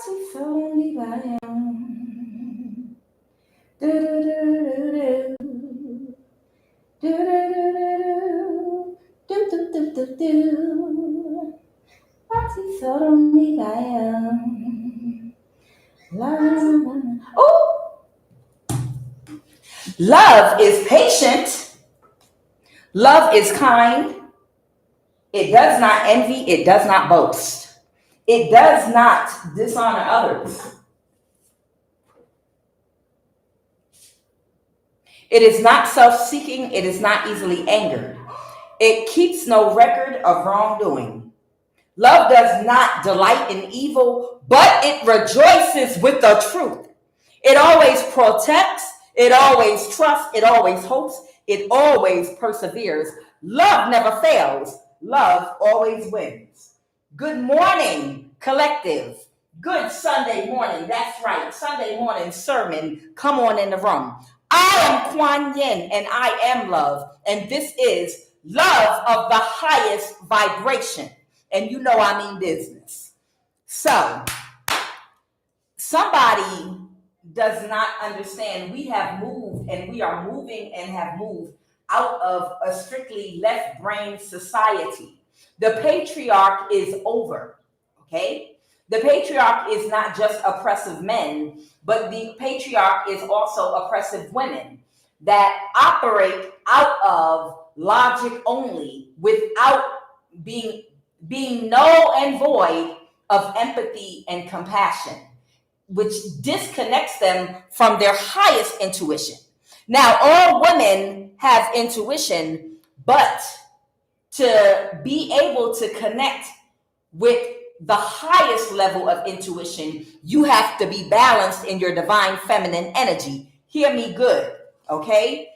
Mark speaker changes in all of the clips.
Speaker 1: Party solo mi bayang. Do do do do do do do do do do do. Party solo mi bayang. La la la la. Oh, love is patient. Love is kind. It does not envy. It does not boast. It does not dishonor others. It is not self-seeking. It is not easily angered. It keeps no record of wrongdoing. Love does not delight in evil, but it rejoices with the truth. It always protects. It always trusts. It always hopes. It always perseveres. Love never fails. Love always wins. Good morning, collective. Good Sunday morning. That's right. Sunday morning sermon. Come on in the room. I am QUAN and I am love. And this is love of the highest vibration. And you know I mean business. So, somebody does not understand we have moved and we are moving and have moved out of a strictly left brain society. The patriarch is over, okay? The patriarch is not just oppressive men, but the patriarch is also oppressive women that operate out of logic only without being null and void of empathy and compassion, which disconnects them from their highest intuition. Now, all women have intuition, but to be able to connect with the highest level of intuition, you have to be balanced in your divine feminine energy. Hear me good, okay?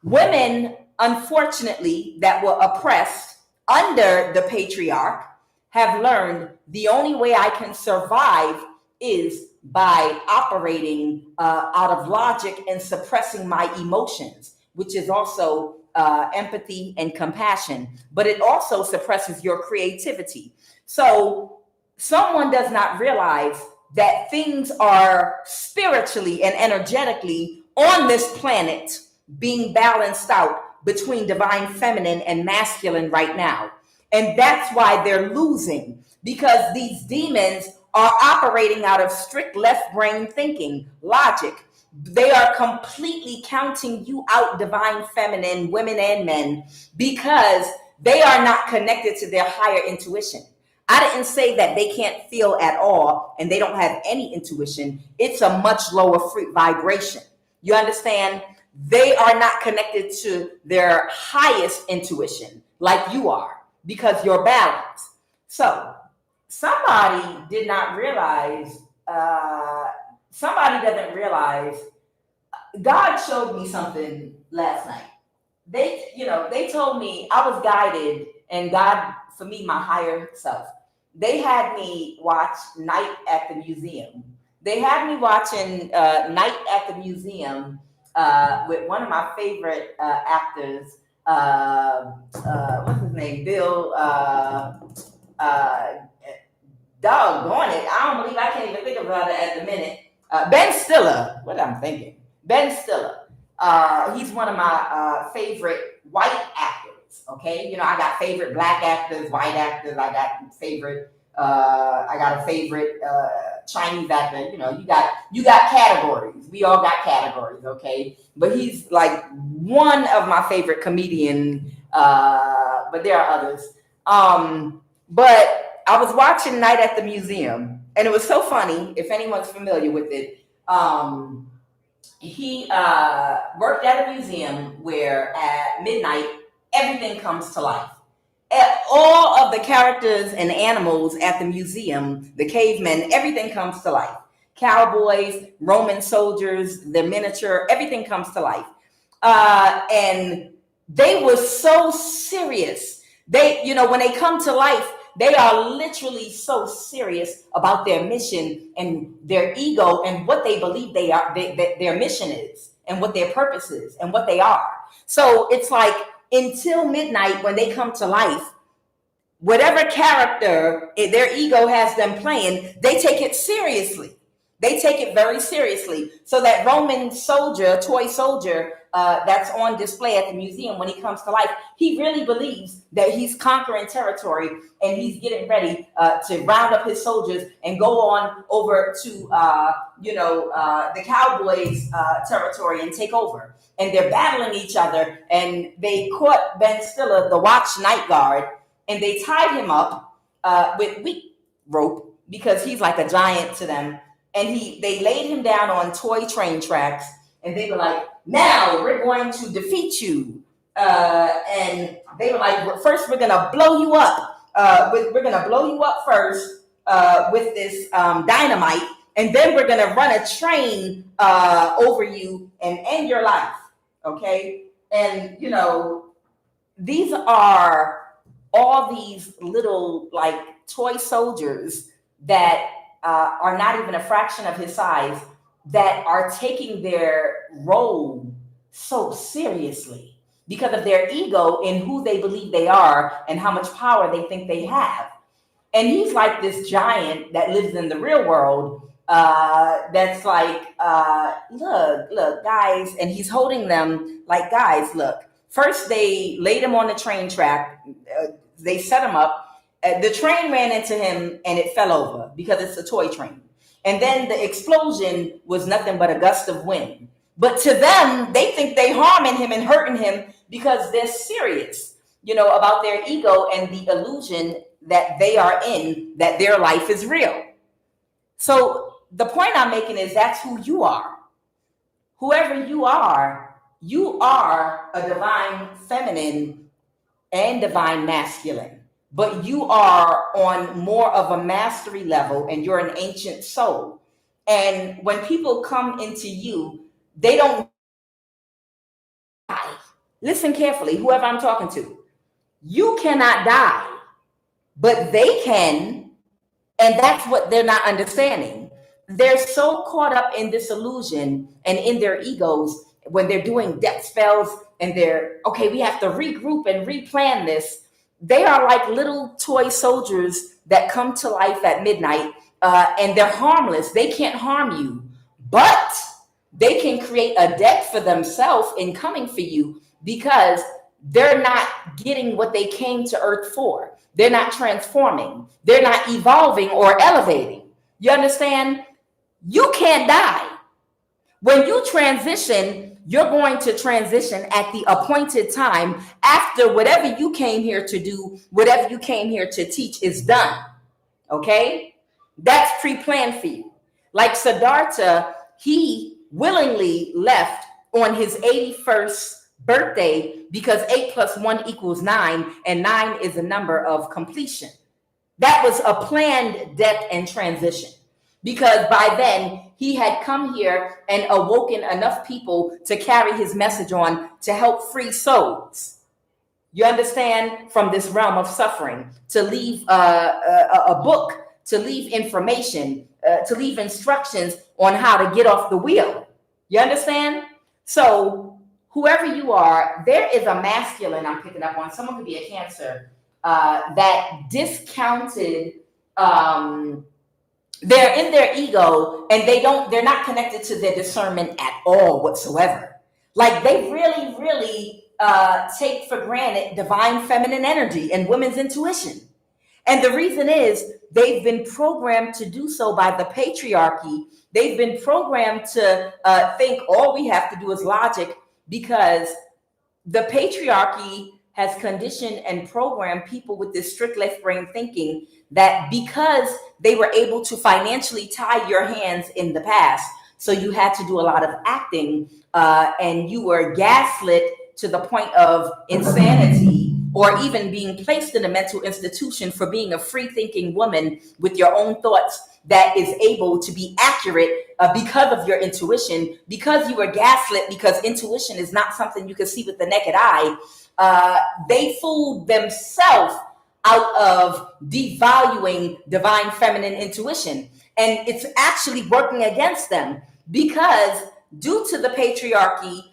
Speaker 1: Women, unfortunately, that were oppressed under the patriarch have learned the only way I can survive is by operating out of logic and suppressing my emotions, which is also empathy and compassion, but it also suppresses your creativity. So someone does not realize that things are spiritually and energetically on this planet being balanced out between divine feminine and masculine right now. And that's why they're losing, because these demons are operating out of strict left brain thinking, logic. They are completely counting you out, divine feminine, women and men, because they are not connected to their higher intuition. I didn't say that they can't feel at all and they don't have any intuition. It's a much lower vibration. You understand? They are not connected to their highest intuition like you are, because you're balanced. So somebody did not realize, somebody doesn't realize, God showed me something last night. They told me I was guided, and God, for me, my higher self, they had me watch Night at the Museum. They had me watching Night at the Museum with one of my favorite actors, what's his name? Bill, doggone it. I don't believe I can't even think about it at the minute. Ben Stiller. What am I thinking? Ben Stiller. He's one of my favorite white actors. Okay, I got favorite black actors, white actors. I got a favorite Chinese actor. You got categories. We all got categories. Okay, but he's like one of my favorite comedian. But there are others. But I was watching Night at the Museum, and it was so funny. If anyone's familiar with it, he worked at a museum where at midnight everything comes to life. All of the characters and animals at the museum, the cavemen, everything comes to life. Cowboys, Roman soldiers, the miniature, everything comes to life. And they were so serious. When they come to life, they are literally so serious about their mission and their ego and what they believe their mission is and what their purpose is and what they are. So it's like until midnight when they come to life, whatever character their ego has them playing, they take it seriously. They take it very seriously. So that Roman soldier, toy soldier, that's on display at the museum, when he comes to life, he really believes that he's conquering territory, and he's getting ready to round up his soldiers and go on over to the Cowboys' territory and take over. And they're battling each other, and they caught Ben Stiller, the watch night guard, and they tied him up with wheat rope because he's like a giant to them. And they laid him down on toy train tracks, and they were like, now we're going to defeat you. And they were like, first we're gonna blow you up. We're gonna blow you up first with this dynamite, and then we're gonna run a train over you and end your life. Okay? And these are all these little like toy soldiers that are not even a fraction of his size, that are taking their role so seriously because of their ego in who they believe they are and how much power they think they have. And he's like this giant that lives in the real world, that's like, look, guys, and he's holding them like, guys, look. First, they laid him on the train track. They set him up. The train ran into him and it fell over because it's a toy train. And then the explosion was nothing but a gust of wind. But to them, they think they harming him and hurting him because they're serious, about their ego and the illusion that they are in, that their life is real. So the point I'm making is that's who you are. Whoever you are a divine feminine and divine masculine. But you are on more of a mastery level, and you're an ancient soul. And when people come into you, they don't die. Listen carefully, whoever I'm talking to. You cannot die, but they can, and that's what they're not understanding. They're so caught up in this illusion and in their egos when they're doing death spells, and they're, okay, we have to regroup and replan this. They are like little toy soldiers that come to life at midnight, and they're harmless. They can't harm you, but they can create a death for themselves in coming for you because they're not getting what they came to Earth for. They're not transforming. They're not evolving or elevating. You understand? You can't die. When you transition, you're going to transition at the appointed time after whatever you came here to do, whatever you came here to teach is done. Okay? That's pre-planned for you. Like Siddhartha, he willingly left on his 81st birthday because 8 + 1 = 9, and 9 is a number of completion. That was a planned death and transition, because by then he had come here and awoken enough people to carry his message on to help free souls. You understand? From this realm of suffering, to leave a book, to leave information, to leave instructions on how to get off the wheel. You understand? So whoever you are, there is a masculine I'm picking up on. Someone could be a Cancer that discounted. They're in their ego, and they're not connected to their discernment at all whatsoever. Like they really, really take for granted divine feminine energy and women's intuition. And the reason is they've been programmed to do so by the patriarchy. They've been programmed to think all we have to do is logic, because the patriarchy has conditioned and programmed people with this strict left brain thinking that because they were able to financially tie your hands in the past, so you had to do a lot of acting, and you were gaslit to the point of insanity, or even being placed in a mental institution for being a free-thinking woman with your own thoughts that is able to be accurate because of your intuition, because you were gaslit, because intuition is not something you can see with the naked eye. They fooled themselves out of devaluing divine feminine intuition. And it's actually working against them, because due to the patriarchy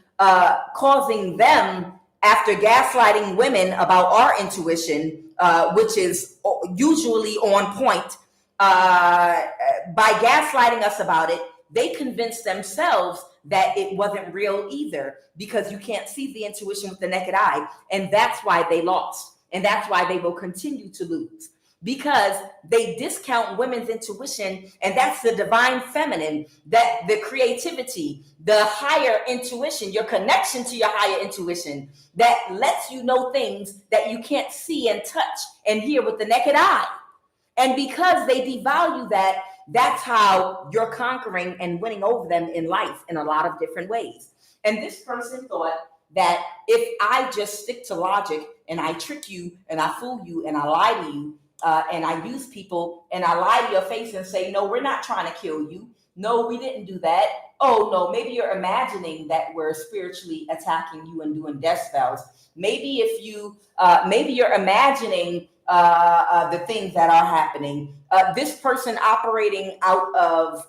Speaker 1: causing them, after gaslighting women about our intuition, which is usually on point, by gaslighting us about it, they convinced themselves that it wasn't real either, because you can't see the intuition with the naked eye. And that's why they lost. And that's why they will continue to lose, because they discount women's intuition. And that's the divine feminine, that the creativity, the higher intuition, your connection to your higher intuition, that lets you know things that you can't see and touch and hear with the naked eye. And because they devalue that, that's how you're conquering and winning over them in life in a lot of different ways. And this person thought that if I just stick to logic and I trick you and I fool you and I lie to you, and I use people and I lie to your face and say, no, we're not trying to kill you. No, we didn't do that. Oh, no, maybe you're imagining that we're spiritually attacking you and doing death spells. Maybe you're imagining the things that are happening. This person operating out of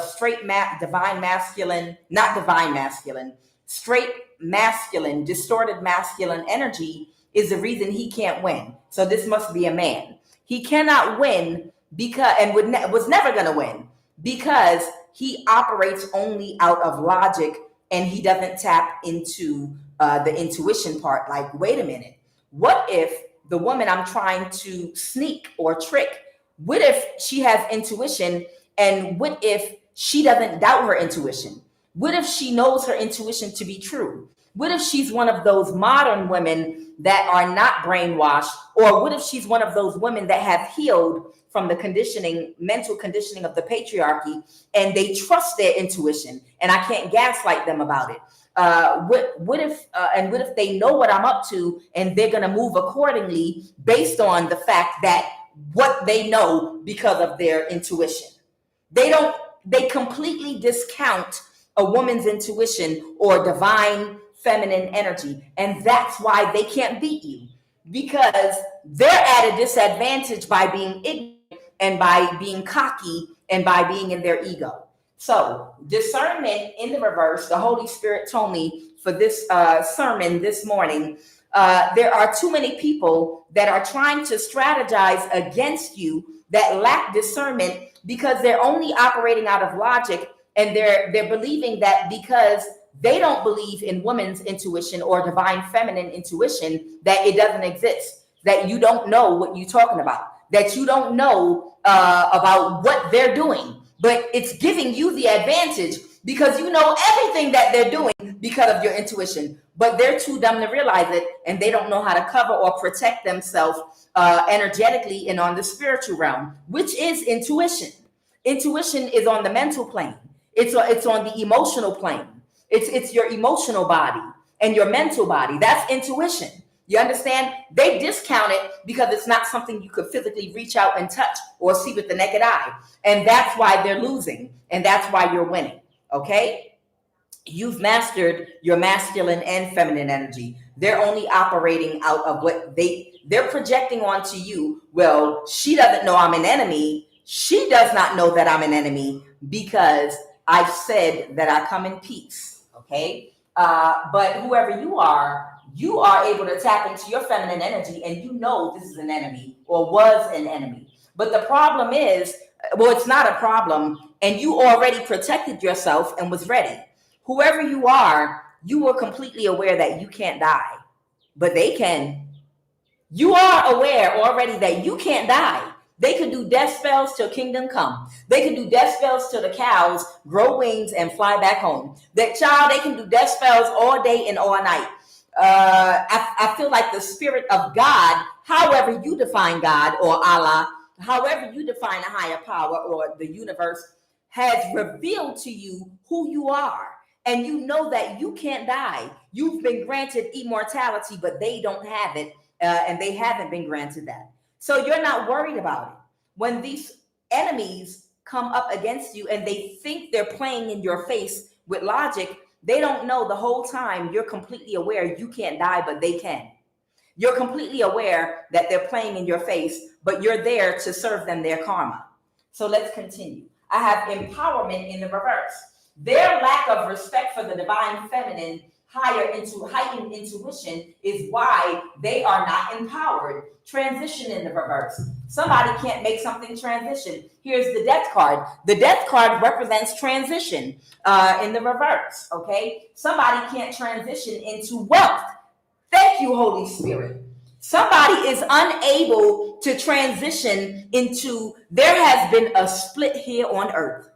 Speaker 1: straight divine masculine, not divine masculine, straight masculine, distorted masculine energy is the reason he can't win. So this must be a man. He cannot win was never going to win, because he operates only out of logic, and he doesn't tap into the intuition part. Like, wait a minute, what if the woman I'm trying to sneak or trick, what if she has intuition, and what if she doesn't doubt her intuition? What if she knows her intuition to be true? What if she's one of those modern women that are not brainwashed? Or what if she's one of those women that have healed from the mental conditioning of the patriarchy, and they trust their intuition, and I can't gaslight them about it? What if they know what I'm up to, and they're going to move accordingly based on the fact that what they know because of their intuition? They completely discount a woman's intuition or divine feminine energy. And that's why they can't beat you, because they're at a disadvantage by being ignorant and by being cocky and by being in their ego. So discernment in the reverse, the Holy Spirit told me for this sermon this morning, there are too many people that are trying to strategize against you that lack discernment, because they're only operating out of logic, and they're believing that because they don't believe in women's intuition or divine feminine intuition, that it doesn't exist, that you don't know what you're talking about, that you don't know about what they're doing. But it's giving you the advantage because you know everything that they're doing because of your intuition. But they're too dumb to realize it, and they don't know how to cover or protect themselves energetically and on the spiritual realm, which is intuition. Intuition is on the mental plane. It's on the emotional plane. It's your emotional body and your mental body. That's intuition. You understand? They discount it because it's not something you could physically reach out and touch or see with the naked eye. And that's why they're losing. And that's why you're winning. Okay? You've mastered your masculine and feminine energy. They're only operating out of what they're projecting onto you. Well, she doesn't know I'm an enemy. She does not know that I'm an enemy because I've said that I come in peace. Okay? But whoever you are able to tap into your feminine energy, and you know this is an enemy or was an enemy. But the problem is, well, it's not a problem, and you already protected yourself and was ready. Whoever you are, you were completely aware that you can't die, but they can. You are aware already that you can't die. They can do death spells till kingdom come. They can do death spells till the cows grow wings and fly back home. That child, they can do death spells all day and all night. I feel like the spirit of God, however you define God or Allah, however you define a higher power or the universe, has revealed to you who you are. And you know that you can't die. You've been granted immortality, but they don't have it, and they haven't been granted that. So you're not worried about it. When these enemies come up against you and they think they're playing in your face with logic, they don't know the whole time you're completely aware you can't die, but they can. You're completely aware that they're playing in your face, but you're there to serve them their karma. So let's continue. I have empowerment in the reverse. Their lack of respect for the divine feminine heightened intuition is why they are not empowered. Transition in the reverse. Somebody can't make something transition. Here's the death card. The death card represents transition in the reverse, okay? Somebody can't transition into wealth. Thank you, Holy Spirit. Somebody is unable to transition into, there has been a split here on earth.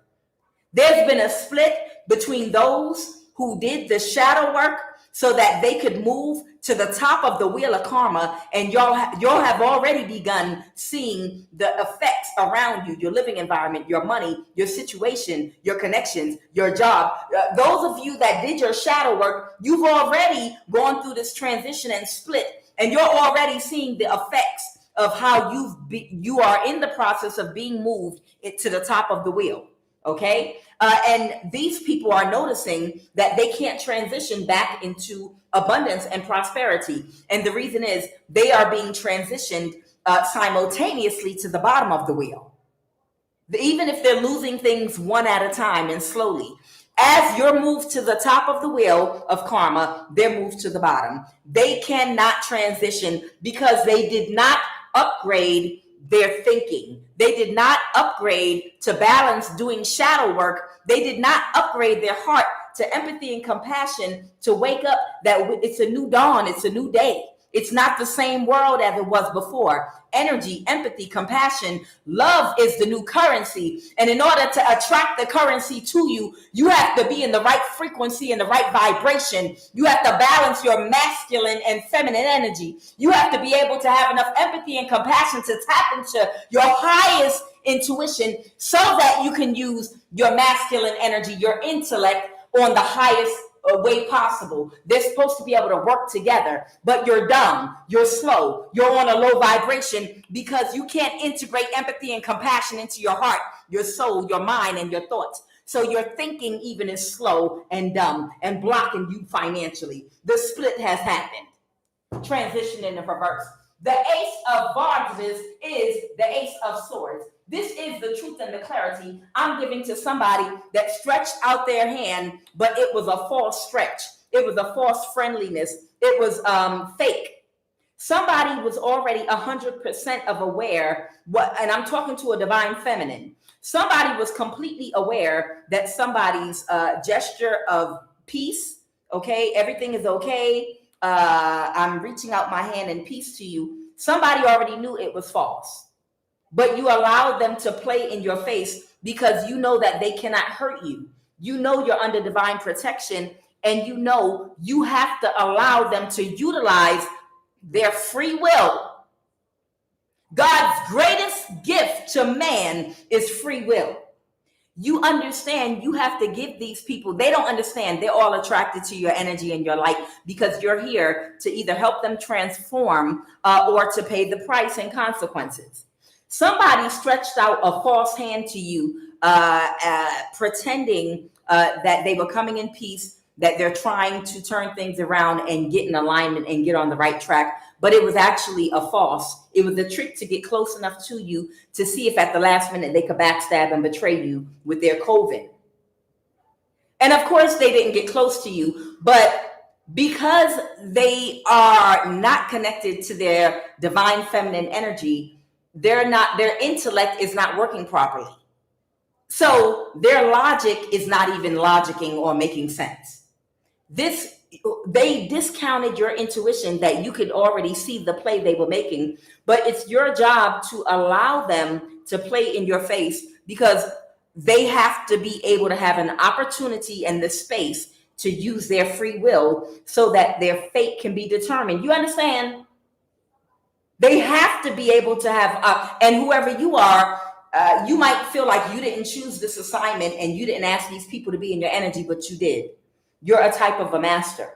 Speaker 1: There's been a split between those who did the shadow work so that they could move to the top of the wheel of karma, and y'all have already begun seeing the effects around you, your living environment, your money, your situation, your connections, your job. Those of you that did your shadow work, you've already gone through this transition and split, and you're already seeing the effects of how you are in the process of being moved to the top of the wheel. Okay. And these people are noticing that they can't transition back into abundance and prosperity. And the reason is they are being transitioned simultaneously to the bottom of the wheel. Even if they're losing things one at a time and slowly, as you're moved to the top of the wheel of karma, they're moved to the bottom. They cannot transition because they did not upgrade their thinking. They did not upgrade to balance doing shadow work. They did not upgrade their heart to empathy and compassion to wake up that it's a new dawn. It's a new day. It's not the same world as it was before. Energy, empathy, compassion, love is the new currency. And in order to attract the currency to you, you have to be in the right frequency and the right vibration. You have to balance your masculine and feminine energy. You have to be able to have enough empathy and compassion to tap into your highest intuition so that you can use your masculine energy, your intellect on the highest way possible. They're supposed to be able to work together, but you're dumb, you're slow, you're on a low vibration because you can't integrate empathy and compassion into your heart, your soul, your mind, and your thoughts. So your thinking even is slow and dumb and blocking you financially. The split has happened. Transition in the reverse. The Ace of Wands is the Ace of Swords. This is the truth and the clarity I'm giving to somebody that stretched out their hand, but it was a false stretch. It was a false friendliness. It was fake. Somebody was already 100% of aware, and I'm talking to a divine feminine. Somebody was completely aware that somebody's gesture of peace, okay, everything is okay, I'm reaching out my hand in peace to you. Somebody already knew it was false. But you allowed them to play in your face because you know that they cannot hurt you. You know you're under divine protection, and you know you have to allow them to utilize their free will. God's greatest gift to man is free will. You understand you have to give these people, they don't understand. They're all attracted to your energy and your light because you're here to either help them transform or to pay the price and consequences. Somebody stretched out a false hand to you, pretending that they were coming in peace, that they're trying to turn things around and get in alignment and get on the right track. But it was actually a false. It was a trick to get close enough to you to see if at the last minute they could backstab and betray you with their COVID. And of course, they didn't get close to you, but because they are not connected to their divine feminine energy, their intellect is not working properly. So their logic is not even logicking or making sense. They discounted your intuition that you could already see the play they were making, but it's your job to allow them to play in your face because they have to be able to have an opportunity and the space to use their free will so that their fate can be determined. You understand? They have to be able to have, and whoever you are, you might feel like you didn't choose this assignment and you didn't ask these people to be in your energy, but you did. You're a type of a master.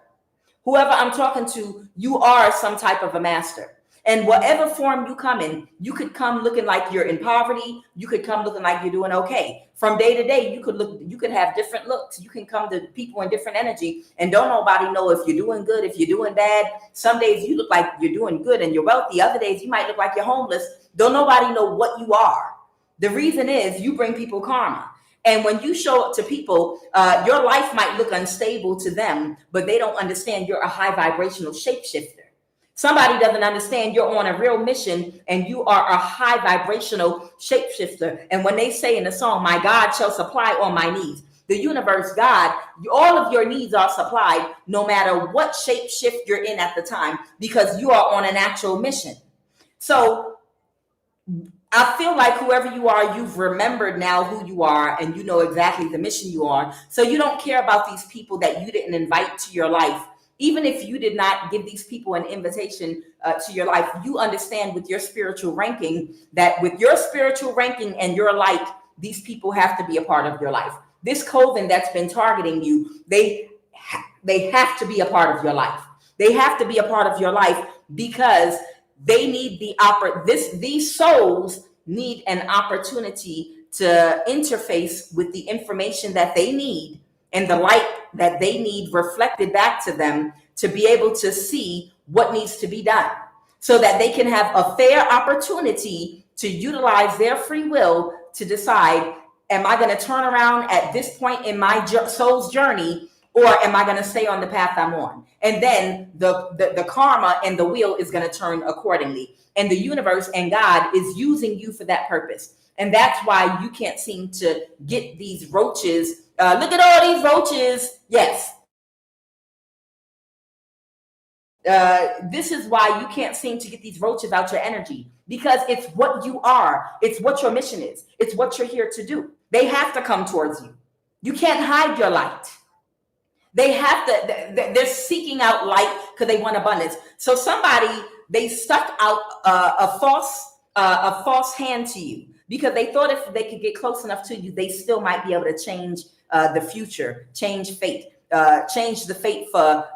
Speaker 1: Whoever I'm talking to, you are some type of a master. And whatever form you come in, you could come looking like you're in poverty. You could come looking like you're doing okay. From day to day, you could have different looks. You can come to people in different energy and don't nobody know if you're doing good, if you're doing bad. Some days you look like you're doing good and you're wealthy. Other days you might look like you're homeless. Don't nobody know what you are. The reason is you bring people karma. And when you show up to people, your life might look unstable to them, but they don't understand you're a high vibrational shapeshifter. Somebody doesn't understand you're on a real mission and you are a high vibrational shapeshifter. And when they say in the song, my God shall supply all my needs, the universe, God, all of your needs are supplied no matter what shape shift you're in at the time, because you are on an actual mission. So I feel like whoever you are, you've remembered now who you are and you know exactly the mission you are. So you don't care about these people that you didn't invite to your life. Even if you did not give these people an invitation to your life, you understand with your spiritual ranking that with your spiritual ranking and your light, these people have to be a part of your life. This coven that's been targeting you, they have to be a part of your life. They have to be a part of your life because they need these souls need an opportunity to interface with the information that they need and the light that they need reflected back to them to be able to see what needs to be done so that they can have a fair opportunity to utilize their free will to decide, am I going to turn around at this point in my soul's journey, or am I going to stay on the path I'm on? And then the karma and the wheel is going to turn accordingly. And the universe and God is using you for that purpose. And that's why you can't seem to get these roaches. Look at all these roaches. Yes. This is why you can't seem to get these roaches out your energy, because it's what you are. It's what your mission is. It's what you're here to do. They have to come towards you. You can't hide your light. They have to, they're seeking out light because they want abundance. So they stuck out a false hand to you because they thought if they could get close enough to you, they still might be able to change the future, change fate, change the fate for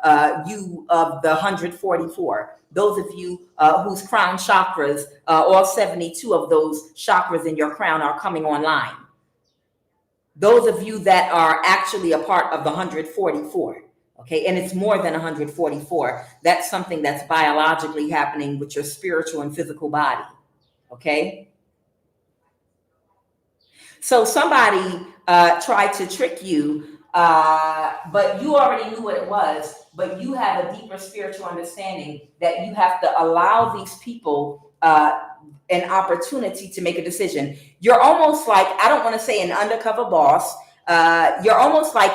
Speaker 1: you of the 144. Those of you whose crown chakras, all 72 of those chakras in your crown are coming online. Those of you that are actually a part of the 144, okay? And it's more than 144. That's something that's biologically happening with your spiritual and physical body, okay? So somebody tried to trick you, but you already knew what it was, but you have a deeper spiritual understanding that you have to allow these people an opportunity to make a decision. You're almost like, I don't want to say an undercover boss. You're almost like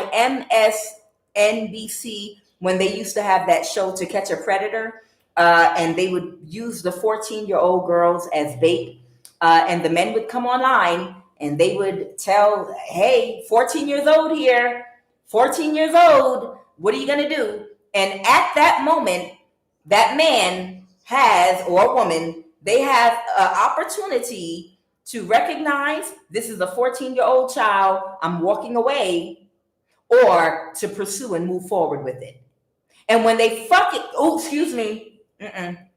Speaker 1: MSNBC when they used to have that show To Catch a Predator, and they would use the 14-year-old girls as bait, and the men would come online and they would tell, hey, 14 years old here, 14 years old, what are you going to do? And at that moment, that man has, or woman, they have an opportunity to recognize this is a 14-year-old child, I'm walking away, or to pursue and move forward with it. And when they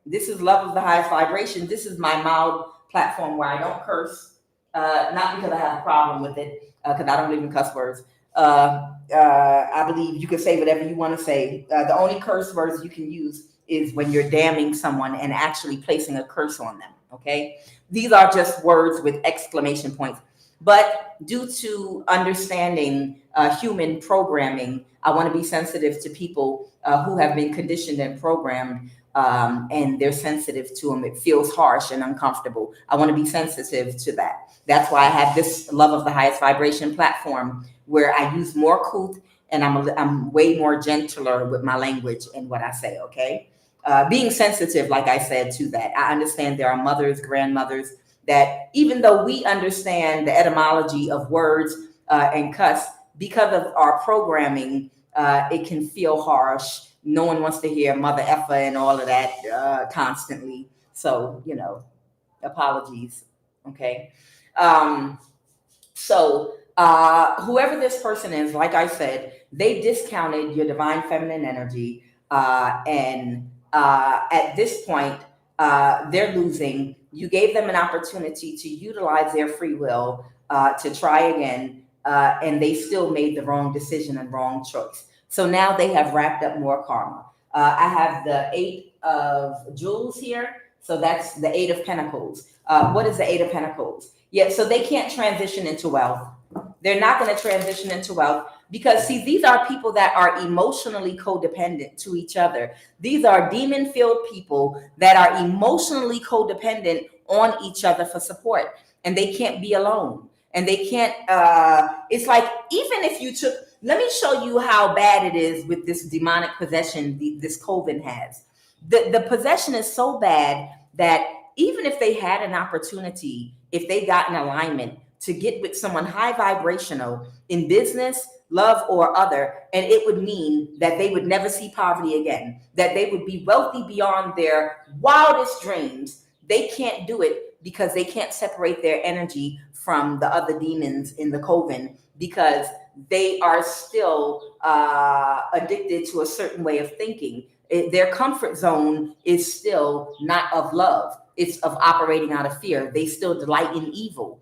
Speaker 1: this is Love of the Highest Vibration. This is my mild platform where I don't curse, not because I have a problem with it, because I don't believe in cuss words. I believe you can say whatever you want to say. The only curse words you can use is when you're damning someone and actually placing a curse on them, okay? These are just words with exclamation points. But due to understanding human programming, I want to be sensitive to people who have been conditioned and programmed, and they're sensitive to them. It feels harsh and uncomfortable. I want to be sensitive to that. That's why I have this Love of the Highest Vibration platform where I use more couth and I'm way more gentler with my language and what I say, okay? Being sensitive, like I said, to that. I understand there are mothers, grandmothers, that even though we understand the etymology of words and cuss, because of our programming, it can feel harsh. No one wants to hear mother effer and all of that constantly. So, apologies, okay? Whoever this person is, like I said, they discounted your divine feminine energy, and at this point, they're losing. You gave them an opportunity to utilize their free will to try again, and they still made the wrong decision and wrong choice. So now they have racked up more karma. I have the 8 of Jewels here. So that's the 8 of Pentacles. What is the 8 of Pentacles? Yeah, so they can't transition into wealth. They're not going to transition into wealth because, see, these are people that are emotionally codependent to each other. These are demon-filled people that are emotionally codependent on each other for support, and they can't be alone. And they can't, it's like, even if you took, let me show you how bad it is with this demonic possession this COVID has. The possession is so bad that even if they had an opportunity, if they got in alignment to get with someone high vibrational in business, love, or other, and it would mean that they would never see poverty again, that they would be wealthy beyond their wildest dreams. They can't do it because they can't separate their energy from the other demons in the coven, because they are still addicted to a certain way of thinking. Their comfort zone is still not of love. It's of operating out of fear. They still delight in evil.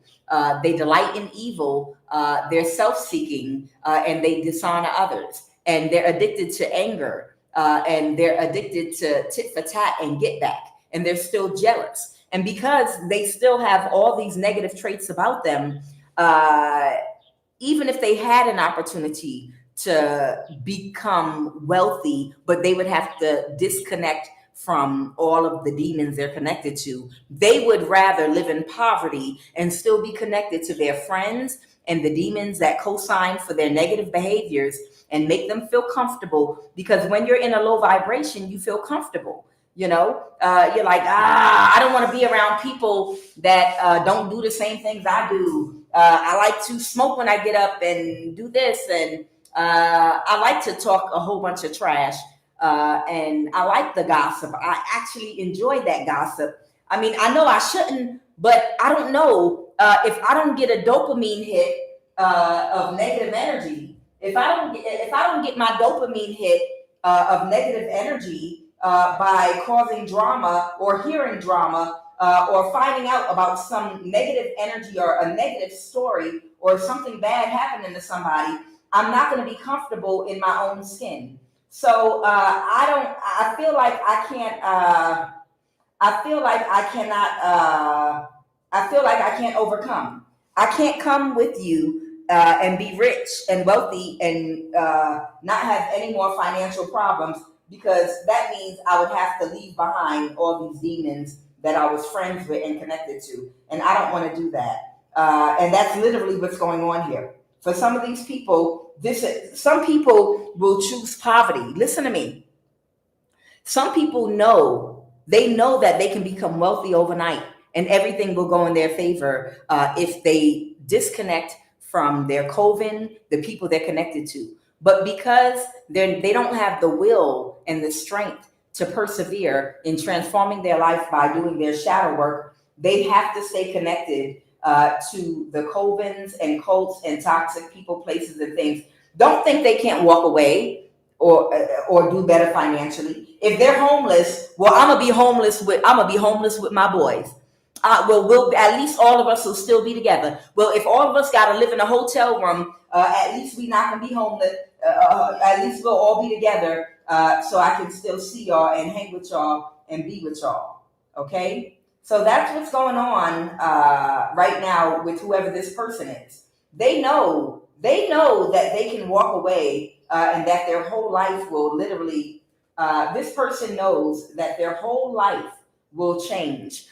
Speaker 1: They delight in evil. They're self-seeking, and they dishonor others. And they're addicted to anger, and they're addicted to tit for tat and get back. And they're still jealous. And because they still have all these negative traits about them, even if they had an opportunity to become wealthy, but they would have to disconnect from all of the demons they're connected to, they would rather live in poverty and still be connected to their friends and the demons that co-sign for their negative behaviors and make them feel comfortable. Because when you're in a low vibration, you feel comfortable. You're like, I don't want to be around people that don't do the same things I do. I like to smoke when I get up and do this. And I like to talk a whole bunch of trash. And I like the gossip. I actually enjoy that gossip. I mean, I know I shouldn't, but I don't know if I don't get a dopamine hit of negative energy. If I don't get my dopamine hit of negative energy by causing drama or hearing drama or finding out about some negative energy or a negative story or something bad happening to somebody, I'm not going to be comfortable in my own skin. So I feel like I can't overcome. I can't come with you and be rich and wealthy and not have any more financial problems, because that means I would have to leave behind all these demons that I was friends with and connected to. And I don't want to do that. And that's literally what's going on here. For some of these people, some people will choose poverty. Listen to me. Some people know that they can become wealthy overnight and everything will go in their favor if they disconnect from their coven, the people they're connected to. But because they don't have the will and the strength to persevere in transforming their life by doing their shadow work, they have to stay connected to the covens and cults and toxic people, places, and things. Don't think they can't walk away or do better financially. If they're homeless, well, I'm gonna be homeless with my boys. We'll at least all of us will still be together. Well, if all of us gotta live in a hotel room, at least we not gonna be homeless. At least we'll all be together, so I can still see y'all and hang with y'all and be with y'all. Okay, so that's what's going on right now with whoever this person is. They know that they can walk away and that their whole life will literally. This person knows that their whole life will change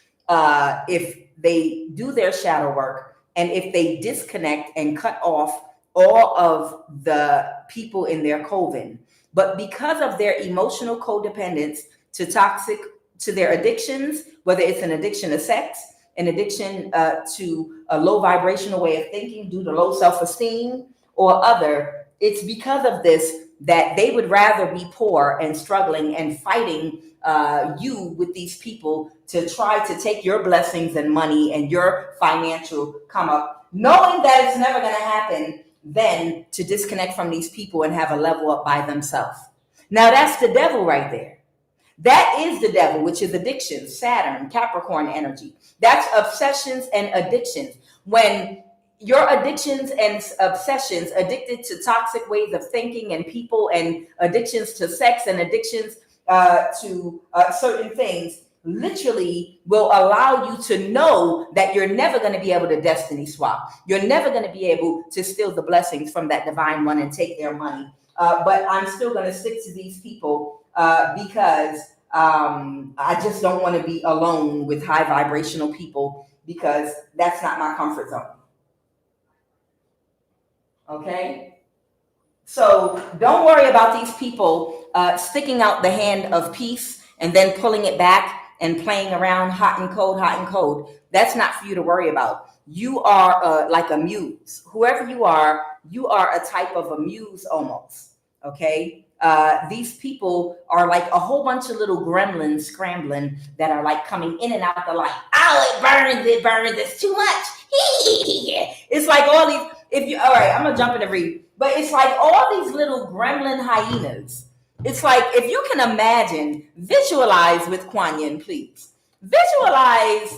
Speaker 1: if they do their shadow work and if they disconnect and cut off all of the people in their coven. But because of their emotional codependence to their addictions, whether it's an addiction to sex, an addiction to a low vibrational way of thinking due to low self-esteem or other, it's because of this that they would rather be poor and struggling and fighting you with these people to try to take your blessings and money and your financial come up, knowing that it's never going to happen, then to disconnect from these people and have a level up by themselves. Now that's the devil right there. That is the devil, which is addiction, Saturn, Capricorn energy. That's obsessions and addictions. When your addictions and obsessions, addicted to toxic ways of thinking and people, and addictions to sex and addictions to certain things, literally will allow you to know that you're never going to be able to destiny swap. You're never going to be able to steal the blessings from that divine one and take their money. But I'm still going to stick to these people because I just don't want to be alone with high vibrational people, because that's not my comfort zone. Okay? So don't worry about these people sticking out the hand of peace and then pulling it back and playing around hot and cold, hot and cold. That's not for you to worry about. You are like a muse. Whoever you are a type of a muse almost. Okay? These people are like a whole bunch of little gremlins scrambling that are like coming in and out the light. Oh, it burns, it's too much. It's like all these, all right, I'm gonna jump in and read, but it's like all these little gremlin hyenas. It's like, if you can imagine, visualize with QUAN Yin, please. Visualize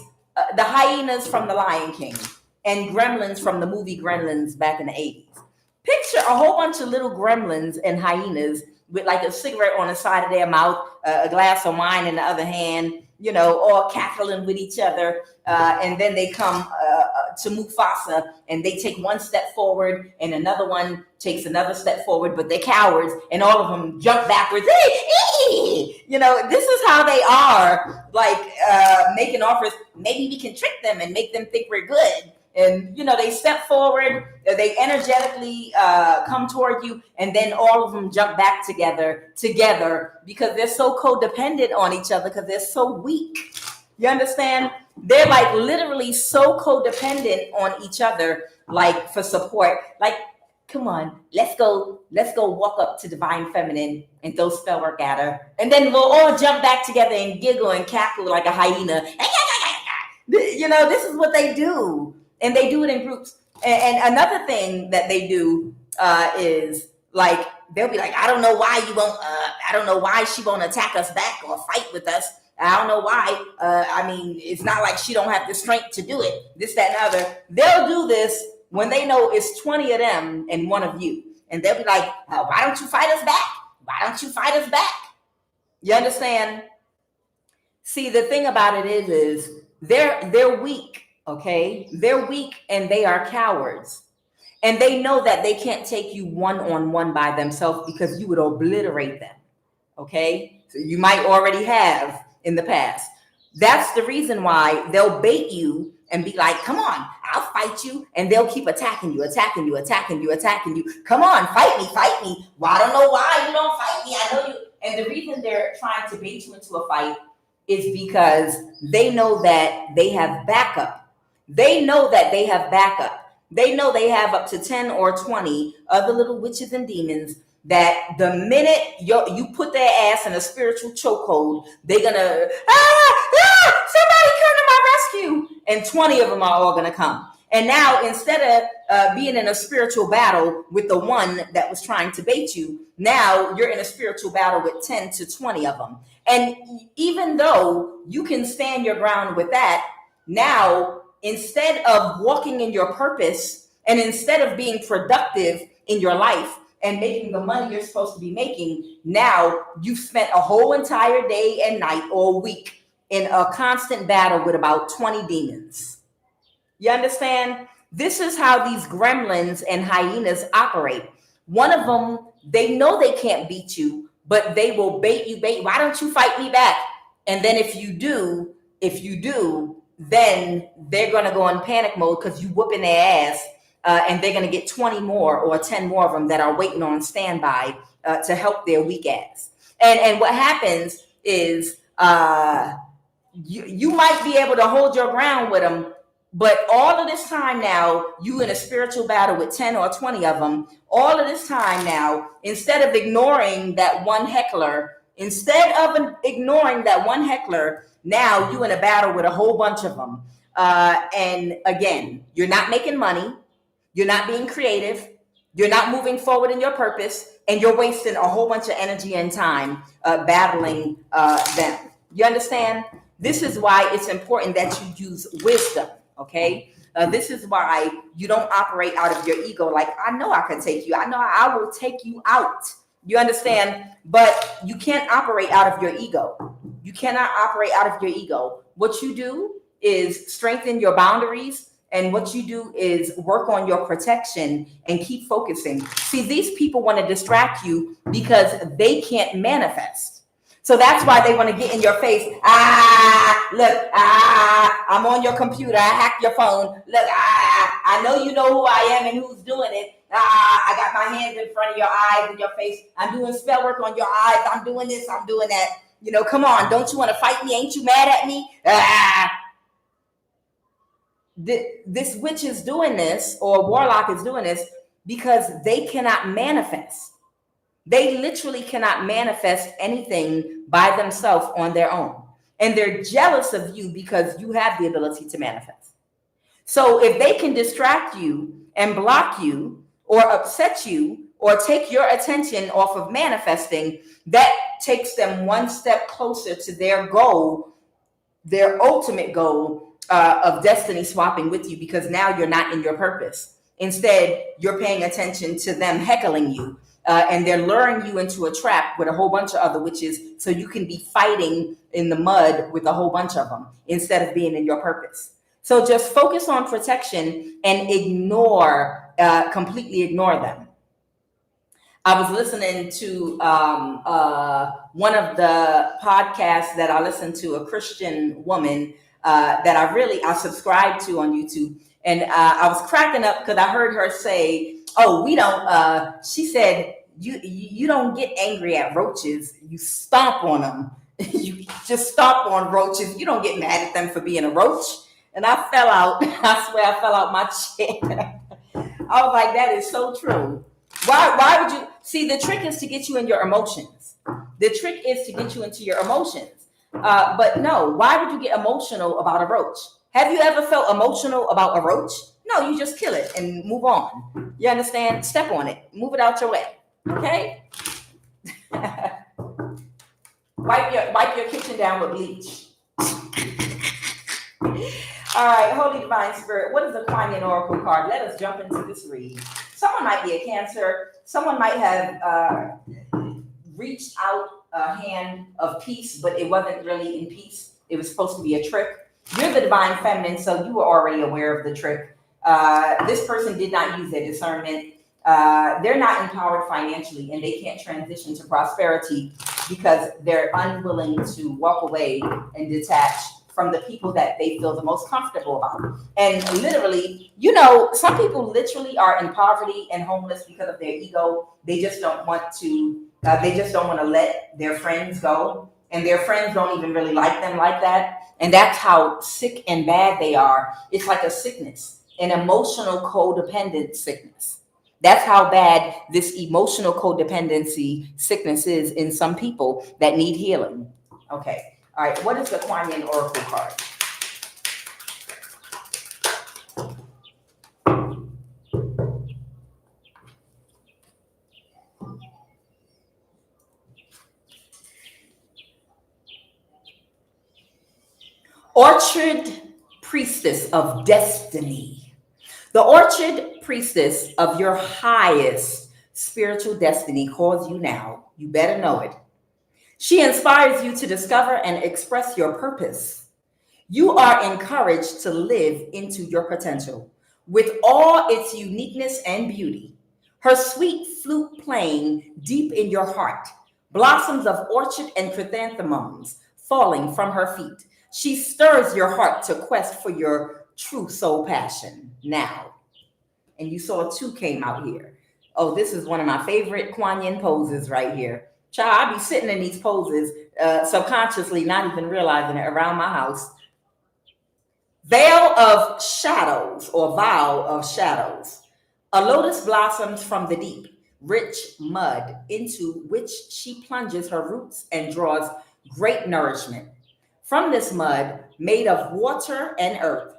Speaker 1: the hyenas from The Lion King and gremlins from the movie Gremlins back in the 80s. Picture a whole bunch of little gremlins and hyenas with like a cigarette on the side of their mouth, a glass of wine in the other hand, you know, all cackling with each other. And then they come to Mufasa and they take one step forward and another one takes another step forward, but they're cowards and all of them jump backwards. You know, this is how they are, like making offers. Maybe we can trick them and make them think we're good. And, you know, they step forward, they energetically come toward you, and then all of them jump back together because they're so codependent on each other because they're so weak. You understand? They're like literally so codependent on each other, like for support. Like, come on, let's go walk up to Divine Feminine and throw spell work at her. And then we'll all jump back together and giggle and cackle like a hyena. You know, this is what they do. And they do it in groups. And another thing that they do is like, they'll be like, I don't know why she won't attack us back or fight with us. I don't know why. I mean, it's not like she don't have the strength to do it. This, that, and other. They'll do this when they know it's 20 of them and one of you. And they'll be like, why don't you fight us back? Why don't you fight us back? You understand? See, the thing about it is they're weak. Okay, they're weak and they are cowards, and they know that they can't take you one-on-one by themselves because you would obliterate them. Okay, so you might already have in the past. That's the reason why they'll bait you and be like, come on, I'll fight you, and they'll keep attacking you. Come on, fight me. Well, I don't know why you don't fight me. I know you. And the reason they're trying to bait you into a fight is because they know that they have backup. They know that they have backup. They know they have up to 10 or 20 other little witches and demons that the minute you put their ass in a spiritual chokehold, they're gonna, somebody come to my rescue. And 20 of them are all gonna come. And now, instead of being in a spiritual battle with the one that was trying to bait you, now you're in a spiritual battle with 10 to 20 of them. And even though you can stand your ground with that, now, instead of walking in your purpose and instead of being productive in your life and making the money you're supposed to be making, now you've spent a whole entire day and night or week in a constant battle with about 20 demons. You understand? This is how these gremlins and hyenas operate. One of them, they know they can't beat you, but they will bait you. Why don't you fight me back? And then if you do, then they're going to go in panic mode because you whooping their ass, and they're going to get 20 more or 10 more of them that are waiting on standby to help their weak ass. And what happens is you might be able to hold your ground with them, but all of this time now, you in a spiritual battle with 10 or 20 of them, all of this time now, instead of ignoring that one heckler, now you in a battle with a whole bunch of them. And again, you're not making money. You're not being creative. You're not moving forward in your purpose. And you're wasting a whole bunch of energy and time battling them. You understand? This is why it's important that you use wisdom, okay? This is why you don't operate out of your ego. Like, I know I can take you. I know I will take you out. You understand? But you can't operate out of your ego. You cannot operate out of your ego. What you do is strengthen your boundaries, and what you do is work on your protection and keep focusing. See, these people want to distract you because they can't manifest. So that's why they want to get in your face. Look, I'm on your computer. I hacked your phone. Look, I know you know who I am and who's doing it. I got my hands in front of your eyes and your face. I'm doing spell work on your eyes. I'm doing this. I'm doing that. You know, come on. Don't you want to fight me? Ain't you mad at me? This witch is doing this, or warlock is doing this, because they cannot manifest. They literally cannot manifest anything by themselves on their own. And they're jealous of you because you have the ability to manifest. So if they can distract you and block you or upset you or take your attention off of manifesting, that takes them one step closer to their goal, their ultimate goal of destiny swapping with you, because now you're not in your purpose. Instead, you're paying attention to them heckling you. And they're luring you into a trap with a whole bunch of other witches so you can be fighting in the mud with a whole bunch of them instead of being in your purpose. So just focus on protection and completely ignore them. I was listening to one of the podcasts that I listened to, a Christian woman that I subscribe to on YouTube. And I was cracking up because I heard her say, oh, we don't, she said, you don't get angry at roaches. You stomp on them. You just stomp on roaches. You don't get mad at them for being a roach. And I fell out. I swear I fell out my chair. I was like, that is so true. Why would you? See, the trick is to get you in your emotions. The trick is to get you into your emotions. But no, why would you get emotional about a roach? Have you ever felt emotional about a roach? No, you just kill it and move on. You understand? Step on it. Move it out your way. Okay? Wipe your kitchen down with bleach. All right, Holy Divine Spirit, what is the QUAN Oracle card? Let us jump into this read. Someone might be a Cancer. Someone might have reached out a hand of peace, but it wasn't really in peace. It was supposed to be a trick. You're the Divine Feminine, so you were already aware of the trick. This person did not use their discernment. They're not empowered financially, and they can't transition to prosperity because they're unwilling to walk away and detach from the people that they feel the most comfortable about. And literally, you know, some people literally are in poverty and homeless because of their ego. They just don't want to, let their friends go. And their friends don't even really like them like that. And that's how sick and bad they are. It's like a sickness, an emotional codependent sickness. That's how bad this emotional codependency sickness is in some people that need healing. Okay. All right, what is the QUAN Oracle card? Orchard Priestess of Destiny. The Orchard Priestess of your highest spiritual destiny calls you now. You better know it. She inspires you to discover and express your purpose. You are encouraged to live into your potential with all its uniqueness and beauty. Her sweet flute playing deep in your heart, blossoms of orchid and chrysanthemums falling from her feet. She stirs your heart to quest for your true soul passion now. And you saw 2 came out here. Oh, this is one of my favorite QUAN Yin poses right here. Child, I be sitting in these poses subconsciously, not even realizing it, around my house. Veil of shadows, or vow of shadows. A lotus blossoms from the deep, rich mud into which she plunges her roots and draws great nourishment. From this mud, made of water and earth,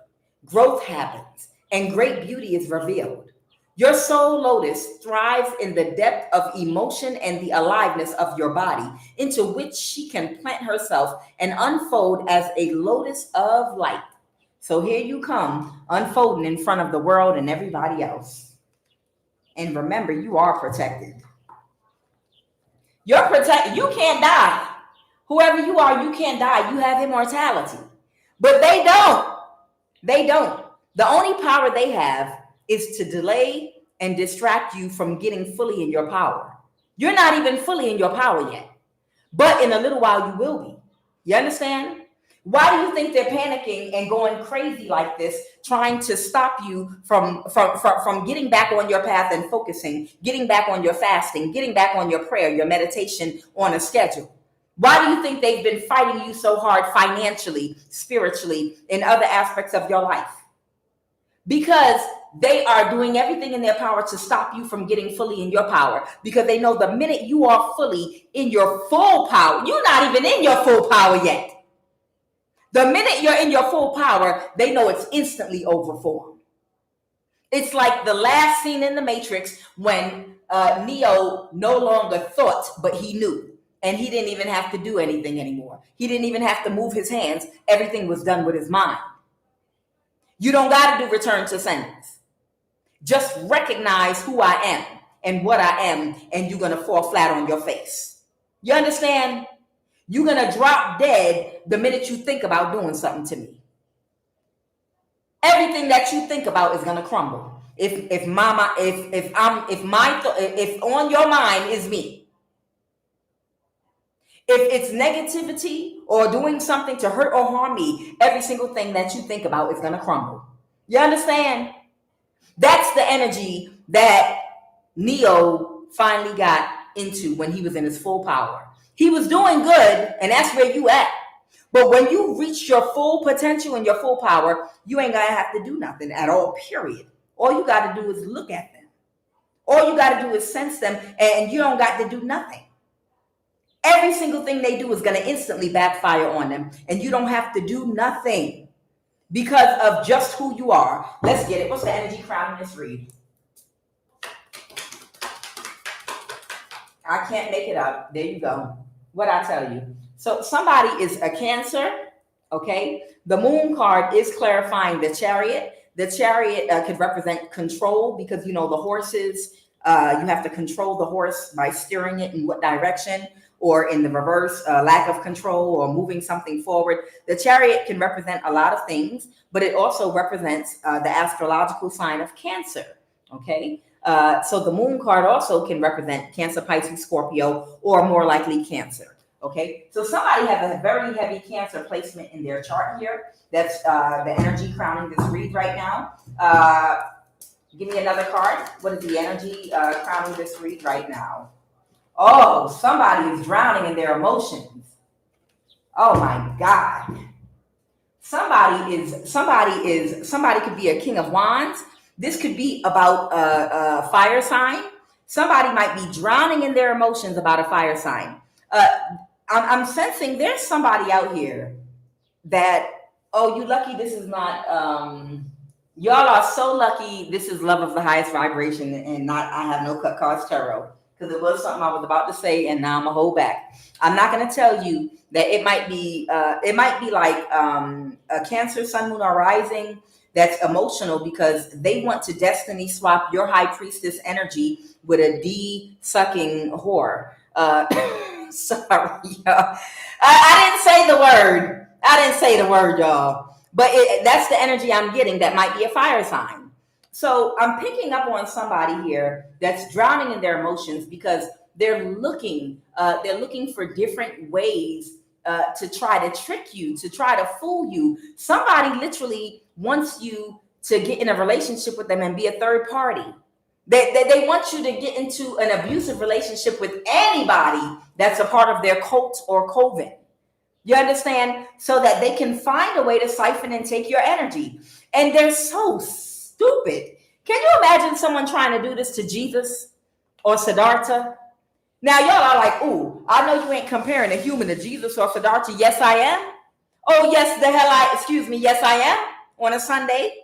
Speaker 1: growth happens and great beauty is revealed. Your soul lotus thrives in the depth of emotion and the aliveness of your body, into which she can plant herself and unfold as a lotus of light. So here you come, unfolding in front of the world and everybody else. And remember, you are protected. You're protected. You can't die. Whoever you are, you can't die. You have immortality. But they don't. They don't. The only power they have is to delay and distract you from getting fully in your power. You're not even fully in your power yet. But in a little while, you will be. You understand? Why do you think they're panicking and going crazy like this, trying to stop you from getting back on your path and focusing, getting back on your fasting, getting back on your prayer, your meditation on a schedule? Why do you think they've been fighting you so hard financially, spiritually, in other aspects of your life? Because they are doing everything in their power to stop you from getting fully in your power. Because they know the minute you are fully in your full power, you're not even in your full power yet. The minute you're in your full power, they know it's instantly over for them. It's like the last scene in the Matrix when Neo no longer thought, but he knew. And he didn't even have to do anything anymore. He didn't even have to move his hands. Everything was done with his mind. You don't got to do return to senders. Just recognize who I am and what I am, and you're going to fall flat on your face. You understand? You're going to drop dead the minute you think about doing something to me. Everything that you think about is going to crumble. If on your mind is me. If it's negativity or doing something to hurt or harm me, every single thing that you think about is going to crumble. You understand? That's the energy that Neo finally got into when he was in his full power. He was doing good, and that's where you at. But when you reach your full potential and your full power, you ain't going to have to do nothing at all, period. All you got to do is look at them. All you got to do is sense them, and you don't got to do nothing. Every single thing they do is going to instantly backfire on them, and you don't have to do nothing because of just who you are. Let's get it. What's the energy crowd in this read? I can't make it up. There you go. What I tell you. So somebody is a Cancer, okay? The Moon card is clarifying the Chariot. The Chariot could represent control because, you know, the horses, you have to control the horse by steering it in what direction, or in the reverse, lack of control or moving something forward. The Chariot can represent a lot of things, but it also represents the astrological sign of Cancer, okay? So the Moon card also can represent Cancer, Pisces, Scorpio, or more likely Cancer, okay? So somebody has a very heavy Cancer placement in their chart here. That's the energy crowning this read right now. Give me another card. What is the energy crowning this read right now? Oh, somebody is drowning in their emotions. Oh my God. Somebody could be a King of Wands. This could be about a fire sign. Somebody might be drowning in their emotions about a fire sign. I'm sensing there's somebody out here that, oh, you lucky this is not, y'all are so lucky this is love of the highest vibration and not I have no cut cards tarot. Because it was something I was about to say, and now I'm gonna hold back. I'm not gonna tell you that it might be like a Cancer, Sun, Moon, or Rising that's emotional because they want to destiny swap your High Priestess energy with a D-sucking whore. Sorry, y'all. I didn't say the word. I didn't say the word, y'all. But that's the energy I'm getting. That might be a fire sign. So I'm picking up on somebody here that's drowning in their emotions because they're looking for different ways to try to trick you, to try to fool you. Somebody literally wants you to get in a relationship with them and be a third party. They want you to get into an abusive relationship with anybody that's a part of their cult or coven. You understand? So that they can find a way to siphon and take your energy. And they're so stupid. Can you imagine someone trying to do this to Jesus or Siddhartha? Now y'all are like, ooh, I know you ain't comparing a human to Jesus or Siddhartha. Yes, I am. Oh, yes, yes, I am. On a Sunday,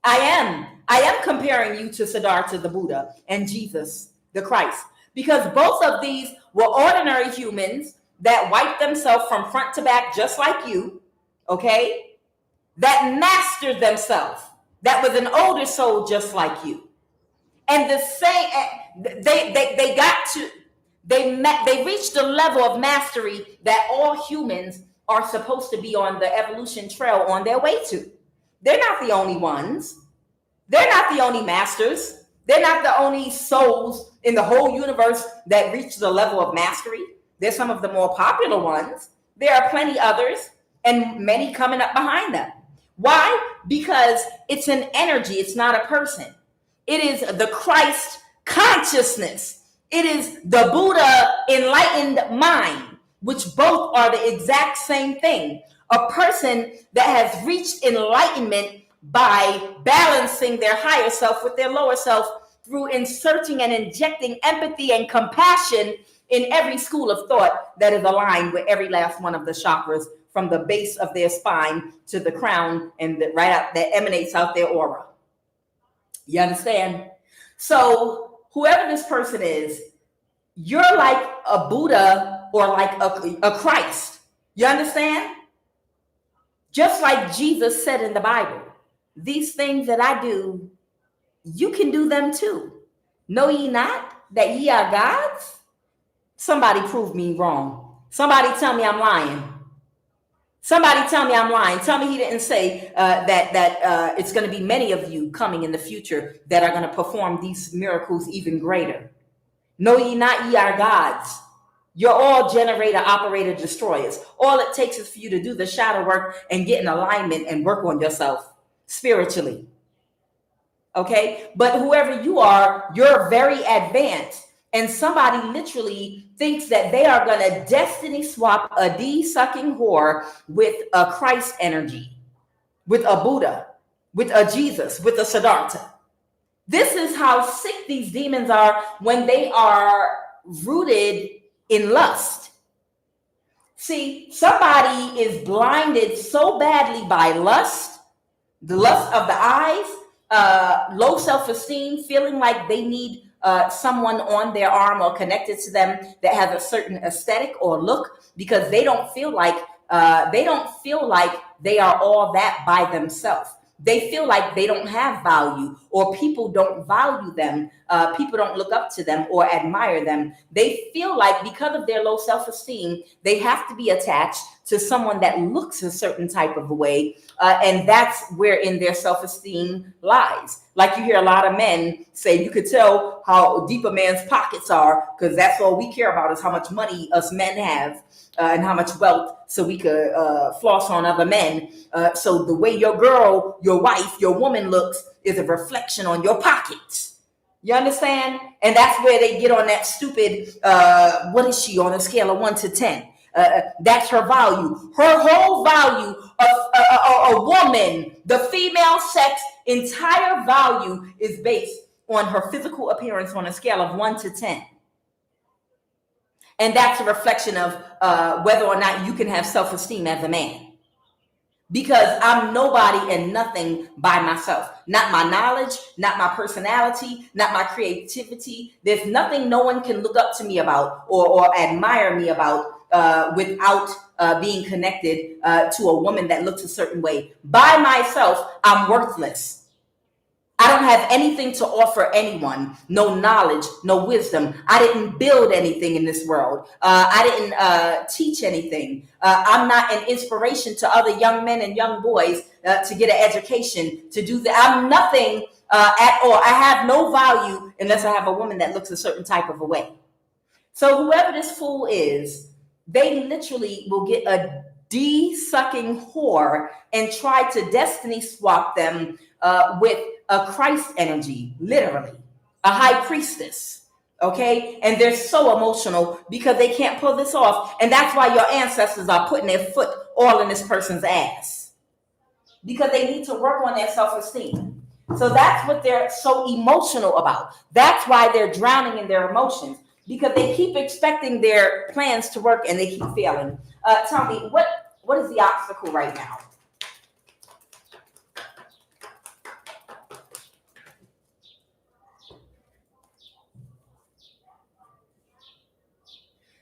Speaker 1: I am. I am comparing you to Siddhartha, the Buddha, and Jesus, the Christ. Because both of these were ordinary humans that wiped themselves from front to back just like you, okay? That mastered themselves. That was an older soul just like you. And the same, They reached the level of mastery that all humans are supposed to be on the evolution trail on their way to. They're not the only ones. They're not the only masters. They're not the only souls in the whole universe that reach the level of mastery. They're some of the more popular ones. There are plenty others, and many coming up behind them. Why? Because it's an energy, it's not a person. It is the Christ consciousness. It is the Buddha enlightened mind, which both are the exact same thing. A person that has reached enlightenment by balancing their higher self with their lower self through inserting and injecting empathy and compassion in every school of thought that is aligned with every last one of the chakras, from the base of their spine to the crown and right out that emanates out their aura. You understand? So whoever this person is, you're like a Buddha or like a Christ. You understand? Just like Jesus said in the Bible, these things that I do, you can do them too. Know ye not that ye are gods? Somebody prove me wrong. Somebody tell me I'm lying. Somebody tell me I'm lying. Tell me he didn't say that it's going to be many of you coming in the future that are going to perform these miracles even greater. Know ye not ye are gods. You're all generator, operator, destroyers. All it takes is for you to do the shadow work and get in alignment and work on yourself spiritually. Okay? But whoever you are, you're very advanced. And somebody literally thinks that they are going to destiny swap a D-sucking whore with a Christ energy, with a Buddha, with a Jesus, with a Siddhartha. This is how sick these demons are when they are rooted in lust. See, somebody is blinded so badly by lust, the lust of the eyes, low self-esteem, feeling like they need someone on their arm or connected to them that has a certain aesthetic or look, because they don't feel like they are all that by themselves. They feel like they don't have value, or people don't value them. People don't look up to them or admire them. They feel like because of their low self-esteem, they have to be attached to someone that looks a certain type of a way. And that's where in their self-esteem lies. Like you hear a lot of men say, you could tell how deep a man's pockets are, because that's all we care about is how much money us men have. And how much wealth, so we could floss on other men. So the way your girl, your wife, your woman looks is a reflection on your pockets. You understand? And that's where they get on that stupid, what is she on a scale of 1 to 10? That's her value. Her whole value of a woman, the female sex entire value is based on her physical appearance on a scale of 1 to 10. And that's a reflection of whether or not you can have self-esteem as a man. Because I'm nobody and nothing by myself. Not my knowledge, not my personality, not my creativity. There's nothing no one can look up to me about or admire me about without being connected to a woman that looks a certain way. By myself, I'm worthless. I don't have anything to offer anyone, no knowledge, no wisdom. I didn't build anything in this world. I didn't teach anything. I'm not an inspiration to other young men and young boys to get an education, to do that. I'm nothing at all. I have no value unless I have a woman that looks a certain type of a way. So whoever this fool is, they literally will get a D-sucking whore and try to destiny swap them with a Christ energy, literally, a high priestess, okay? And they're so emotional because they can't pull this off. And that's why your ancestors are putting their foot all in this person's ass, because they need to work on their self-esteem. So that's what they're so emotional about. That's why they're drowning in their emotions, because they keep expecting their plans to work and they keep failing. Tell me, what is the obstacle right now?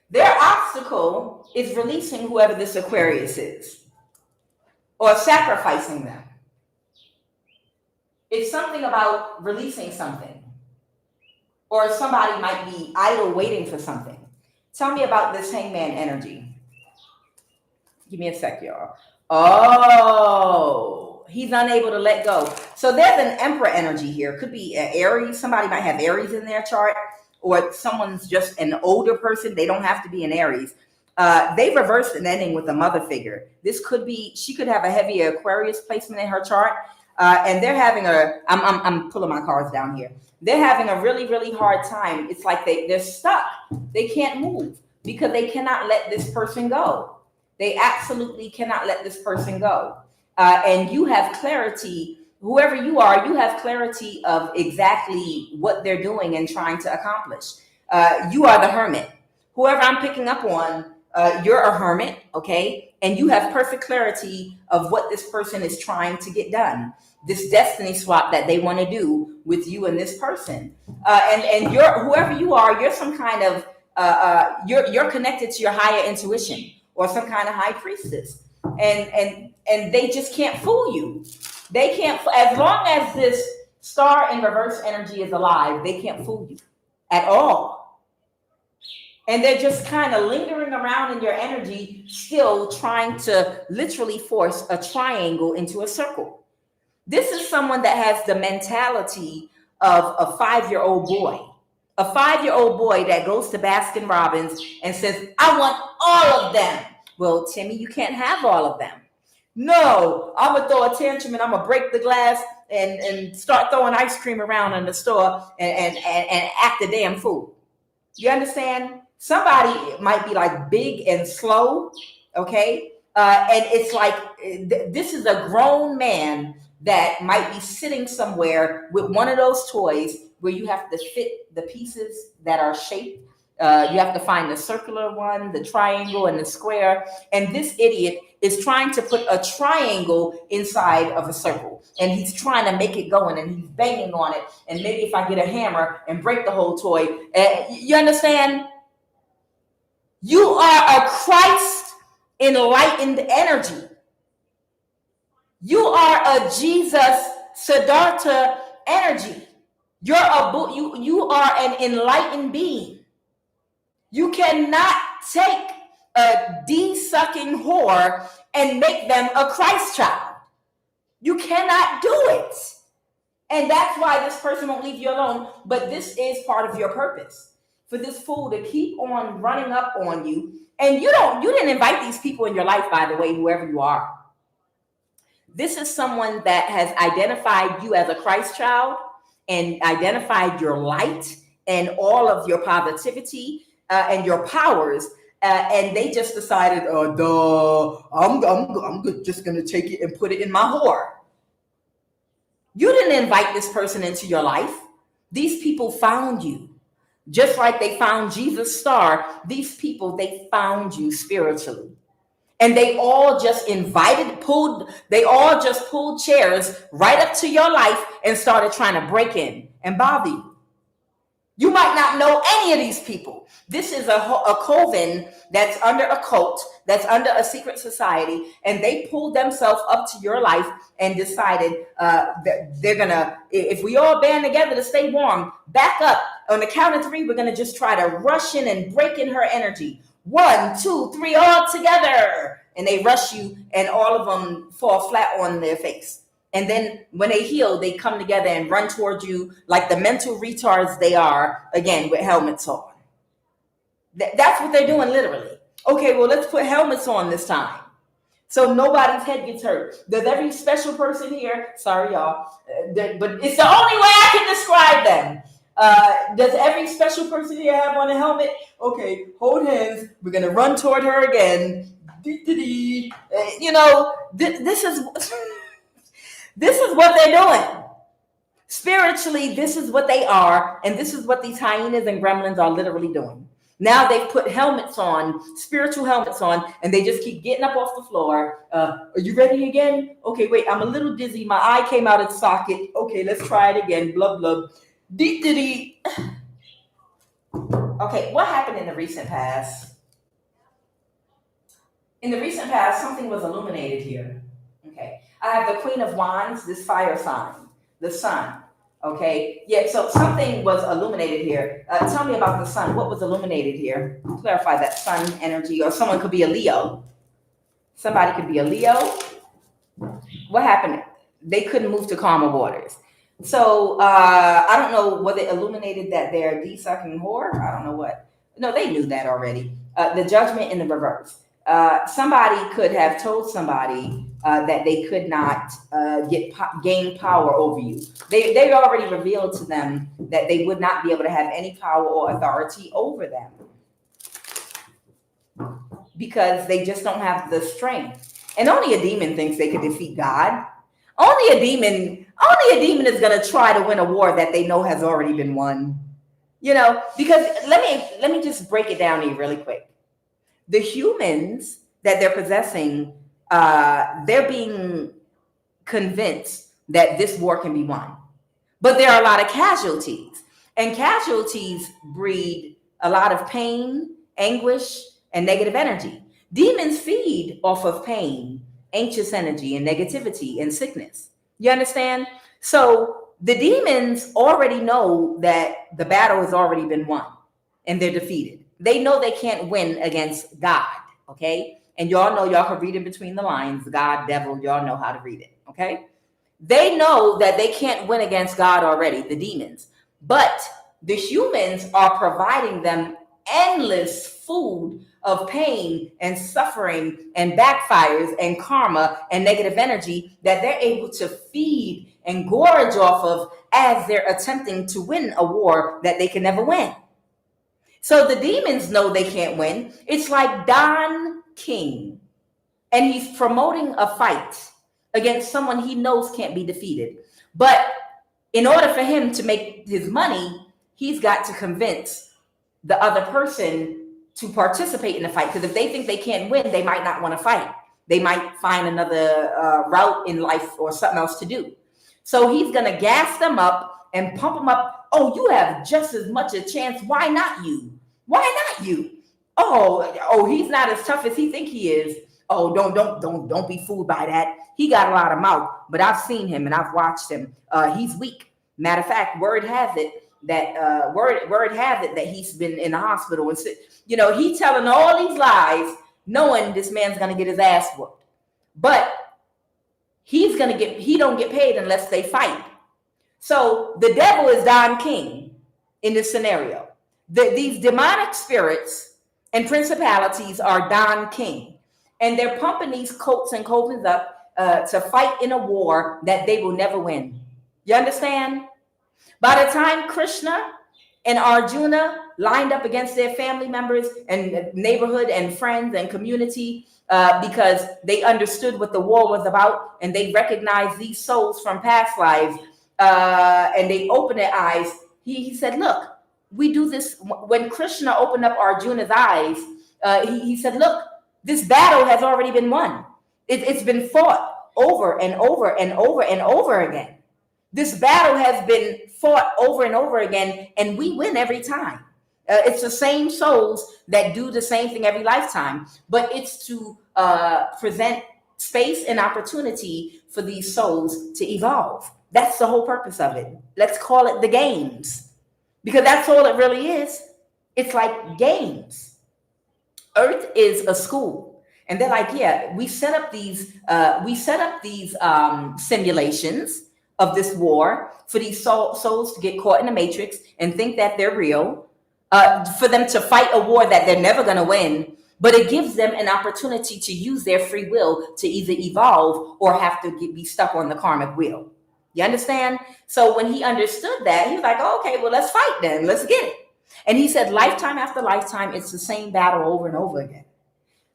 Speaker 1: Their obstacle is releasing whoever this Aquarius is, or sacrificing them. It's something about releasing something, or somebody might be idle waiting for something. Tell me about this hangman energy. Give me a sec, y'all. Oh, he's unable to let go. So there's an emperor energy here. Could be an Aries. Somebody might have Aries in their chart, or someone's just an older person. They don't have to be an Aries. They reversed an ending with a mother figure. This could be, she could have a heavy Aquarius placement in her chart. And they're having I'm pulling my cards down here. They're having a really, really hard time. It's like they're stuck. They can't move because they cannot let this person go. They absolutely cannot let this person go. And you have clarity, whoever you are, you have clarity of exactly what they're doing and trying to accomplish. You are the hermit. Whoever I'm picking up on, you're a hermit, okay? And you have perfect clarity of what this person is trying to get done. This destiny swap that they want to do with you and this person. And you're, whoever you are, you're some kind of, you're connected to your higher intuition or some kind of high priestess. And they just can't fool you. They can't, as long as this star in reverse energy is alive, they can't fool you at all. And they're just kind of lingering around in your energy, still trying to literally force a triangle into a circle. This is someone that has the mentality of a 5-year-old boy. A 5-year-old boy that goes to Baskin Robbins and says, I want all of them. Well, Timmy, you can't have all of them. No, I'm going to throw a tantrum and I'm going to break the glass and start throwing ice cream around in the store and act a damn fool. You understand? Somebody might be like big and slow, okay? And it's like, this is a grown man that might be sitting somewhere with one of those toys where you have to fit the pieces that are shaped. You have to find the circular one, the triangle, and the square. And this idiot is trying to put a triangle inside of a circle. And he's trying to make it going, and he's banging on it. And maybe if I get a hammer and break the whole toy, you understand? You are a Christ enlightened energy. You are a Jesus Siddhartha energy. You are an enlightened being. You cannot take a D-sucking whore and make them a Christ child. You cannot do it. And that's why this person won't leave you alone. But this is part of your purpose. For this fool to keep on running up on you. And you didn't invite these people in your life, by the way, whoever you are. This is someone that has identified you as a Christ child and identified your light and all of your positivity and your powers. And they just decided, I'm just going to take it and put it in my whore. You didn't invite this person into your life. These people found you. Just like they found Jesus' star, these people, they found you spiritually. And they all just pulled chairs right up to your life and started trying to break in and bother you. You might not know any of these people. This is a coven that's under a cult, that's under a secret society, and they pulled themselves up to your life and decided that they're going to, if we all band together to stay warm, back up. On the count of 3, we're going to just try to rush in and break in her energy. 1, 2, 3, all together. And they rush you, and all of them fall flat on their face. And then when they heal, they come together and run towards you like the mental retards they are, again, with helmets on. That's what they're doing, literally. Okay, well, let's put helmets on this time, so nobody's head gets hurt. Does every special person here, sorry, y'all, but it's the only way I can describe them. Does every special person here have on a helmet? Okay, hold hands. We're going to run toward her again. You know, this is what they're doing. Spiritually, this is what they are, and this is what these hyenas and gremlins are literally doing. Now they've put helmets on, spiritual helmets on, and they just keep getting up off the floor. Are you ready again? Okay, wait, I'm a little dizzy. My eye came out of the socket. Okay, let's try it again. Blub, blub. Dee. Okay, what happened in the recent past? In the recent past, something was illuminated here. Okay, I have the Queen of Wands, this fire sign, the sun. Okay, yeah, so something was illuminated here. Tell me about the sun. What was illuminated here? Clarify that sun energy, or someone could be a Leo. Somebody could be a Leo. What happened? They couldn't move to calmer waters. So I don't know whether it illuminated that they're de-sucking whore. I don't know what. No, they knew that already. The judgment in the reverse. Somebody could have told somebody that they could not gain power over you. They already revealed to them that they would not be able to have any power or authority over them because they just don't have the strength. And only a demon thinks they can defeat God. Only a demon is going to try to win a war that they know has already been won. You know, because let me just break it down to you really quick. The humans that they're possessing, they're being convinced that this war can be won. But there are a lot of casualties, and casualties breed a lot of pain, anguish, and negative energy. Demons feed off of pain, anxious energy, and negativity and sickness. You understand? So the demons already know that the battle has already been won and they're defeated. They know they can't win against God, okay? And y'all know, y'all can read in between the lines, God, devil, y'all know how to read it, okay? They know that they can't win against God already, the demons. But the humans are providing them endless food of pain and suffering and backfires and karma and negative energy that they're able to feed and gorge off of as they're attempting to win a war that they can never win. So the demons know they can't win. It's like Don King, and he's promoting a fight against someone he knows can't be defeated. But in order for him to make his money, he's got to convince the other person to participate in the fight, because if they think they can't win, they might not want to fight. They might find another route in life or something else to do. So he's going to gas them up and pump them up. Oh, you have just as much a chance. Why not you? Why not you? Oh, he's not as tough as he think he is. Oh, don't be fooled by that. He got a lot of mouth, but I've seen him and I've watched him. He's weak. Matter of fact, word has it that he's been in the hospital, and you know, he telling all these lies, knowing this man's gonna get his ass whooped. But he don't get paid unless they fight. So the devil is Don King in this scenario. These demonic spirits and principalities are Don King, and they're pumping these coats and covens up to fight in a war that they will never win. You understand? By the time Krishna and Arjuna lined up against their family members and neighborhood and friends and community, because they understood what the war was about, and they recognized these souls from past lives, and they opened their eyes. He said, look, we do this. When Krishna opened up Arjuna's eyes, he said, look, this battle has already been won. It's been fought over and over and over and over again. This battle has been fought over and over again, and we win every time. It's the same souls that do the same thing every lifetime, but it's to present space and opportunity for these souls to evolve. That's the whole purpose of it. Let's call it the games, because that's all it really is. It's like games. Earth is a school, and they're like, yeah, we set up these simulations of this war for these souls to get caught in the matrix and think that they're real, for them to fight a war that they're never going to win, but it gives them an opportunity to use their free will to either evolve or have to be stuck on the karmic wheel. You understand? So when he understood that, he was like, oh, okay, well, let's fight then. Let's get it. And he said, lifetime after lifetime, it's the same battle over and over again.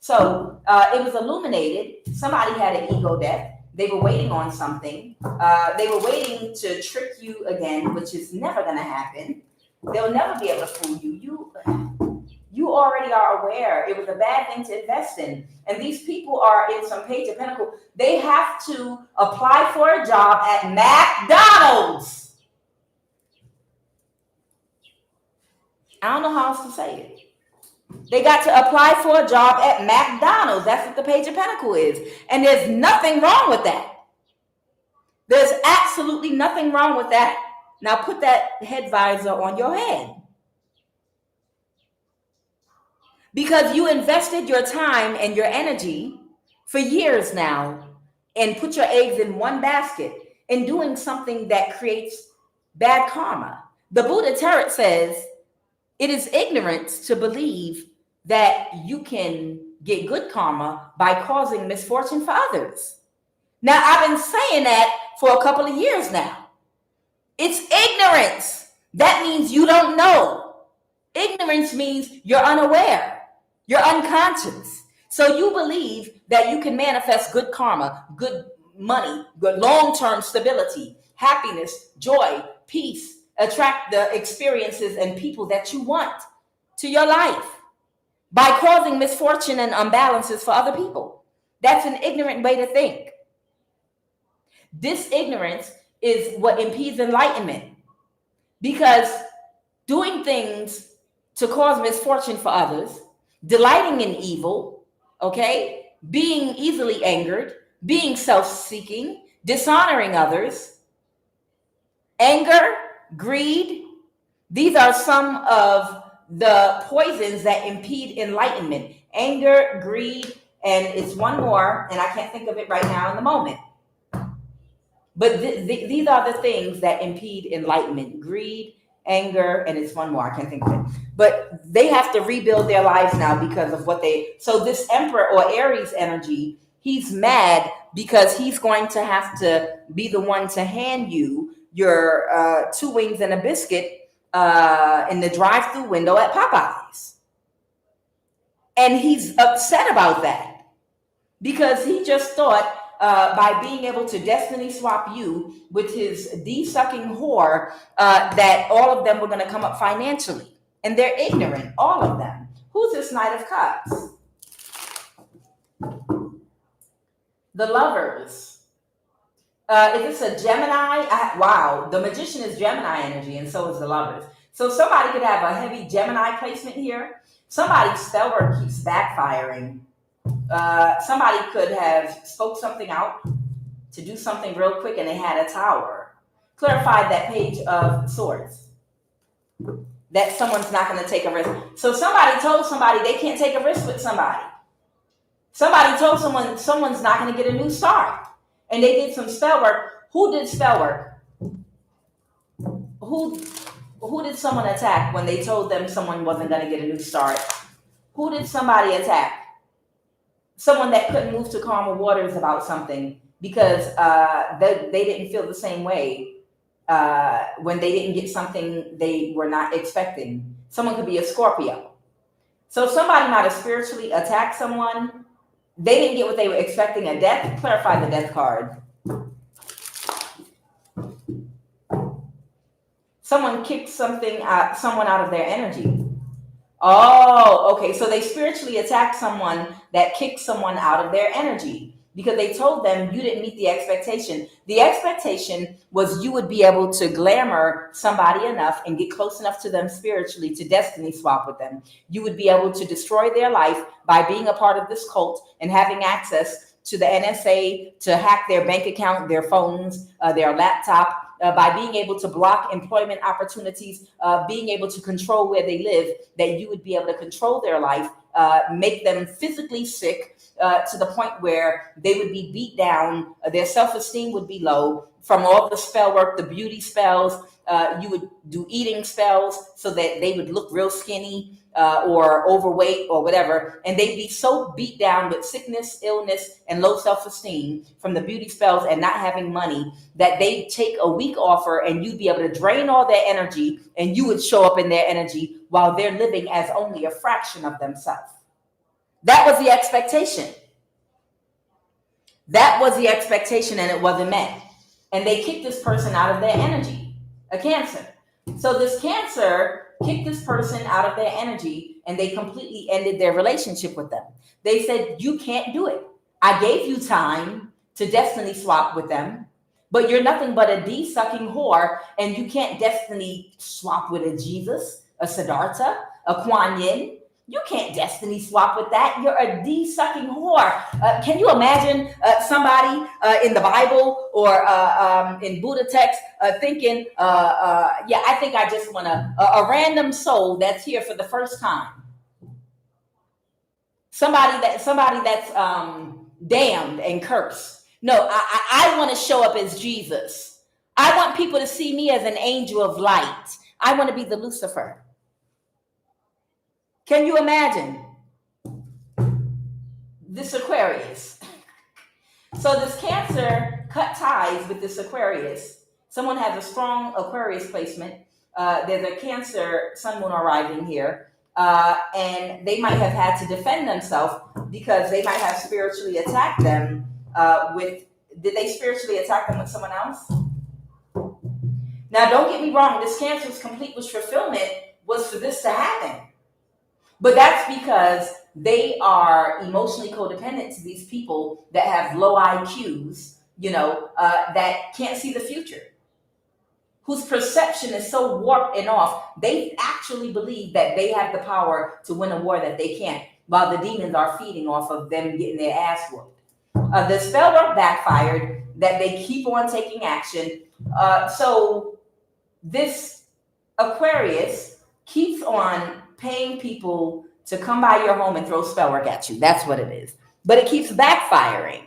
Speaker 1: So it was illuminated. Somebody had an ego death. They were waiting on something. They were waiting to trick you again, which is never going to happen. They'll never be able to fool you. You already are aware it was a bad thing to invest in. And these people are in some Page of Pentacles. They have to apply for a job at McDonald's. I don't know how else to say it. They got to apply for a job at McDonald's. That's what the Page of Pentacles is. And there's nothing wrong with that. There's absolutely nothing wrong with that. Now put that head visor on your head. Because you invested your time and your energy for years now and put your eggs in one basket in doing something that creates bad karma. The Buddha Tarot says it is ignorance to believe that you can get good karma by causing misfortune for others. Now, I've been saying that for a couple of years now. It's ignorance. That means you don't know. Ignorance means you're unaware. You're unconscious. So you believe that you can manifest good karma, good money, good long-term stability, happiness, joy, peace, attract the experiences and people that you want to your life by causing misfortune and imbalances for other people. That's an ignorant way to think. This ignorance is what impedes enlightenment, because doing things to cause misfortune for others, delighting in evil, okay, being easily angered, being self-seeking, dishonoring others, anger, greed, these are some of the poisons that impede enlightenment. Anger, greed, and it's one more, and I can't think of it right now in the moment. But these are the things that impede enlightenment: greed, anger, and it's one more. I can't think of it. But they have to rebuild their lives now because of what they... So this Emperor or Aries energy, he's mad because he's going to have to be the one to hand you your 2 wings and a biscuit in the drive-through window at Popeyes. And he's upset about that because he just thought by being able to destiny swap you with his de-sucking whore, that all of them were going to come up financially. And they're ignorant, all of them. Who's this Knight of Cups? The Lovers. Is this a Gemini? Wow, the Magician is Gemini energy, and so is the Lovers. So somebody could have a heavy Gemini placement here. Somebody's spell work keeps backfiring. Somebody could have spoke something out to do something real quick and they had a tower. Clarified that Page of Swords. That someone's not going to take a risk. So somebody told somebody they can't take a risk with somebody. Somebody told someone's not going to get a new start. And they did some spell work. Who did spell work? Who did someone attack when they told them someone wasn't going to get a new start? Who did somebody attack? Someone that couldn't move to calmer waters about something because they didn't feel the same way when they didn't get something they were not expecting. Someone could be a Scorpio. So somebody might have spiritually attacked someone. They didn't get what they were expecting, a death. Clarify the death card. Someone kicked someone out of their energy. Oh, okay. So they spiritually attacked someone that kicked someone out of their energy because they told them you didn't meet the expectation. The expectation was you would be able to glamour somebody enough and get close enough to them spiritually to destiny swap with them. You would be able to destroy their life by being a part of this cult and having access to the NSA to hack their bank account, their phones, their laptop, by being able to block employment opportunities, being able to control where they live, that you would be able to control their life, make them physically sick to the point where they would be beat down, their self-esteem would be low from all the spell work, the beauty spells. You would do eating spells so that they would look real skinny or overweight or whatever, and they'd be so beat down with sickness, illness, and low self-esteem from the beauty spells and not having money that they'd take a week offer and you'd be able to drain all their energy and you would show up in their energy while they're living as only a fraction of themselves. That was the expectation. That was the expectation, and it wasn't met. And they kicked this person out of their energy, a Cancer. So this Cancer kicked this person out of their energy and they completely ended their relationship with them. They said, you can't do it. I gave you time to destiny swap with them, but you're nothing but a de-sucking whore, and you can't destiny swap with a Jesus, a Siddhartha, a Kuan Yin. You can't destiny swap with that. You're a D-sucking whore. Can you imagine somebody in the Bible or in Buddha text thinking, yeah, I think I just want a random soul that's here for the first time. Somebody that's damned and cursed. No, I want to show up as Jesus. I want people to see me as an angel of light. I want to be the Lucifer. Can you imagine? This Aquarius. So this Cancer cut ties with this Aquarius. Someone has a strong Aquarius placement. There's a Cancer sun moon arriving here. And they might have had to defend themselves because they might have spiritually attacked them did they spiritually attack them with someone else? Now, don't get me wrong. This Cancer's complete wish fulfillment was for this to happen. But that's because they are emotionally codependent to these people that have low IQs, that can't see the future, whose perception is so warped and off, they actually believe that they have the power to win a war that they can't, while the demons are feeding off of them getting their ass whooped. The spell work backfired, that they keep on taking action. So this Aquarius keeps on paying people to come by your home and throw spell work at you. That's what it is. But it keeps backfiring.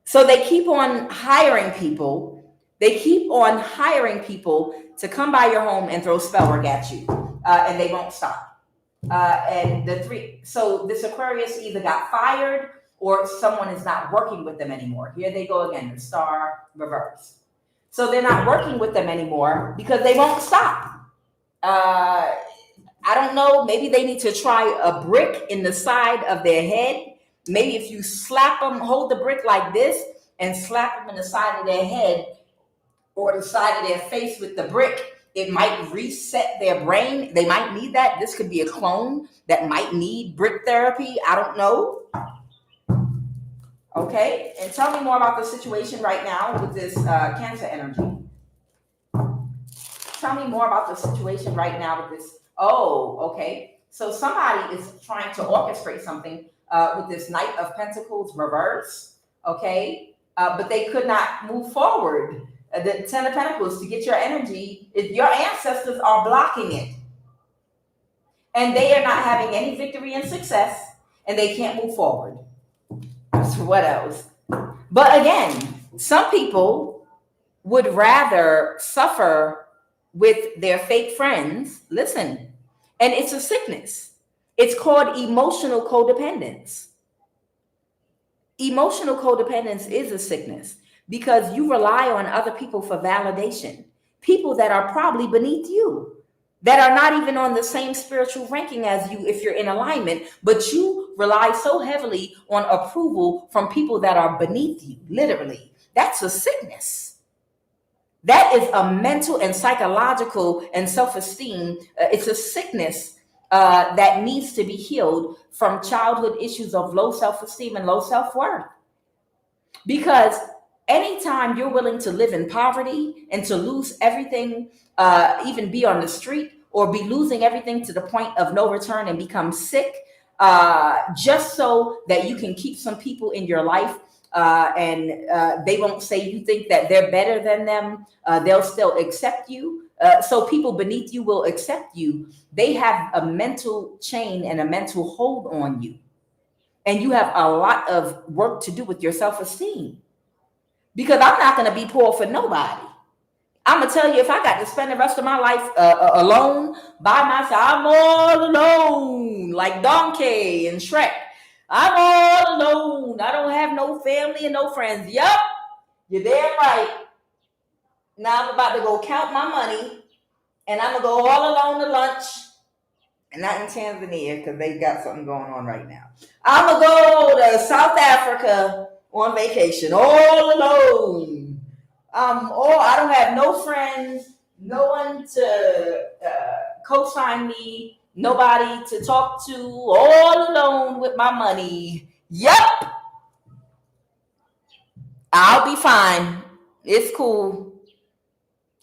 Speaker 1: So they keep on hiring people. They keep on hiring people to come by your home and throw spell work at you. And they won't stop. So this Aquarius either got fired or someone is not working with them anymore. Here they go again, the star reverse. So they're not working with them anymore because they won't stop. I don't know, maybe they need to try a brick in the side of their head. Maybe if you slap them, hold the brick like this and slap them in the side of their head or the side of their face with the brick, it might reset their brain. They might need that. This could be a clone that might need brick therapy. I don't know. Okay, and tell me more about the situation right now with this Cancer energy. Tell me more about the situation right now with this. Oh, okay. So somebody is trying to orchestrate something with this Knight of Pentacles reverse, okay? But they could not move forward. The Ten of Pentacles, to get your energy, your ancestors are blocking it. And they are not having any victory and success, and they can't move forward. So what else? But again, some people would rather suffer with their fake friends. Listen, and it's a sickness. It's called emotional codependence. Emotional codependence is a sickness because you rely on other people for validation. People that are probably beneath you, that are not even on the same spiritual ranking as you if you're in alignment, but you rely so heavily on approval from people that are beneath you, literally. That's a sickness. That is a mental and psychological and self-esteem. It's a sickness that needs to be healed from childhood issues of low self-esteem and low self-worth. Because anytime you're willing to live in poverty and to lose everything, even be on the street or be losing everything to the point of no return and become sick, just so that you can keep some people in your life and they won't say you think that they're better than them. They'll still accept you. So people beneath you will accept you. They have a mental chain and a mental hold on you. And you have a lot of work to do with your self-esteem. Because I'm not going to be poor for nobody. I'm going to tell you, if I got to spend the rest of my life alone, by myself, I'm all alone, like Donkey and Shrek. I'm all alone. I don't have no family and no friends. Yup, you're damn right. Now I'm about to go count my money, and I'm going to go all alone to lunch. And not in Tanzania, because they got something going on right now. I'm going to go to South Africa on vacation, all alone. I don't have no friends, no one to co-sign me, nobody to talk to, all alone with my money. Yep. I'll be fine. It's cool.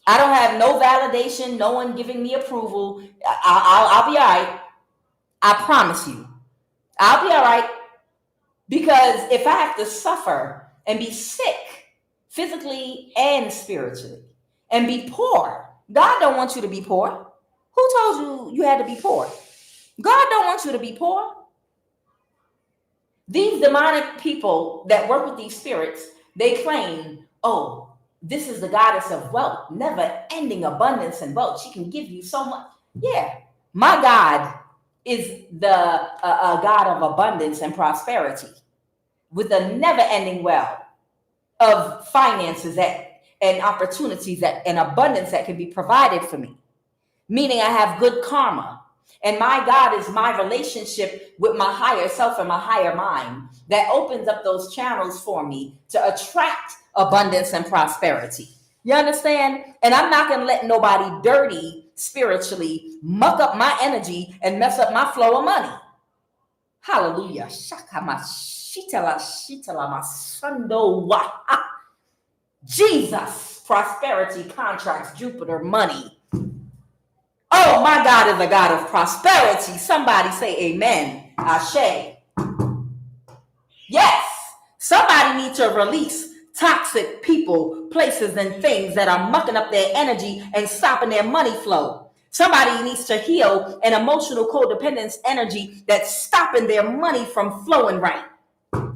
Speaker 1: I don't have no validation, no one giving me approval. I'll be all right. I promise you, I'll be all right. Because if I have to suffer and be sick physically and spiritually and be poor, God don't want you to be poor. Who told you you had to be poor? God don't want you to be poor. These demonic people that work with these spirits, they claim, oh, this is the goddess of wealth, never ending abundance and wealth. She can give you so much. Yeah, my God is the God of abundance and prosperity, with a never-ending well of finances and opportunities and abundance that can be provided for me, meaning I have good karma. And my God is my relationship with my higher self and my higher mind that opens up those channels for me to attract abundance and prosperity. You understand? And I'm not going to let nobody dirty spiritually muck up my energy and mess up my flow of money. Hallelujah. Jesus, prosperity, contracts, Jupiter, money. Oh, my God is a God of prosperity. Somebody say amen. Ashe. Yes, somebody needs to release toxic people, places, and things that are mucking up their energy and stopping their money flow. Somebody needs to heal an emotional codependence energy that's stopping their money from flowing right. Woo!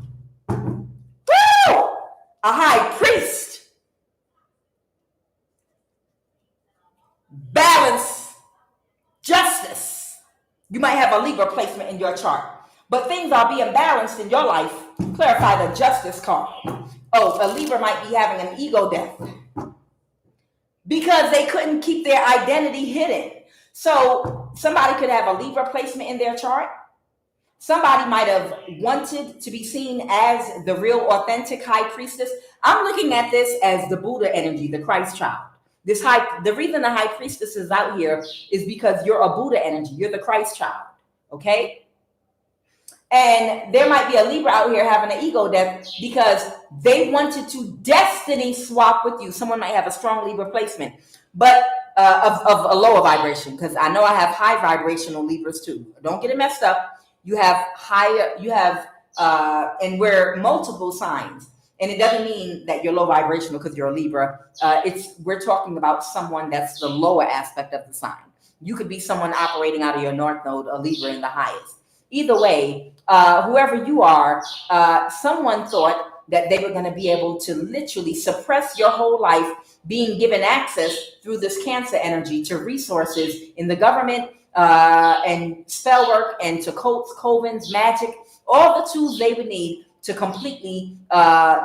Speaker 1: A high priest. Balance, justice. You might have a Libra placement in your chart, but things are being balanced in your life. Clarify the justice card. Oh, a Libra might be having an ego death because they couldn't keep their identity hidden. So somebody could have a Libra placement in their chart. Somebody might have wanted to be seen as the real authentic high priestess. I'm looking at this as the Buddha energy, the Christ child. The reason the high priestess is out here is because you're a Buddha energy. You're the Christ child. Okay? And there might be a Libra out here having an ego death because they wanted to destiny swap with you. Someone might have a strong Libra placement, but of a lower vibration, because I know I have high vibrational Libras too. Don't get it messed up. You have and we're multiple signs. And it doesn't mean that you're low vibrational because you're a Libra. We're talking about someone that's the lower aspect of the sign. You could be someone operating out of your North Node, a Libra in the highest. Either way, whoever you are, someone thought that they were going to be able to literally suppress your whole life, being given access through this Cancer energy to resources in the government and spell work and to cults, covens, magic, all the tools they would need to completely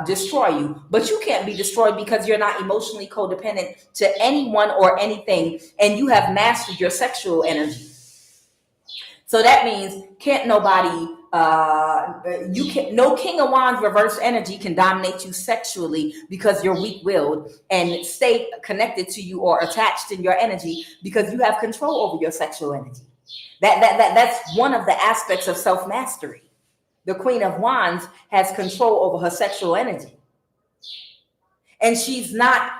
Speaker 1: destroy you. But you can't be destroyed because you're not emotionally codependent to anyone or anything, and you have mastered your sexual energy. So that means can't nobody, no King of Wands reverse energy can dominate you sexually because you're weak-willed and stay connected to you or attached in your energy because you have control over your sexual energy. That's one of the aspects of self-mastery. The Queen of Wands has control over her sexual energy. And she's not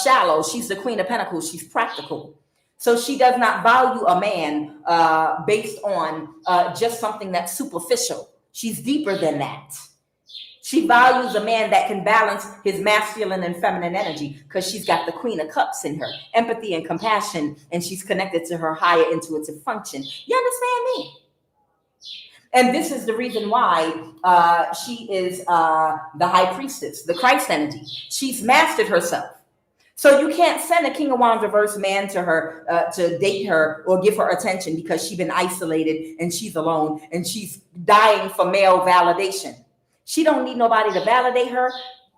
Speaker 1: shallow. She's the Queen of Pentacles. She's practical. So she does not value a man based on just something that's superficial. She's deeper than that. She values a man that can balance his masculine and feminine energy because she's got the Queen of Cups in her, empathy and compassion, and she's connected to her higher intuitive function. You understand me? And this is the reason why she is the high priestess, the Christ energy. She's mastered herself. So you can't send a King of Wands reverse man to her to date her or give her attention because she's been isolated and she's alone and she's dying for male validation. She don't need nobody to validate her.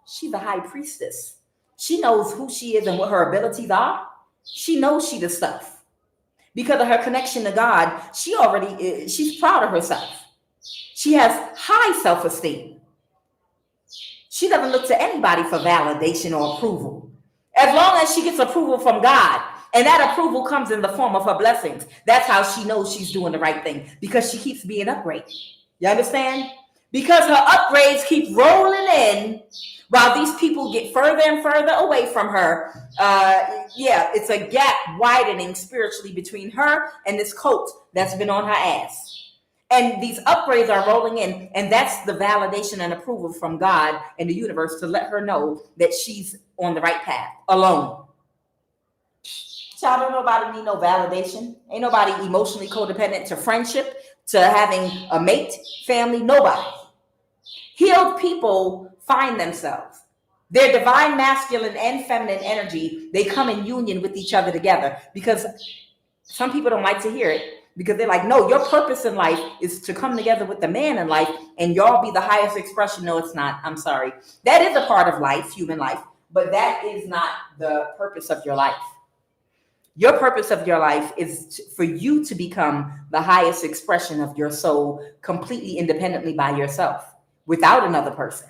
Speaker 1: She's the high priestess. She knows who she is and what her abilities are. She knows she the stuff. Because of her connection to God, she's proud of herself. She has high self-esteem. She doesn't look to anybody for validation or approval. As long as she gets approval from God, and that approval comes in the form of her blessings, that's how she knows she's doing the right thing, because she keeps being upgraded. You understand? Because her upgrades keep rolling in while these people get further and further away from her. It's a gap widening spiritually between her and this cult that's been on her ass. And these upgrades are rolling in, and that's the validation and approval from God and the universe to let her know that she's on the right path alone. Child, don't nobody need no validation. Ain't nobody emotionally codependent to friendship, to having a mate, family, nobody. Healed people find themselves. Their divine masculine and feminine energy, they come in union with each other together, because some people don't like to hear it, because they're like, no, your purpose in life is to come together with the man in life and y'all be the highest expression. No, it's not. I'm sorry. That is a part of life, human life, but that is not the purpose of your life. Your purpose of your life is for you to become the highest expression of your soul completely independently by yourself, without another person.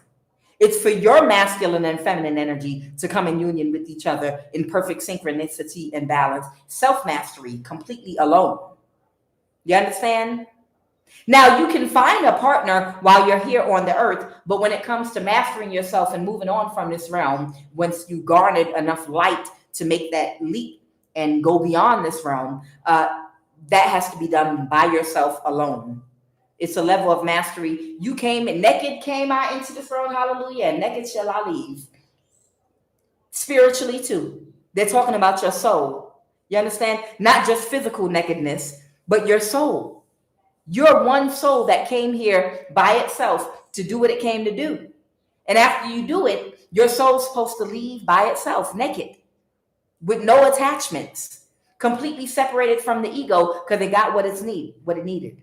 Speaker 1: It's for your masculine and feminine energy to come in union with each other in perfect synchronicity and balance, self-mastery, completely alone. You understand? Now, you can find a partner while you're here on the earth, but when it comes to mastering yourself and moving on from this realm, once you garnered enough light to make that leap and go beyond this realm, that has to be done by yourself alone. It's a level of mastery. You came in naked, came I into this world, hallelujah, and naked shall I leave. Spiritually too. They're talking about your soul. You understand? Not just physical nakedness, but your soul. You're one soul that came here by itself to do what it came to do. And after you do it, your soul's supposed to leave by itself, naked, with no attachments, completely separated from the ego, because it got what it needed.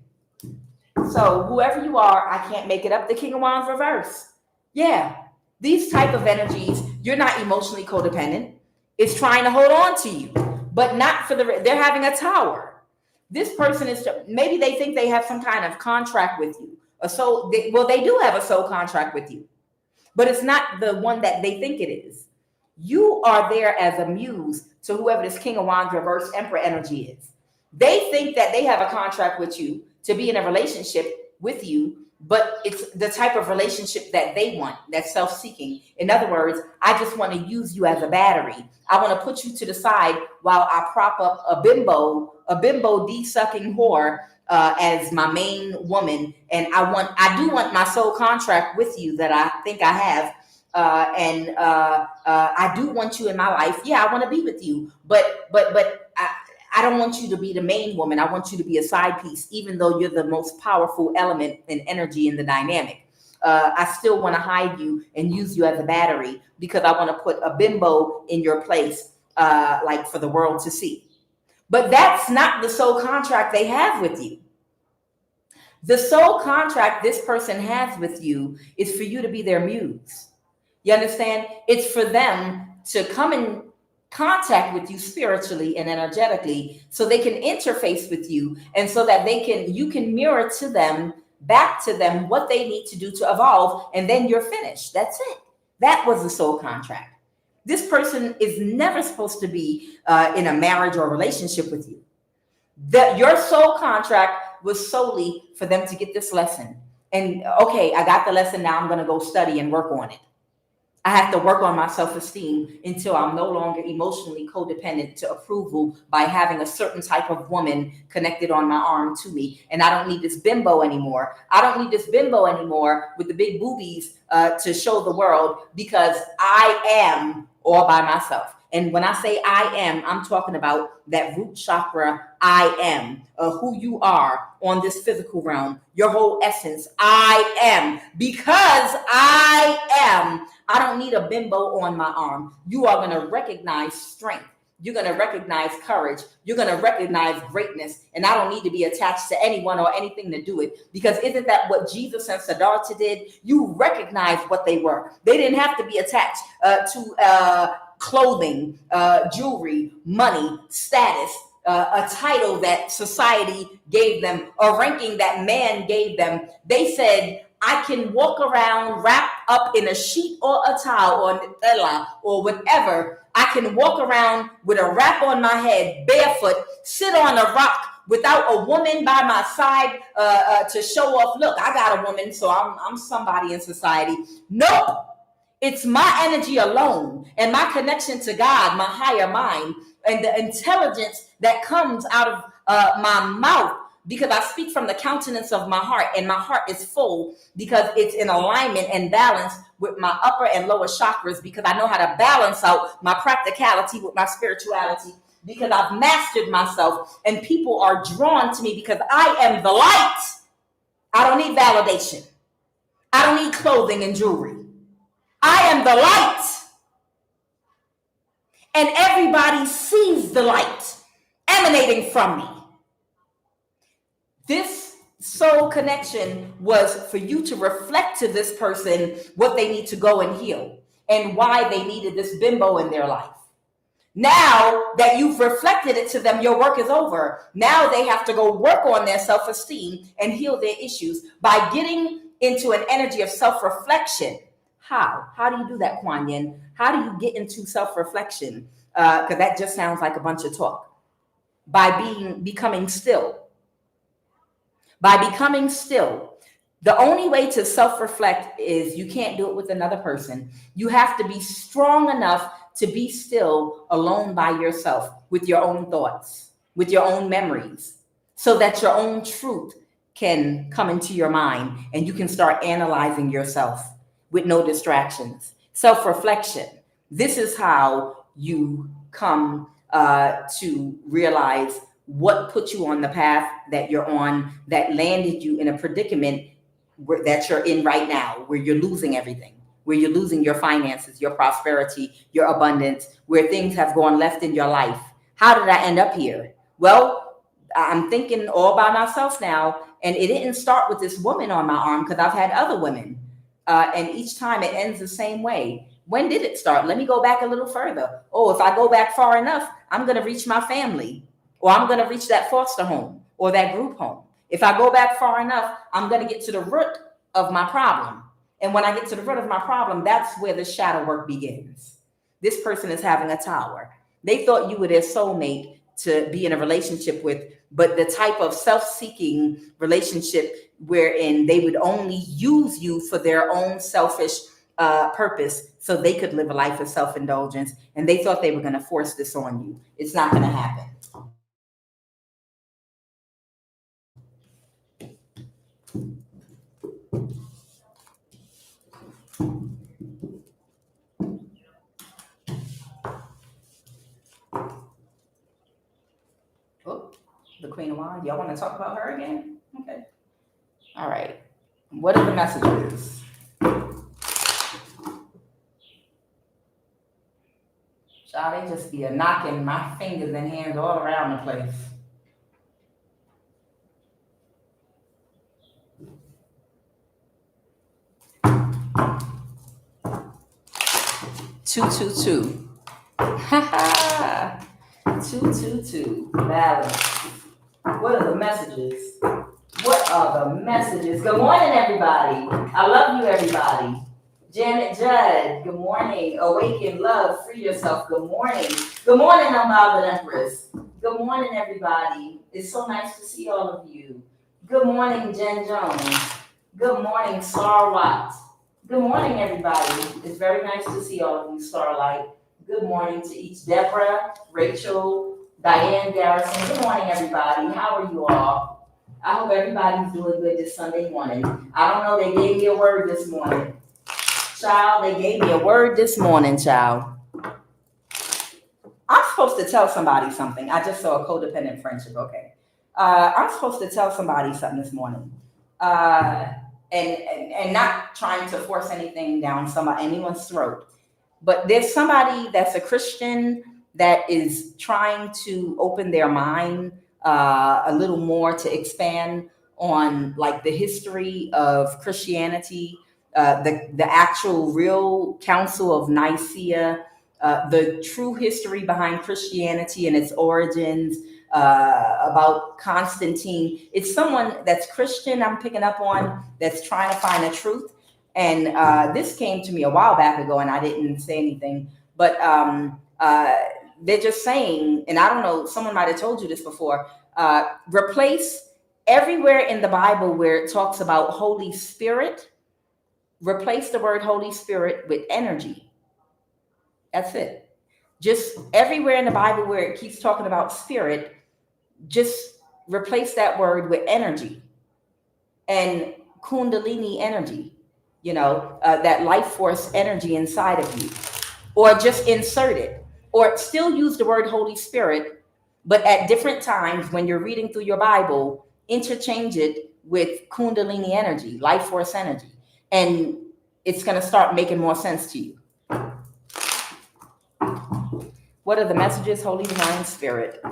Speaker 1: So whoever you are, I can't make it up. The King of Wands reverse. Yeah, these type of energies, you're not emotionally codependent. It's trying to hold on to you, but not for they're having a tower. This person is, maybe they think they have some kind of contract with you. They do have a soul contract with you, but it's not the one that they think it is. You are there as a muse to whoever this King of Wands reverse Emperor energy is. They think that they have a contract with you to be in a relationship with you, but it's the type of relationship that they want, that's self-seeking. In other words, I just want to use you as a battery. I want to put you to the side while I prop up a bimbo D-sucking whore as my main woman. And I do want my soul contract with you that I think I have. I do want you in my life. Yeah, I want to be with you, but I don't want you to be the main woman. I want you to be a side piece, even though you're the most powerful element and energy in the dynamic. I still want to hide you and use you as a battery, because I want to put a bimbo in your place, like for the world to see. But that's not the soul contract they have with you. The soul contract this person has with you is for you to be their muse. You understand? It's for them to come in contact with you spiritually and energetically, so they can interface with you, and so that you can mirror to them, back to them, what they need to do to evolve, and then you're finished. That's it. That was the soul contract. This person is never supposed to be in a marriage or relationship with you. Your soul contract was solely for them to get this lesson. And okay, I got the lesson, now I'm going to go study and work on it. I have to work on my self-esteem until I'm no longer emotionally codependent to approval by having a certain type of woman connected on my arm to me. And I don't need this bimbo anymore. I don't need this bimbo anymore with the big boobies to show the world, because I am all by myself. And when I say I am, I'm talking about that root chakra, I am, who you are on this physical realm, your whole essence. I am, because I am. I don't need a bimbo on my arm. You are going to recognize strength. You're going to recognize courage. You're going to recognize greatness. And I don't need to be attached to anyone or anything to do it. Because isn't that what Jesus and Siddhartha did? You recognize what they were. They didn't have to be attached to clothing, jewelry, money, status, a title that society gave them, a ranking that man gave them. They said, I can walk around wrapped up in a sheet or a towel or Nutella or whatever, I can walk around with a wrap on my head, barefoot, sit on a rock without a woman by my side to show off. Look, I got a woman, so I'm somebody in society. Nope. It's my energy alone and my connection to God, my higher mind, and the intelligence that comes out of my mouth, because I speak from the countenance of my heart, and my heart is full because it's in alignment and balance with my upper and lower chakras, because I know how to balance out my practicality with my spirituality, because I've mastered myself, and people are drawn to me because I am the light. I don't need validation. I don't need clothing and jewelry. I am the light. And everybody sees the light emanating from me. This soul connection was for you to reflect to this person what they need to go and heal and why they needed this bimbo in their life. Now that you've reflected it to them, your work is over. Now they have to go work on their self-esteem and heal their issues by getting into an energy of self-reflection. How? How do you do that, QUAN Yin? How do you get into self-reflection? Because that just sounds like a bunch of talk. By becoming still. By becoming still. The only way to self-reflect is you can't do it with another person. You have to be strong enough to be still alone by yourself with your own thoughts, with your own memories, so that your own truth can come into your mind and you can start analyzing yourself with no distractions. Self-reflection. This is how you come to realize what put you on the path that you're on, that landed you in a predicament that you're in right now, where you're losing everything, where you're losing your finances, your prosperity, your abundance, where things have gone left in your life. How did I end up here? Well, I'm thinking all by myself now, and it didn't start with this woman on my arm, because I've had other women. And each time it ends the same way. When did it start? Let me go back a little further. Oh, if I go back far enough, I'm going to reach my family, or I'm going to reach that foster home or that group home. If I go back far enough, I'm going to get to the root of my problem. And when I get to the root of my problem, that's where the shadow work begins. This person is having a tower. They thought you were their soulmate to be in a relationship with, but the type of self-seeking relationship wherein they would only use you for their own selfish purpose, so they could live a life of self-indulgence, and they thought they were going to force this on you. It's not going to happen. Oh, the Queen of Wands. Y'all want to talk about her again? Okay. All right. What are the messages? Child, they just be knocking my fingers and hands all around the place. Two. Ha ha. 222. Balance. What are the messages? What are the messages? Good morning, everybody. I love you, everybody. Janet Judd, good morning. Awaken love, free yourself. Good morning. Good morning, Unbothered Empress. Good morning, everybody. It's so nice to see all of you. Good morning, Jen Jones. Good morning, Star Watt. Good morning, everybody. It's very nice to see all of you, Starlight. Good morning to each. Deborah, Rachel, Diane Garrison. Good morning, everybody. How are you all? I hope everybody's doing good this Sunday morning. I don't know, they gave me a word this morning. Child, they gave me a word this morning, child. I'm supposed to tell somebody something. I just saw a codependent friendship, okay. I'm supposed to tell somebody something this morning. And not trying to force anything down anyone's throat. But there's somebody that's a Christian that is trying to open their mind a little more to expand on like the history of Christianity, the actual real Council of Nicaea, the true history behind Christianity and its origins, about Constantine. It's someone that's Christian I'm picking up on, that's trying to find the truth. And this came to me a while back ago and I didn't say anything, but They're just saying, and I don't know, someone might have told you this before, replace everywhere in the Bible where it talks about Holy Spirit, replace the word Holy Spirit with energy. That's it. Just everywhere in the Bible where it keeps talking about spirit, just replace that word with energy and Kundalini energy, that life force energy inside of you. Or just insert it. Or still use the word Holy Spirit, but at different times when you're reading through your Bible, interchange it with Kundalini energy, life force energy. And it's going to start making more sense to you. What are the messages? Holy Divine Spirit.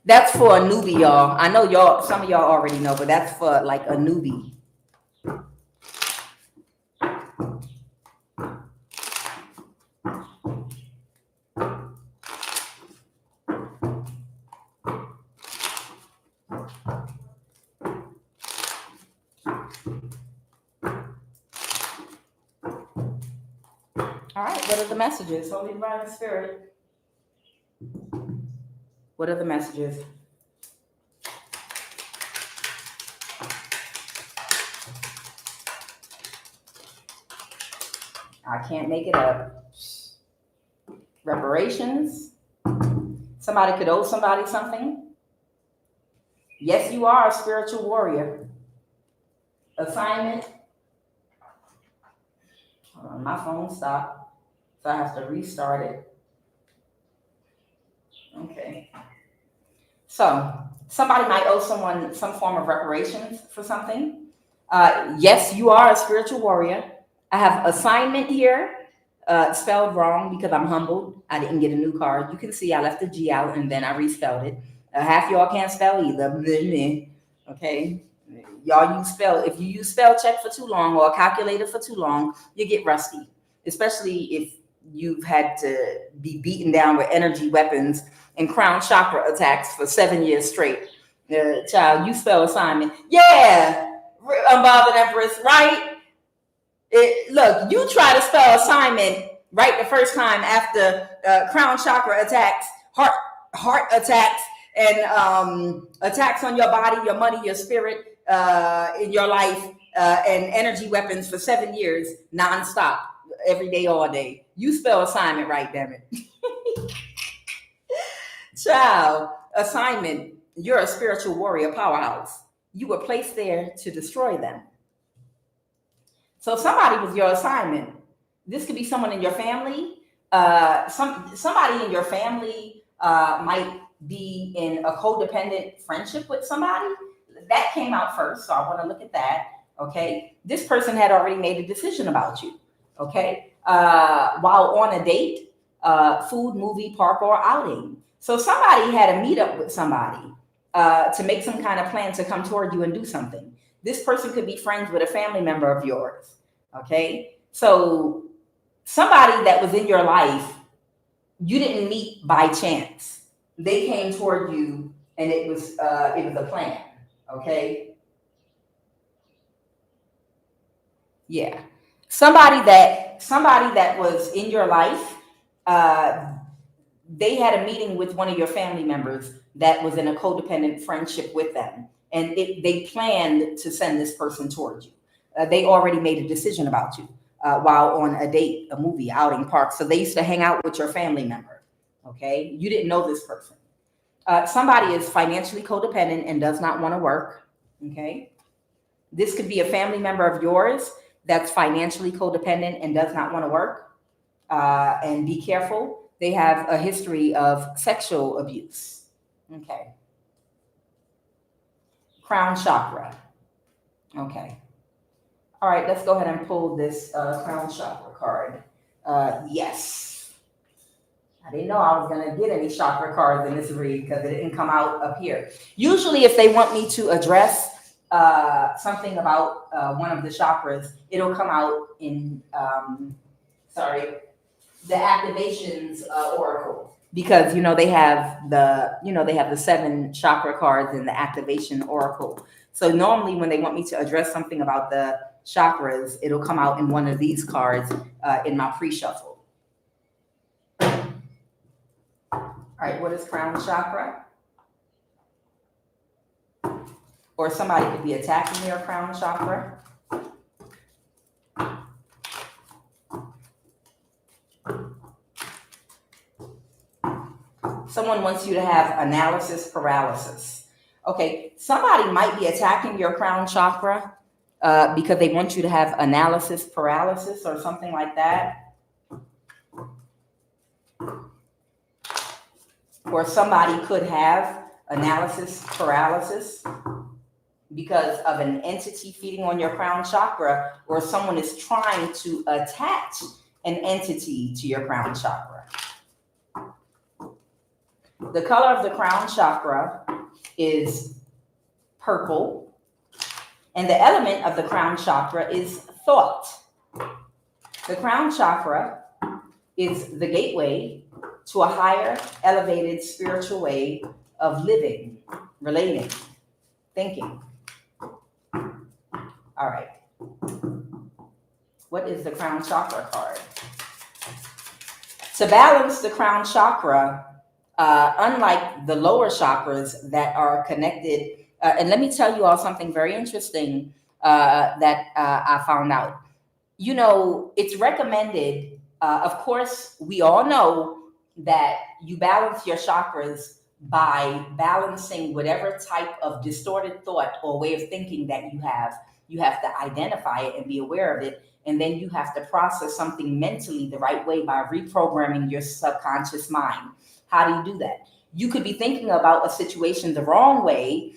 Speaker 1: That's for a newbie, y'all. I know some of y'all already know, but that's for like a newbie. All right, what are the messages? Holy Divine Spirit. What are the messages? I can't make it up. Reparations. Somebody could owe somebody something. Yes, you are a spiritual warrior. Assignment. Hold on, my phone stopped, so I have to restart it. Okay. So somebody might owe someone some form of reparations for something. Yes, you are a spiritual warrior. I have assignment here, spelled wrong because I'm humbled. I didn't get a new card. You can see I left the G out and then I respelled it. Half y'all can't spell either. Okay. Y'all if you use spell check for too long or a calculator for too long, you get rusty, especially if you've had to be beaten down with energy weapons and crown chakra attacks for 7 years straight. Child, you spell assignment. Yeah, Unbothered Empress, right? Look, you try to spell assignment right the first time after crown chakra attacks, heart attacks, and attacks on your body, your money, your spirit, in your life, and energy weapons for 7 years, nonstop, every day, all day. You spell assignment right, damn it. Child, assignment. You're a spiritual warrior powerhouse. You were placed there to destroy them. So somebody was your assignment. This could be someone in your family. Somebody in your family might be in a codependent friendship with somebody. That came out first, so I want to look at that. Okay, this person had already made a decision about you. Okay, while on a date, food, movie, park, or outing. So somebody had a meetup with somebody to make some kind of plan to come toward you and do something. This person could be friends with a family member of yours. Okay, so somebody that was in your life, you didn't meet by chance. They came toward you, and it was a plan. Okay. Yeah. Somebody that was in your life, they had a meeting with one of your family members that was in a codependent friendship with them, and they planned to send this person towards you. They already made a decision about you while on a date, a movie, outing, park. So they used to hang out with your family member. Okay, you didn't know this person. Somebody is financially codependent and does not want to work. Okay, this could be a family member of yours that's financially codependent and does not want to work. And be careful. They have a history of sexual abuse. Okay. Crown chakra. Okay. All right, let's go ahead and pull this crown chakra card. Yes. I didn't know I was going to get any chakra cards in this read because it didn't come out up here. Usually if they want me to address something about one of the chakras, it'll come out in, the activations oracle, because they have the 7 chakra cards in the activation oracle. So normally when they want me to address something about the chakras, it'll come out in one of these cards in my pre-shuffle. right, what is crown chakra? Or somebody could be attacking their crown chakra. Someone wants you to have analysis paralysis. Okay, somebody might be attacking your crown chakra because they want you to have analysis paralysis or something like that. Or somebody could have analysis paralysis because of an entity feeding on your crown chakra, or someone is trying to attach an entity to your crown chakra. The color of the crown chakra is purple, and the element of the crown chakra is thought. The crown chakra is the gateway to a higher, elevated spiritual way of living, relating, thinking. All right. What is the crown chakra card? To balance the crown chakra, unlike the lower chakras that are connected, and let me tell you all something very interesting that I found out. You know, it's recommended, of course, we all know that you balance your chakras by balancing whatever type of distorted thought or way of thinking that you have. You have to identify it and be aware of it. And then you have to process something mentally the right way by reprogramming your subconscious mind. How do you do that? You could be thinking about a situation the wrong way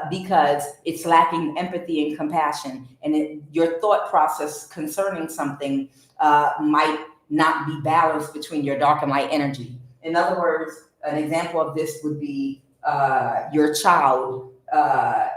Speaker 1: because it's lacking empathy and compassion. And your thought process concerning something might not be balanced between your dark and light energy. In other words, an example of this would be your child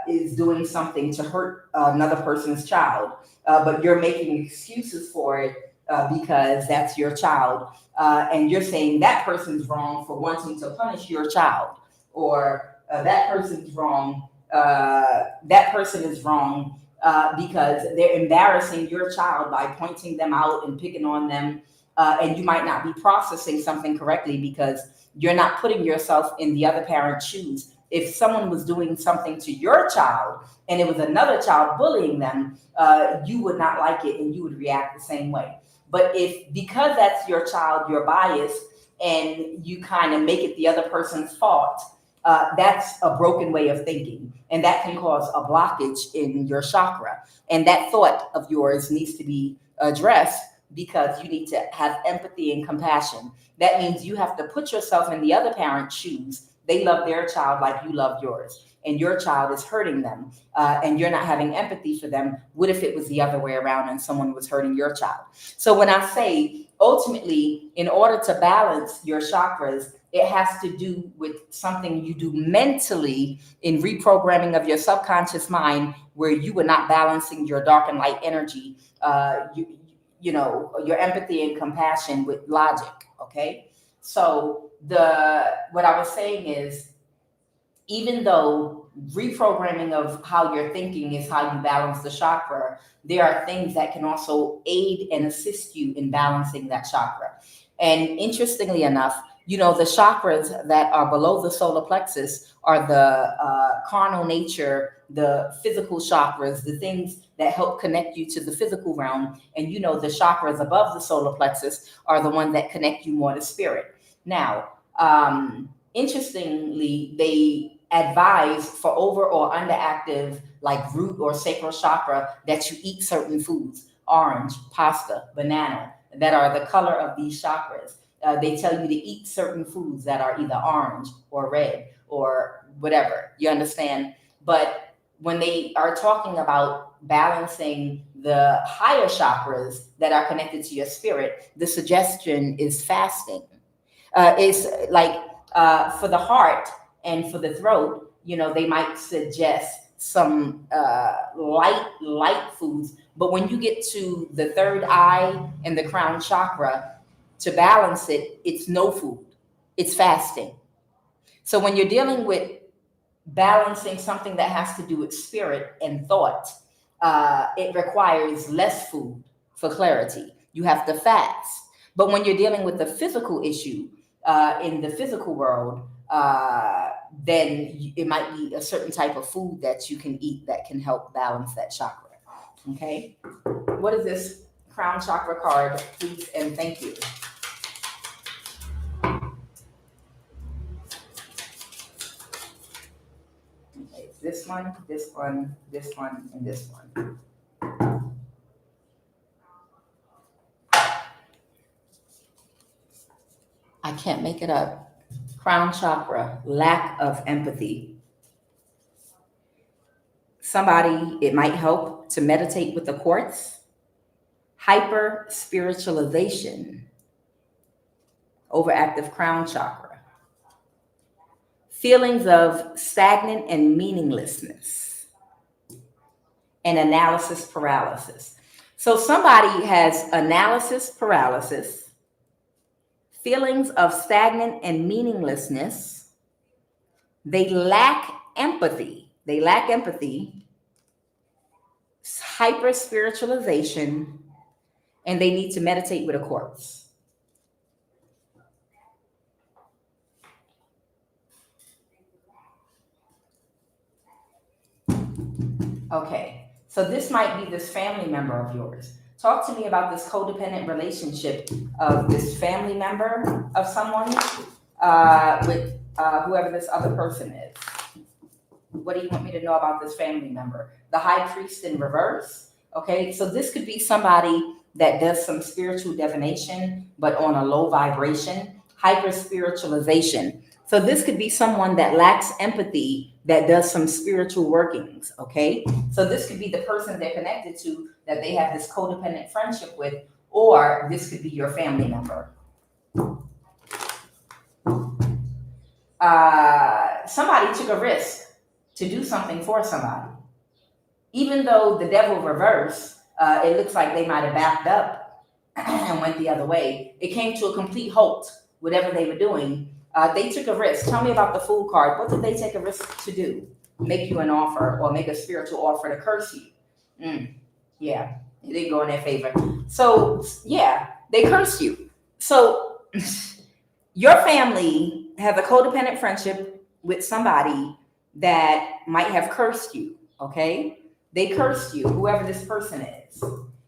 Speaker 1: is doing something to hurt another person's child, but you're making excuses for it because that's your child. And you're saying that person's wrong for wanting to punish your child, or that person's wrong. That person is wrong because they're embarrassing your child by pointing them out and picking on them. And you might not be processing something correctly because you're not putting yourself in the other parent's shoes. If someone was doing something to your child and it was another child bullying them, you would not like it and you would react the same way. But if, because that's your child, you're biased and you kind of make it the other person's fault, that's a broken way of thinking. And that can cause a blockage in your chakra. And that thought of yours needs to be addressed because you need to have empathy and compassion. That means you have to put yourself in the other parent's shoes. They love their child like you love yours, and your child is hurting them, and you're not having empathy for them. What if it was the other way around and someone was hurting your child? So when I say, ultimately, in order to balance your chakras, it has to do with something you do mentally in reprogramming of your subconscious mind, where you are not balancing your dark and light energy, you know, your empathy and compassion with logic. Okay. So what I was saying is, even though reprogramming of how you're thinking is how you balance the chakra, there are things that can also aid and assist you in balancing that chakra. And interestingly enough, you know, the chakras that are below the solar plexus are the carnal nature, the physical chakras, the things that help connect you to the physical realm. And you know, the chakras above the solar plexus are the ones that connect you more to spirit. Now, interestingly, they advise for over or underactive, like root or sacral chakra, that you eat certain foods, orange, pasta, banana, that are the color of these chakras. They tell you to eat certain foods that are either orange or red or whatever, you understand? But when they are talking about balancing the higher chakras that are connected to your spirit, the suggestion is fasting. It's like for the heart and for the throat, you know, they might suggest some light foods. But when you get to the third eye and the crown chakra, to balance it, it's no food, it's fasting. So when you're dealing with balancing something that has to do with spirit and thought, it requires less food for clarity. You have to fast. But when you're dealing with the physical issue, in the physical world, then it might be a certain type of food that you can eat that can help balance that chakra. Okay. What is this crown chakra card? Please and thank you. Okay, this one, this one, this one, and this one. I can't make it up. Crown chakra, lack of empathy. Somebody, it might help to meditate with the quartz. Hyper spiritualization, overactive crown chakra. Feelings of stagnant and meaninglessness, and analysis paralysis. So somebody has analysis paralysis, feelings of stagnant and meaninglessness. They lack empathy. Hyper spiritualization, and they need to meditate with a quartz. Okay, so this might be this family member of yours. Talk to me about this codependent relationship of this family member of someone with whoever this other person is. What do you want me to know about this family member? The high priest in reverse. Okay, so this could be somebody that does some spiritual divination, but on a low vibration, hyper spiritualization. So this could be someone that lacks empathy, that does some spiritual workings. Okay, so this could be the person they're connected to, that they have this codependent friendship with, or this could be your family member. Somebody took a risk to do something for somebody. Even though the devil reversed, it looks like they might have backed up and went the other way. It came to a complete halt, whatever they were doing. They took a risk. Tell me about the Fool card. What did they take a risk to do? Make you an offer, or make a spiritual offer to curse you. Yeah, it didn't go in their favor. So yeah, they cursed you. So your family has a codependent friendship with somebody that might have cursed you. Okay, they cursed you, whoever this person is.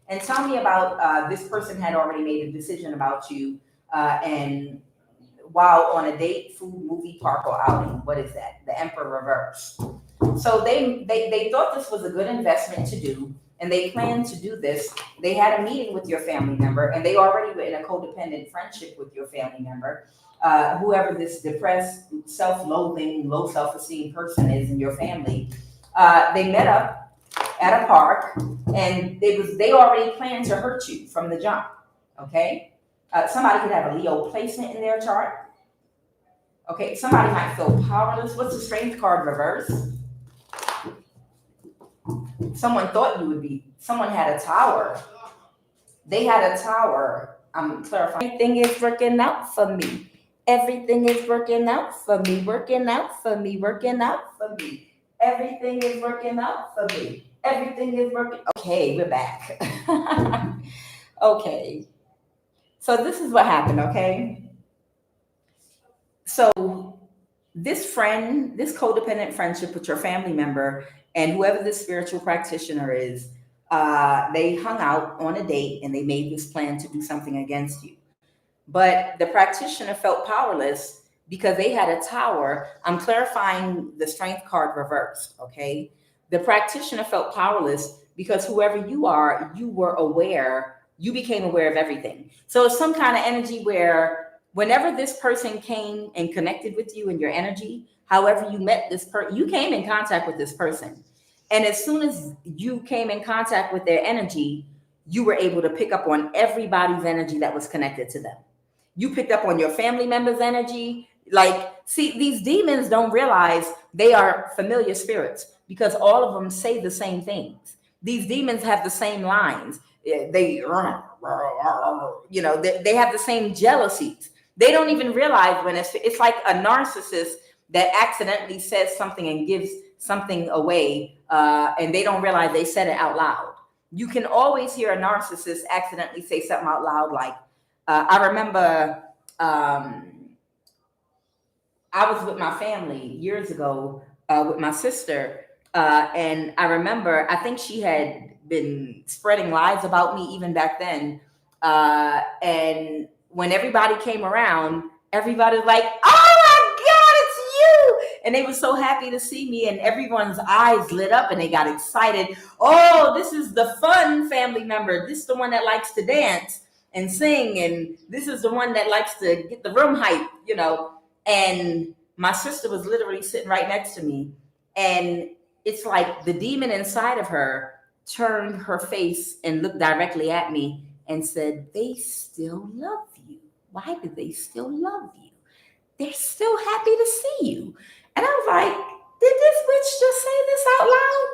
Speaker 1: And tell me about this person had already made a decision about you, and while on a date, food, movie, park, or outing. What is that? The Emperor reverse. So they thought this was a good investment to do, and they planned to do this. They had a meeting with your family member, and they already were in a codependent friendship with your family member. Whoever this depressed, self-loathing, low self-esteem person is in your family, they met up at a park, and they already planned to hurt you from the jump. Okay, somebody could have a Leo placement in their chart. Okay, somebody might feel powerless. What's the Strength card reverse? Someone thought you would be. Someone had a tower. They had a tower. I'm clarifying. Everything is working out for me. Everything is working out for me. Working out for me. Working out for me. Everything is working out for me. Everything is working. Okay, we're back. Okay. So this is what happened, okay? So this friend, this codependent friendship with your family member and whoever the spiritual practitioner is, they hung out on a date and they made this plan to do something against you. But the practitioner felt powerless because they had a tower. I'm clarifying the Strength card reversed, okay? The practitioner felt powerless because whoever you are, you were aware, you became aware of everything. So it's some kind of energy where whenever this person came and connected with you in your energy, however you met this person, you came in contact with this person. And as soon as you came in contact with their energy, you were able to pick up on everybody's energy that was connected to them. You picked up on your family member's energy. Like, see, these demons don't realize they are familiar spirits because all of them say the same things. These demons have the same lines. They have the same jealousies. They don't even realize when it's like a narcissist that accidentally says something and gives something away, and they don't realize they said it out loud. You can always hear a narcissist accidentally say something out loud. Like, I remember I was with my family years ago with my sister, and I remember I think she had been spreading lies about me even back then. And when everybody came around, everybody was like, "Oh my God, it's you!" And they were so happy to see me, and everyone's eyes lit up and they got excited. Oh, this is the fun family member. This is the one that likes to dance and sing, and this is the one that likes to get the room hype, you know. And my sister was literally sitting right next to me, and it's like the demon inside of her turned her face and looked directly at me and said, "They still love you. Why do they still love you? They're still happy to see you." And I was like, "Did this witch just say this out loud?"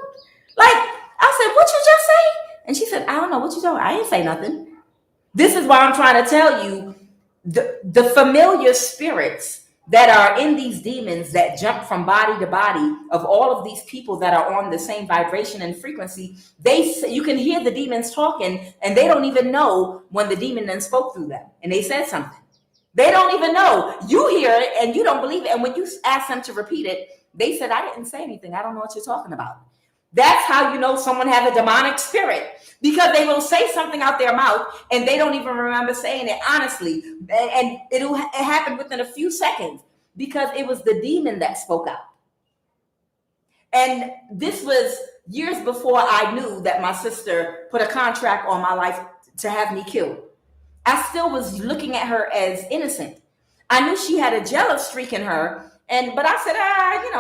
Speaker 1: Like, I said, "What you just say?" And she said, "I don't know what you told me. I didn't say nothing." This is why I'm trying to tell you the familiar spirits that are in these demons that jump from body to body of all of these people that are on the same vibration and frequency. You can hear the demons talking, and they don't even know when the demon then spoke through them and they said something. They don't even know. You hear it and you don't believe it. And when you ask them to repeat it, they said, "I didn't say anything. I don't know what you're talking about." That's how you know someone has a demonic spirit, because they will say something out their mouth and they don't even remember saying it honestly. And it happened within a few seconds because it was the demon that spoke out. And this was years before I knew that my sister put a contract on my life to have me killed. I still was looking at her as innocent. I knew she had a jealous streak in her. But I said,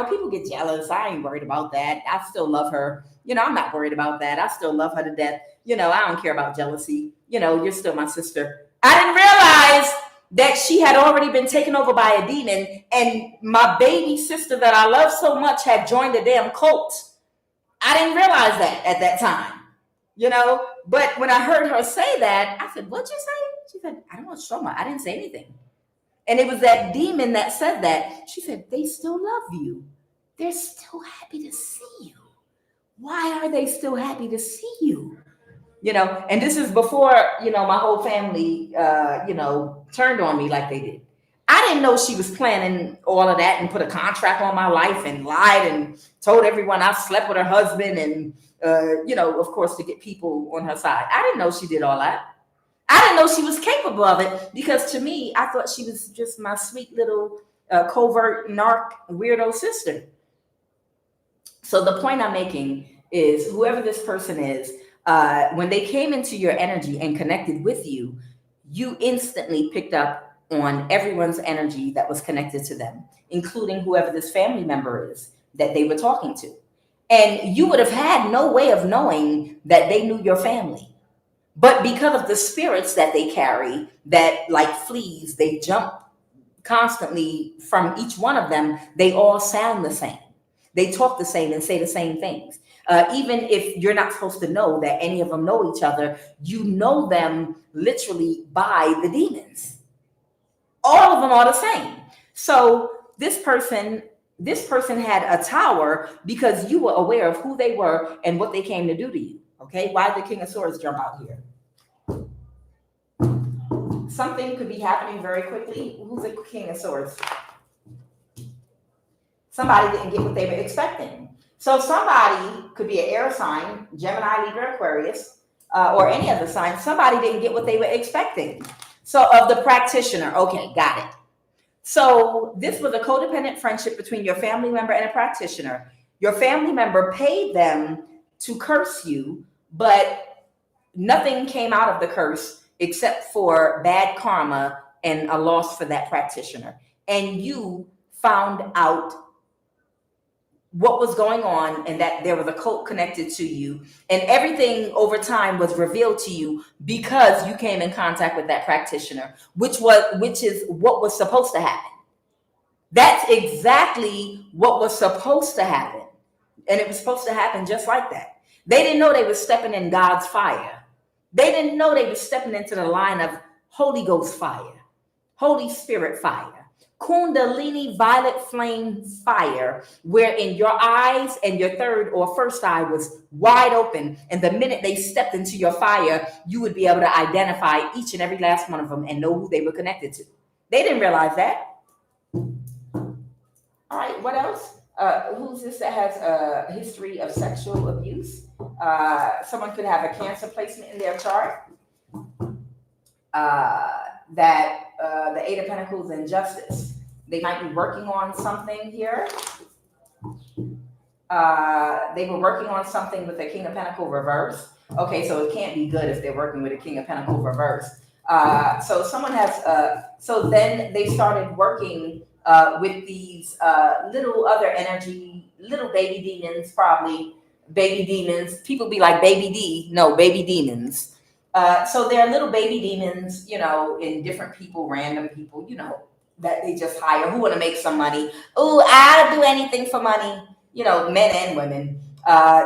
Speaker 1: people get jealous. I ain't worried about that. I still love her. I'm not worried about that. I still love her to death. I don't care about jealousy. You're still my sister. I didn't realize that she had already been taken over by a demon, and my baby sister that I love so much had joined a damn cult. I didn't realize that at that time, But when I heard her say that, I said, "What'd you say?" She said, "I don't know what you're talking about. I didn't say anything." And it was that demon that said that. She said, "They still love you. They're still happy to see you. Why are they still happy to see you?" And this is before, my whole family, turned on me like they did. I didn't know she was planning all of that and put a contract on my life and lied and told everyone I slept with her husband and, of course, to get people on her side. I didn't know she did all that. I didn't know she was capable of it, because to me, I thought she was just my sweet little covert narc weirdo sister. So the point I'm making is, whoever this person is, when they came into your energy and connected with you, you instantly picked up on everyone's energy that was connected to them, including whoever this family member is that they were talking to. And you would have had no way of knowing that they knew your family. But because of the spirits that they carry, that like fleas, they jump constantly from each one of them, they all sound the same. They talk the same and say the same things. Even if you're not supposed to know that any of them know each other, you know them literally by the demons. All of them are the same. So this person had a tower because you were aware of who they were and what they came to do to you. Okay, why did the King of Swords jump out here? Something could be happening very quickly. Who's the King of Swords? Somebody didn't get what they were expecting. So somebody could be an air sign, Gemini, Libra, Aquarius, or any other sign. Somebody didn't get what they were expecting. So of the practitioner, okay, got it. So this was a codependent friendship between your family member and a practitioner. Your family member paid them to curse you, but nothing came out of the curse except for bad karma and a loss for that practitioner. And you found out what was going on and that there was a cult connected to you, and everything over time was revealed to you because you came in contact with that practitioner, which is what was supposed to happen. That's exactly what was supposed to happen. And it was supposed to happen just like that. They didn't know they were stepping in God's fire. They didn't know they were stepping into the line of Holy Ghost fire, Holy Spirit fire, Kundalini violet flame fire, wherein your eyes and your third or first eye was wide open. And the minute they stepped into your fire, you would be able to identify each and every last one of them and know who they were connected to. They didn't realize that. what else? Who's this that has a history of sexual abuse? Someone could have a Cancer placement in their chart. That the Eight of Pentacles and Justice. They might be working on something here. They were working on something with the King of Pentacles reverse. Okay, so it can't be good if they're working with a King of Pentacles reverse. So someone has, so then they started working with these little other energy, little baby demons, probably baby demons. People be like baby D, no, baby demons. So there are little baby demons, you know, in different people, random people, you know, that they just hire who want to make some money. Oh, I'll do anything for money, you know, men and women.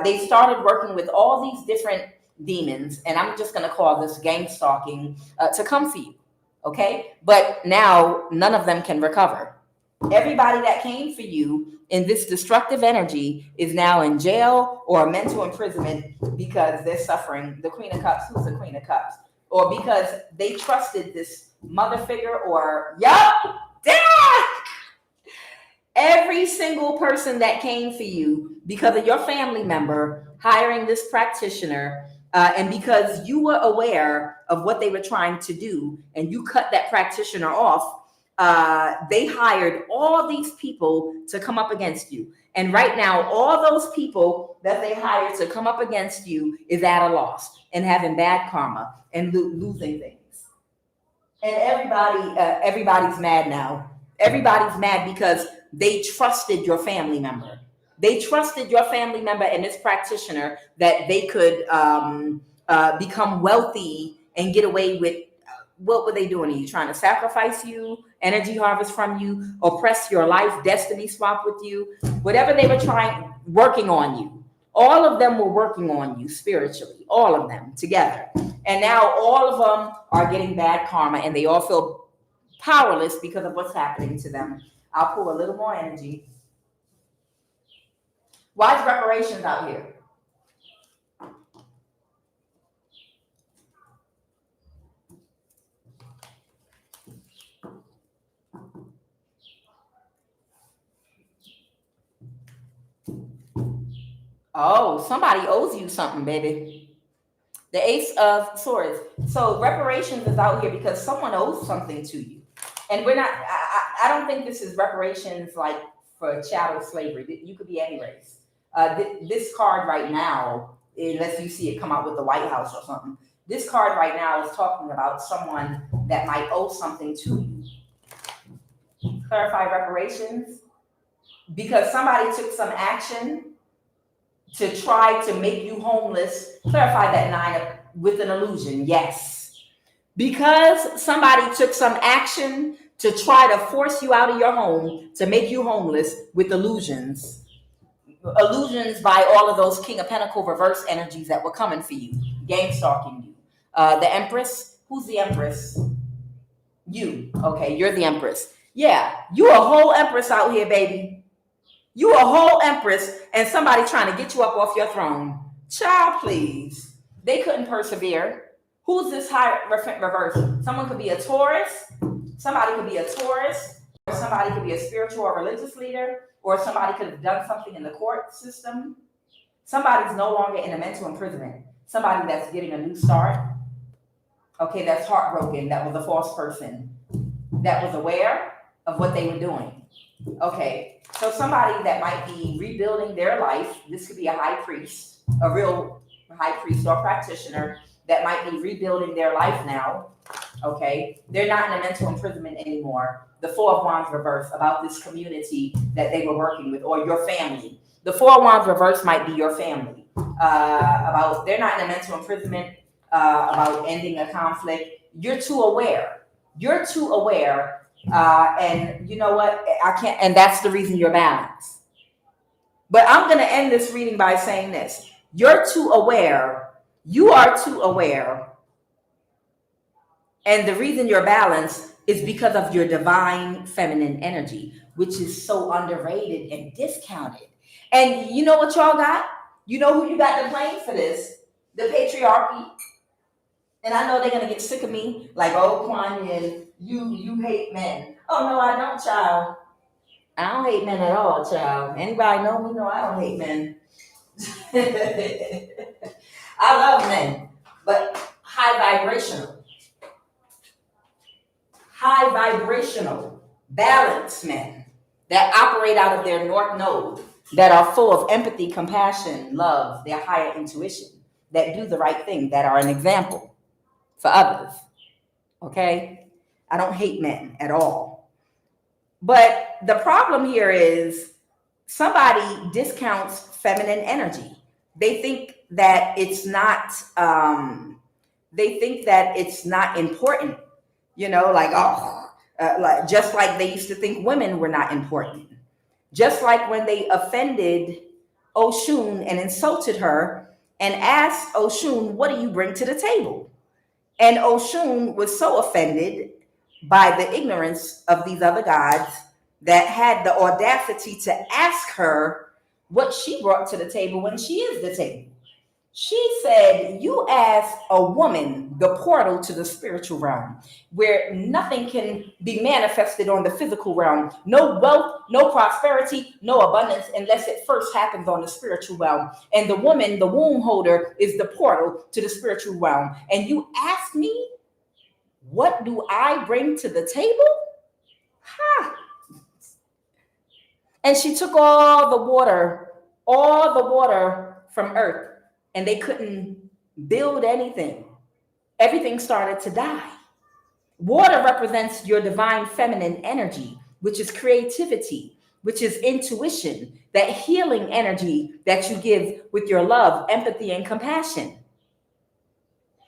Speaker 1: They started working with all these different demons, and I'm just going to call this gang stalking, to come for you. Okay. But now none of them can recover. Everybody that came for you in this destructive energy is now in jail or mental imprisonment because they're suffering. The Queen of Cups, who's the Queen of Cups? Or because they trusted this mother figure, or, every single person that came for you because of your family member hiring this practitioner, and because you were aware of what they were trying to do and you cut that practitioner off, they hired all these people to come up against you. And right now, all those people that they hired to come up against you is at a loss and having bad karma and losing things. And everybody's mad now. Everybody's mad because they trusted your family member. They trusted your family member and this practitioner that they could become wealthy and get away with. What were they doing to you? Trying to sacrifice you, energy harvest from you, oppress your life, destiny swap with you, whatever they were working on you. All of them were working on you spiritually, all of them together. And now all of them are getting bad karma and they all feel powerless because of what's happening to them. I'll pull a little more energy. Why is reparations out here? Oh, somebody owes you something, baby. The Ace of Swords. So reparations is out here because someone owes something to you. And we're not, I don't think this is reparations like for chattel slavery. You could be any race. This card right now, unless you see it come out with the White House or something, this card right now is talking about someone that might owe something to you. Clarify reparations. Because somebody took some action to try to make you homeless. Clarify that 9 with an illusion. Yes. Because somebody took some action to try to force you out of your home, to make you homeless with illusions. Illusions by all of those King of Pentacles reverse energies that were coming for you, game stalking you. The Empress. Who's the Empress? You. Okay, you're the Empress. Yeah, you a whole Empress out here, baby. You a whole Empress and somebody trying to get you up off your throne. Child, please. They couldn't persevere. Who's this high reverse? Someone could be a Taurus. Somebody could be a Taurus. Or somebody could be a spiritual or religious leader. Or somebody could have done something in the court system. Somebody's no longer in a mental imprisonment. Somebody that's getting a new start. Okay, that's heartbroken. That was a false person. That was aware of what they were doing. Okay, so somebody that might be rebuilding their life, this could be a high priest, a real high priest or practitioner that might be rebuilding their life now. Okay, they're not in a mental imprisonment anymore. The Four of Wands reverse about this community that they were working with, or your family. The Four of Wands reverse might be your family. About they're not in a mental imprisonment, about ending a conflict. You're too aware. You're too aware. And you know what? I can't, and that's the reason you're balanced. But I'm going to end this reading by saying this. You're too aware. You are too aware. And the reason you're balanced is because of your divine feminine energy, which is so underrated and discounted. And you know what y'all got? You know who you got to blame for this? The patriarchy. And I know they're going to get sick of me, like, oh, QUAN, you hate men. Oh, no, I don't, child. I don't hate men at all, child. Anybody know me? No, I don't hate men. I love men, but high vibrational, balanced men that operate out of their north node, that are full of empathy, compassion, love, their higher intuition, that do the right thing, that are an example for others. Okay? I don't hate men at all. But the problem here is somebody discounts feminine energy. They think that it's not important, like just like they used to think women were not important. Just like when they offended Oshun and insulted her and asked Oshun, what do you bring to the table? And Oshun was so offended by the ignorance of these other gods that had the audacity to ask her what she brought to the table when she is the table. She said, you ask a woman the portal to the spiritual realm, where nothing can be manifested on the physical realm. No wealth, no prosperity, no abundance, unless it first happens on the spiritual realm. And the woman, the womb holder, is the portal to the spiritual realm. And you ask me, what do I bring to the table? Ha! And she took all the water from earth, and they couldn't build anything. Everything started to die. Water represents your divine feminine energy, which is creativity, which is intuition, that healing energy that you give with your love, empathy, and compassion.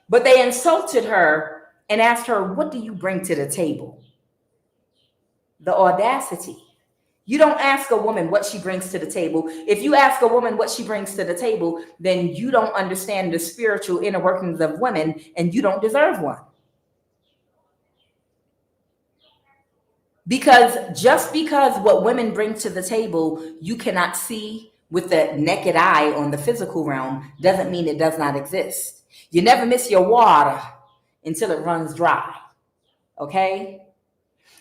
Speaker 1: But they insulted her and asked her, what do you bring to the table? The audacity. You don't ask a woman what she brings to the table. If you ask a woman what she brings to the table, then you don't understand the spiritual inner workings of women, and you don't deserve one. Because just because what women bring to the table you cannot see with the naked eye on the physical realm doesn't mean it does not exist. You never miss your water until it runs dry. Okay?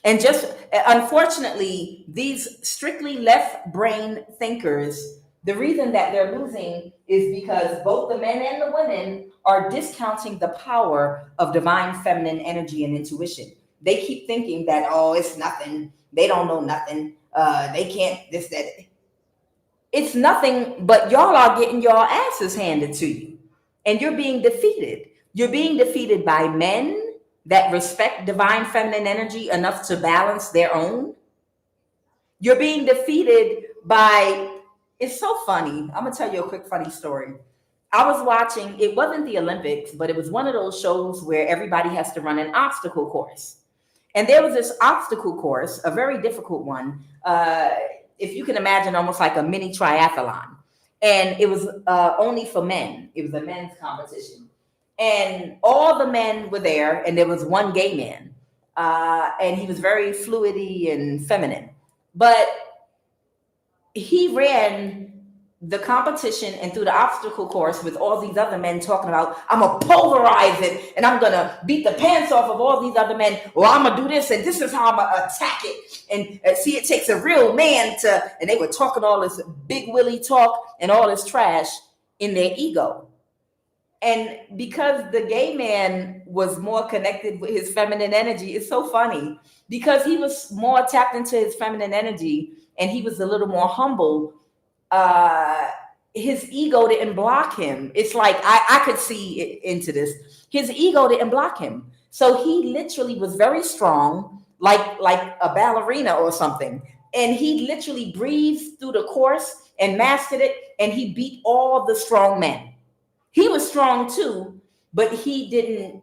Speaker 1: And just unfortunately, these strictly left brain thinkers, the reason that they're losing is because both the men and the women are discounting the power of divine feminine energy and intuition. They keep thinking that, oh, it's nothing. They don't know nothing. They can't this, that. It's nothing, but y'all are getting your asses handed to you. And you're being defeated. You're being defeated by men that respect divine feminine energy enough to balance their own. You're being defeated by, it's so funny. I'm going to tell you a quick funny story. I was watching, it wasn't the Olympics, but it was one of those shows where everybody has to run an obstacle course. And there was this obstacle course, a very difficult one, if you can imagine, almost like a mini triathlon. And it was only for men. It was a men's competition. And all the men were there, and there was one gay man. And he was very fluidy and feminine. But he ran the competition and through the obstacle course with all these other men talking about, I'm going to polarize it, and I'm going to beat the pants off of all these other men, or I'm going to do this, and this is how I'm going to attack it. And see, it takes a real man to, and they were talking all this big willy talk and all this trash in their ego. And because the gay man was more connected with his feminine energy, it's so funny because he was more tapped into his feminine energy and he was a little more humble. His ego didn't block him. It's like, I could see into this. His ego didn't block him. So he literally was very strong, like a ballerina or something. And he literally breathed through the course and mastered it. And he beat all the strong men. He was strong too, but he didn't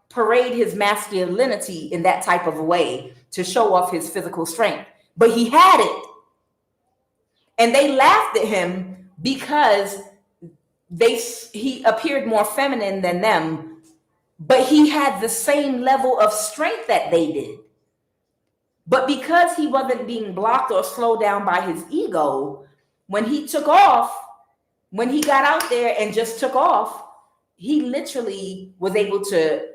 Speaker 1: parade his masculinity in that type of a way to show off his physical strength. But he had it. And they laughed at him because he appeared more feminine than them, but he had the same level of strength that they did. But because he wasn't being blocked or slowed down by his ego, when he took off, when he got out there and just took off, he literally was able to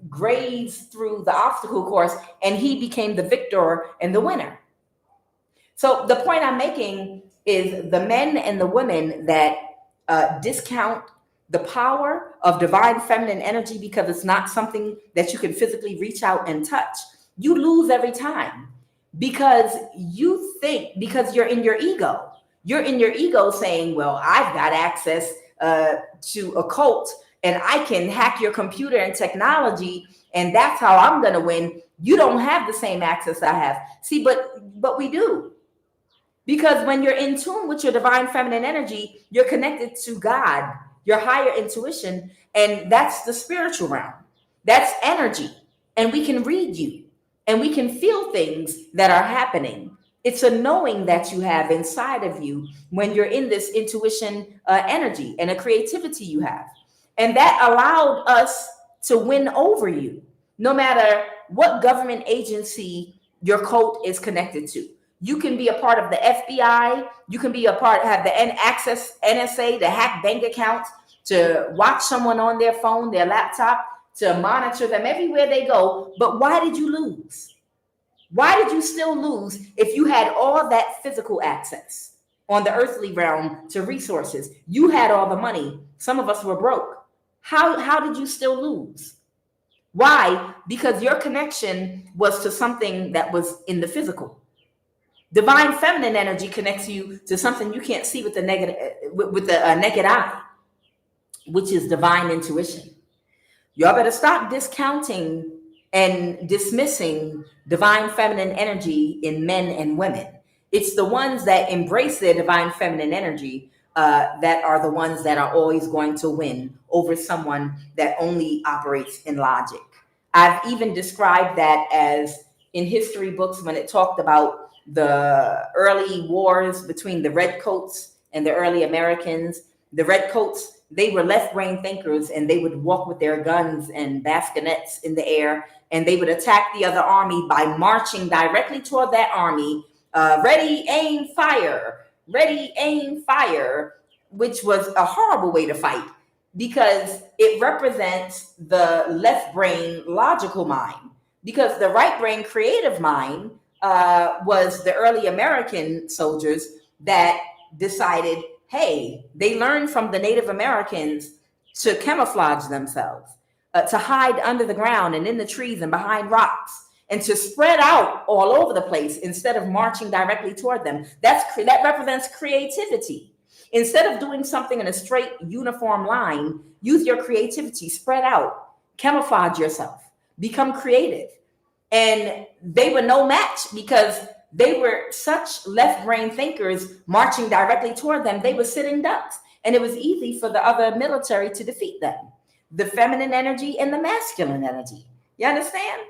Speaker 1: graze through the obstacle course and he became the victor and the winner. So the point I'm making is the men and the women that discount the power of divine feminine energy because it's not something that you can physically reach out and touch, you lose every time, because you think, because you're in your ego. You're in your ego saying, well, I've got access to a cult, and I can hack your computer and technology, and that's how I'm going to win. You don't have the same access I have. See, but we do. Because when you're in tune with your divine feminine energy, you're connected to God, your higher intuition, and that's the spiritual realm. That's energy. And we can read you, and we can feel things that are happening. It's a knowing that you have inside of you when you're in this intuition energy, and a creativity you have. And that allowed us to win over you, no matter what government agency your cult is connected to. You can be a part of the FBI. You can be a part, have the access NSA to hack bank accounts, to watch someone on their phone, their laptop, to monitor them everywhere they go. But why did you lose? Why did you still lose if you had all that physical access on the earthly realm to resources? You had all the money. Some of us were broke. How did you still lose? Why? Because your connection was to something that was in the physical. Divine feminine energy connects you to something you can't see with the naked eye, which is divine intuition. Y'all better stop discounting and dismissing divine feminine energy in men and women. It's the ones that embrace their divine feminine energy that are the ones that are always going to win over someone that only operates in logic. I've even described that as in history books when it talked about the early wars between the redcoats and the early Americans. The redcoats, they were left-brain thinkers, and they would walk with their guns and bastinets in the air, and they would attack the other army by marching directly toward that army. Ready, aim, fire. Ready, aim, fire, which was a horrible way to fight because it represents the left brain logical mind, because the right brain creative mind was the early American soldiers that decided, hey, they learned from the Native Americans to camouflage themselves, to hide under the ground and in the trees and behind rocks, and to spread out all over the place instead of marching directly toward them. That represents creativity. Instead of doing something in a straight, uniform line, use your creativity, spread out, camouflage yourself, become creative. And they were no match because they were such left-brain thinkers marching directly toward them. They were sitting ducks. And it was easy for the other military to defeat them. The feminine energy and the masculine energy. You understand?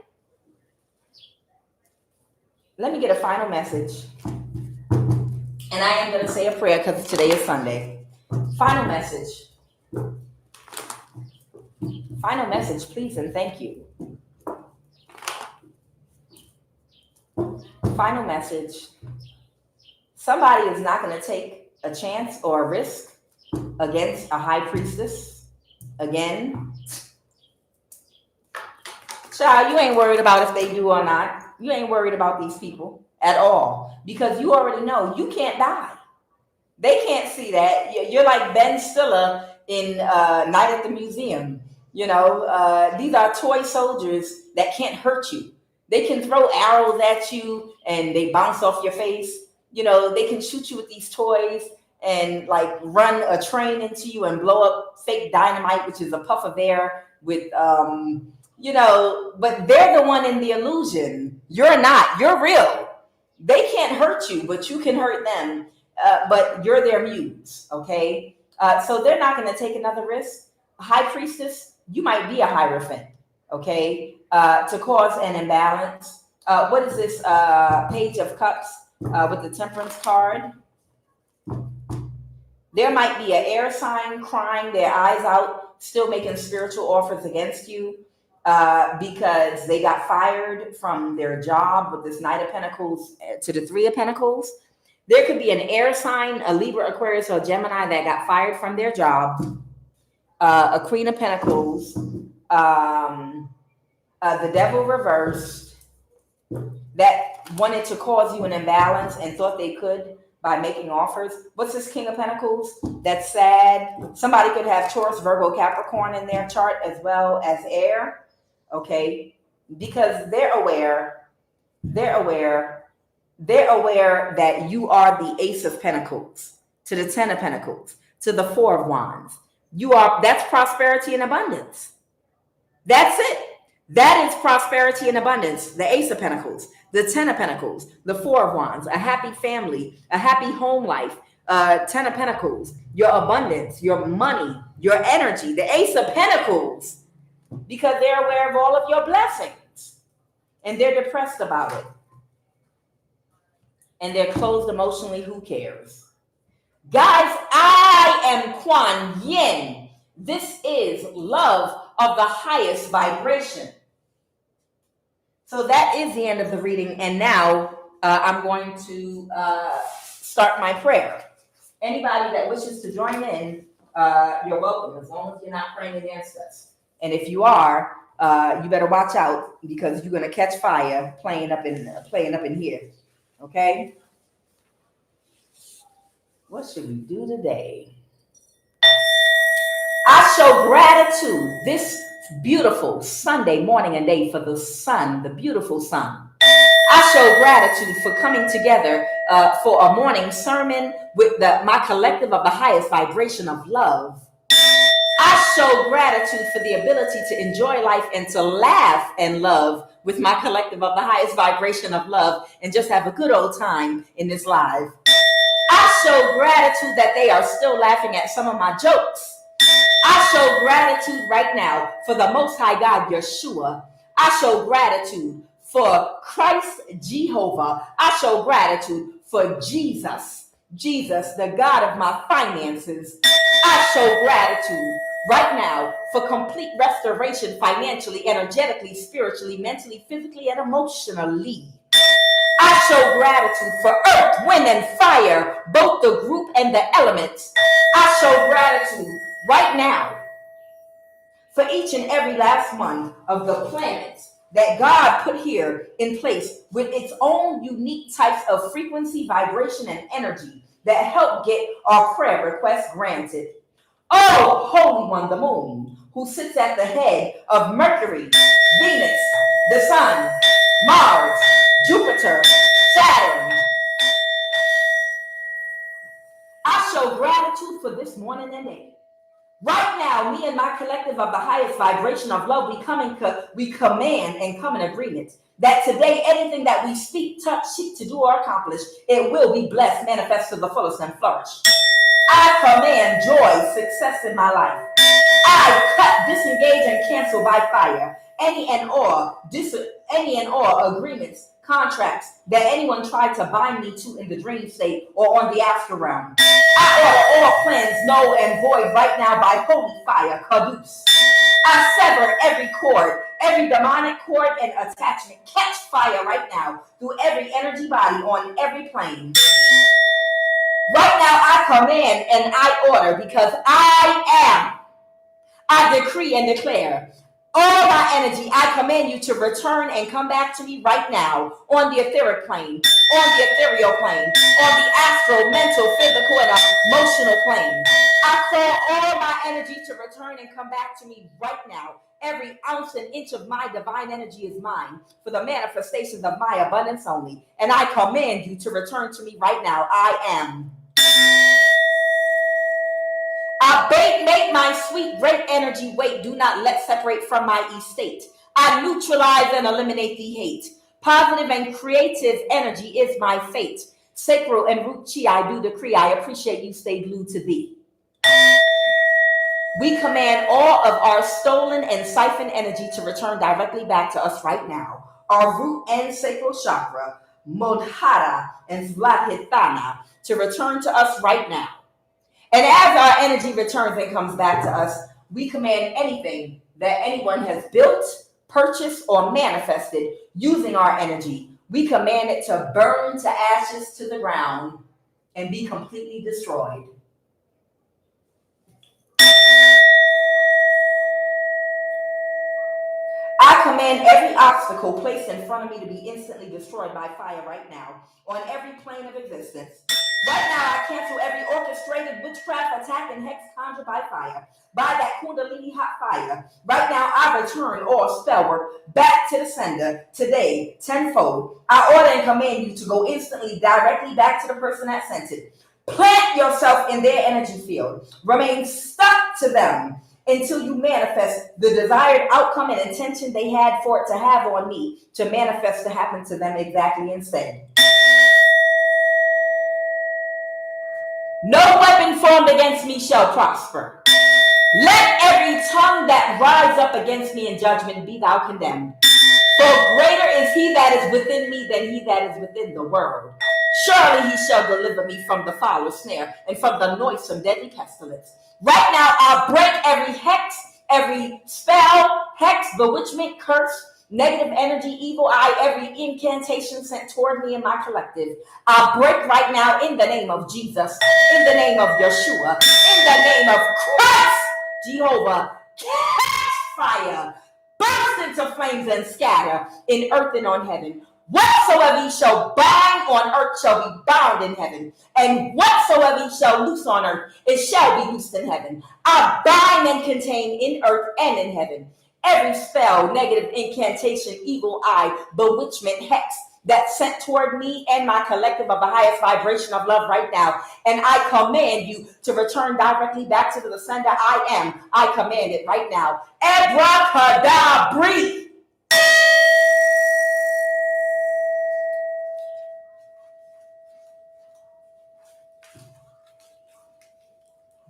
Speaker 1: Let me get a final message. And I am going to say a prayer because today is Sunday. Final message. Final message, please, and thank you. Final message. Somebody is not going to take a chance or a risk against a high priestess again. Child, you ain't worried about if they do or not. You ain't worried about these people at all because you already know you can't die. They can't see that. You're like Ben Stiller in Night at the Museum. You know, these are toy soldiers that can't hurt you. They can throw arrows at you and they bounce off your face. You know, they can shoot you with these toys and like run a train into you and blow up fake dynamite, which is a puff of air with, you know, but they're the one in the illusion. You're not. You're real. They can't hurt you, but you can hurt them. But you're their muse, okay? So they're not going to take another risk. A high priestess, you might be a hierophant, okay? To cause an imbalance. What is this Page of Cups with the Temperance card? There might be an air sign crying their eyes out, still making spiritual offers against you because they got fired from their job with this Knight of Pentacles to the Three of Pentacles. There could be an air sign, a Libra, Aquarius, or Gemini that got fired from their job, a Queen of Pentacles, the Devil reversed. That wanted to cause you an imbalance and thought they could by making offers. What's this King of Pentacles? That's sad. Somebody could have Taurus, Virgo, Capricorn in their chart as well as air. Okay. Because they're aware that you are the Ace of Pentacles to the Ten of Pentacles to the Four of Wands. That's prosperity and abundance. That's it. That is prosperity and abundance. The Ace of Pentacles, the Ten of Pentacles, the Four of Wands, a happy family, a happy home life, Ten of Pentacles, your abundance, your money, your energy, the Ace of Pentacles, because they're aware of all of your blessings and they're depressed about it. And they're closed emotionally. Who cares? Guys, I am QUAN Yin. This is love of the highest vibration. So that is the end of the reading. And now I'm going to start my prayer. Anybody that wishes to join in, you're welcome, as long as you're not praying against us. And if you are, you better watch out, because you're going to catch fire playing up in here. Okay? What should we do today? I show gratitude this beautiful Sunday morning and day for the sun, the beautiful sun. I show gratitude for coming together for a morning sermon with my collective of the highest vibration of love. I show gratitude for the ability to enjoy life and to laugh and love with my collective of the highest vibration of love and just have a good old time in this live. I show gratitude that they are still laughing at some of my jokes. I show gratitude right now for the Most High God, Yeshua. I show gratitude for Christ Jehovah. I show gratitude for Jesus, the God of my finances. I show gratitude right now for complete restoration financially, energetically, spiritually, mentally, physically, and emotionally. I show gratitude for earth, wind, and fire, both the group and the elements. I show gratitude right now for each and every last one of the planets that God put here in place with its own unique types of frequency, vibration, and energy that help get our prayer requests granted. Oh, Holy One, the Moon, who sits at the head of Mercury, Venus, the Sun, Mars, Jupiter, Saturn. I show gratitude for this morning and day. Right now, me and my collective of the highest vibration of love, we command and come in agreement that today, anything that we speak, touch, seek to do or accomplish, it will be blessed, manifest to the fullest, and flourish. I command joy, success in my life. I cut, disengage, and cancel by fire any and all agreements, contracts that anyone tried to bind me to in the dream state or on the astral realm. I order all plans null and void right now by holy fire, caduce. I sever every cord, every demonic cord and attachment. Catch fire right now through every energy body on every plane. Right now I command and I order, because I decree and declare all my energy. I command you to return and come back to me right now on the etheric plane, on the ethereal plane, on the astral, mental, physical, and emotional plane. I call all my energy to return and come back to me right now. Every ounce and inch of my divine energy is mine for the manifestations of my abundance only. And I command you to return to me right now. I am. I make my sweet, great energy wait. Do not let separate from my estate. I neutralize and eliminate the hate. Positive and creative energy is my fate. Sacral and root chi, I do decree. I appreciate you. Stay glued to thee. We command all of our stolen and siphoned energy to return directly back to us right now. Our root and sacral chakra, Modhara and Svladhisthana, to return to us right now. And as our energy returns and comes back to us, we command anything that anyone has built, purchased, or manifested using our energy, we command it to burn to ashes to the ground and be completely destroyed. I command every obstacle placed in front of me to be instantly destroyed by fire right now on every plane of existence. Right now, I cancel every orchestrated witchcraft attack and hex conjured by fire, by that kundalini hot fire. Right now, I return all spell work back to the sender today, tenfold. I order and command you to go instantly, directly back to the person that sent it. Plant yourself in their energy field. Remain stuck to them until you manifest the desired outcome and intention they had for it to have on me to manifest to happen to them exactly instead. No weapon formed against me shall prosper. Let every tongue that rise up against me in judgment be thou condemned. For greater is he that is within me than he that is within the world. Surely he shall deliver me from the foul snare and from the noisome deadly pestilence. Right now, I'll break every hex, every spell, hex, bewitchment, curse, negative energy, evil eye, every incantation sent toward me and my collective. I'll break right now in the name of Jesus, in the name of Yeshua, in the name of Christ, Jehovah. Catch fire, burst into flames and scatter in earth and on heaven. Whatsoever ye shall bind on earth shall be bound in heaven, and whatsoever ye shall loose on earth, it shall be loosed in heaven. I bind and contain in earth and in heaven every spell, negative incantation, evil eye, bewitchment, hex that's sent toward me and my collective of the highest vibration of love right now. And I command you to return directly back to the sender. I command it right now. Abracadabra, breathe.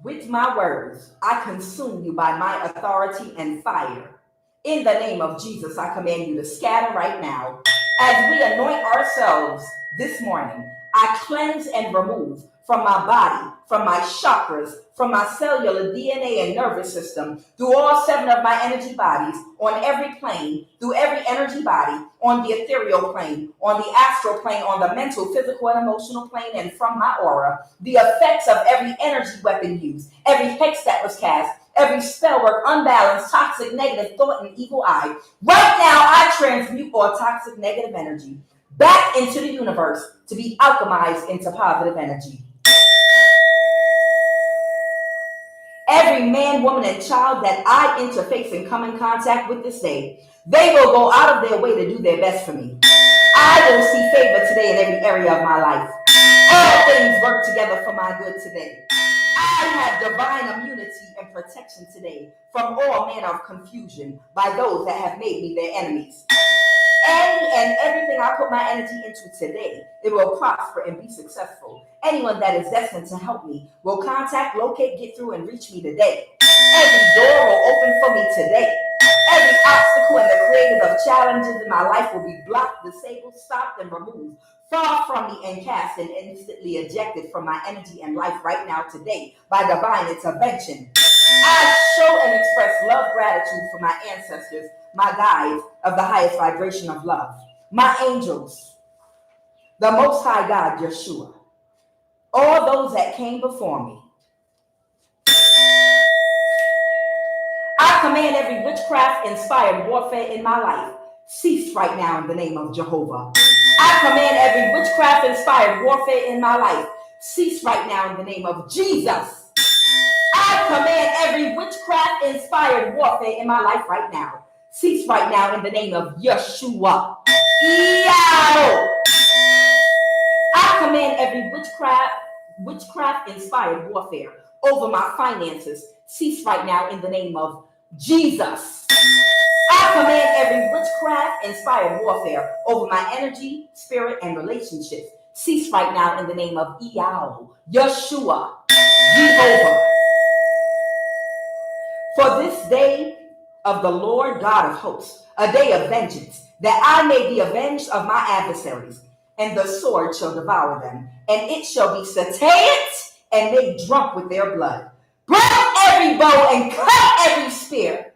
Speaker 1: With my words, I consume you by my authority and fire. In the name of Jesus, I command you to scatter right now. As we anoint ourselves this morning, I cleanse and remove from my body, from my chakras, from my cellular DNA and nervous system, through all 7 of my energy bodies, on every plane, through every energy body, on the ethereal plane, on the astral plane, on the mental, physical, and emotional plane, and from my aura, the effects of every energy weapon used, every hex that was cast, every spell work, unbalanced, toxic, negative thought, and evil eye. Right now, I transmute all toxic, negative energy back into the universe to be alchemized into positive energy. Every man, woman, and child that I interface and come in contact with this day, they will go out of their way to do their best for me. I will see favor today in every area of my life. All things work together for my good today. I have divine immunity and protection today from all manner of confusion by those that have made me their enemies. Any and everything I put my energy into today, it will prosper and be successful. Anyone that is destined to help me will contact, locate, get through, and reach me today. Every door will open for me today. Every obstacle and the creators of challenges in my life will be blocked, disabled, stopped, and removed far from me and cast and instantly ejected from my energy and life right now today by divine intervention. I show and express love, gratitude for my ancestors, my guides of the highest vibration of love, my angels, the Most High God, Yeshua, all those that came before me. I command every witchcraft-inspired warfare in my life cease right now in the name of Jehovah. I command every witchcraft-inspired warfare in my life cease right now in the name of Jesus. I command every witchcraft-inspired warfare in my life right now cease right now in the name of Yeshua. I command every witchcraft-inspired warfare over my finances cease right now in the name of Jesus. I command every witchcraft-inspired warfare over my energy, spirit, and relationships cease right now in the name of Yeshua, Jehovah. For this day of the Lord God of hosts, a day of vengeance, that I may be avenged of my adversaries, and the sword shall devour them, and it shall be satiated and made drunk with their blood. Break every bow and cut every spear.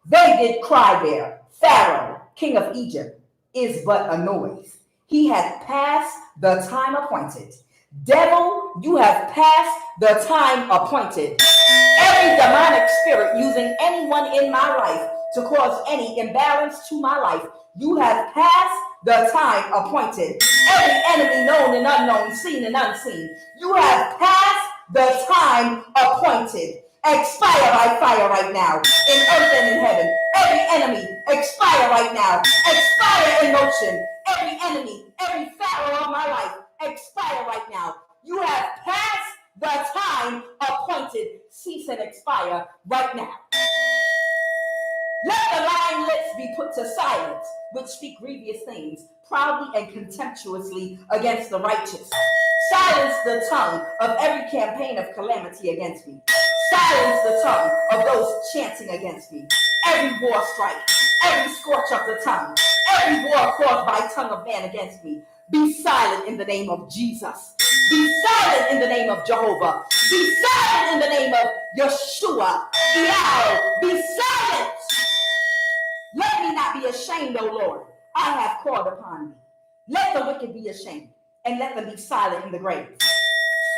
Speaker 1: They did cry there. Pharaoh, king of Egypt, is but a noise. He hath passed the time appointed. Devil, you have passed the time appointed. Every demonic spirit using anyone in my life to cause any imbalance to my life. You have passed the time appointed. Every enemy known and unknown, seen and unseen, you have passed the time appointed. Expire by fire right now, in earth and in heaven. Every enemy, expire right now. Expire in motion. Every enemy, every pharaoh of my life, expire right now. You have passed the time appointed. Cease and expire right now. Let the lying lips be put to silence, which speak grievous things, proudly and contemptuously against the righteous. Silence the tongue of every campaign of calamity against me. Silence the tongue of those chanting against me. Every war strike, every scorch of the tongue, every war caused by tongue of man against me. Be silent in the name of Jesus. Be silent in the name of Jehovah. Be silent in the name of Yeshua. Be silent. Let me not be ashamed, O Lord. I have called upon thee. Let the wicked be ashamed, and let them be silent in the grave.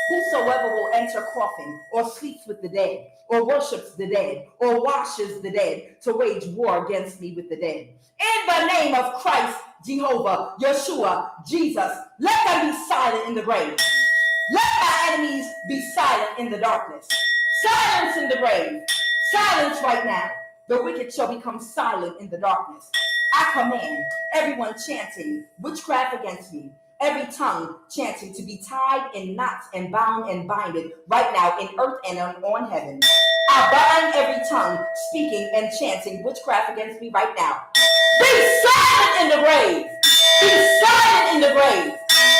Speaker 1: Whosoever will enter coffin, or sleeps with the dead, or worships the dead, or washes the dead, to wage war against me with the dead. In the name of Christ, Jehovah, Yeshua, Jesus, let them be silent in the grave. Let my enemies be silent in the darkness. Silence in the grave. Silence right now. The wicked shall become silent in the darkness. I command everyone chanting witchcraft against me, every tongue chanting to be tied in knots and bound and binded right now in earth and on heaven. I bind every tongue speaking and chanting witchcraft against me right now. Be silent in the grave. Be silent in the grave.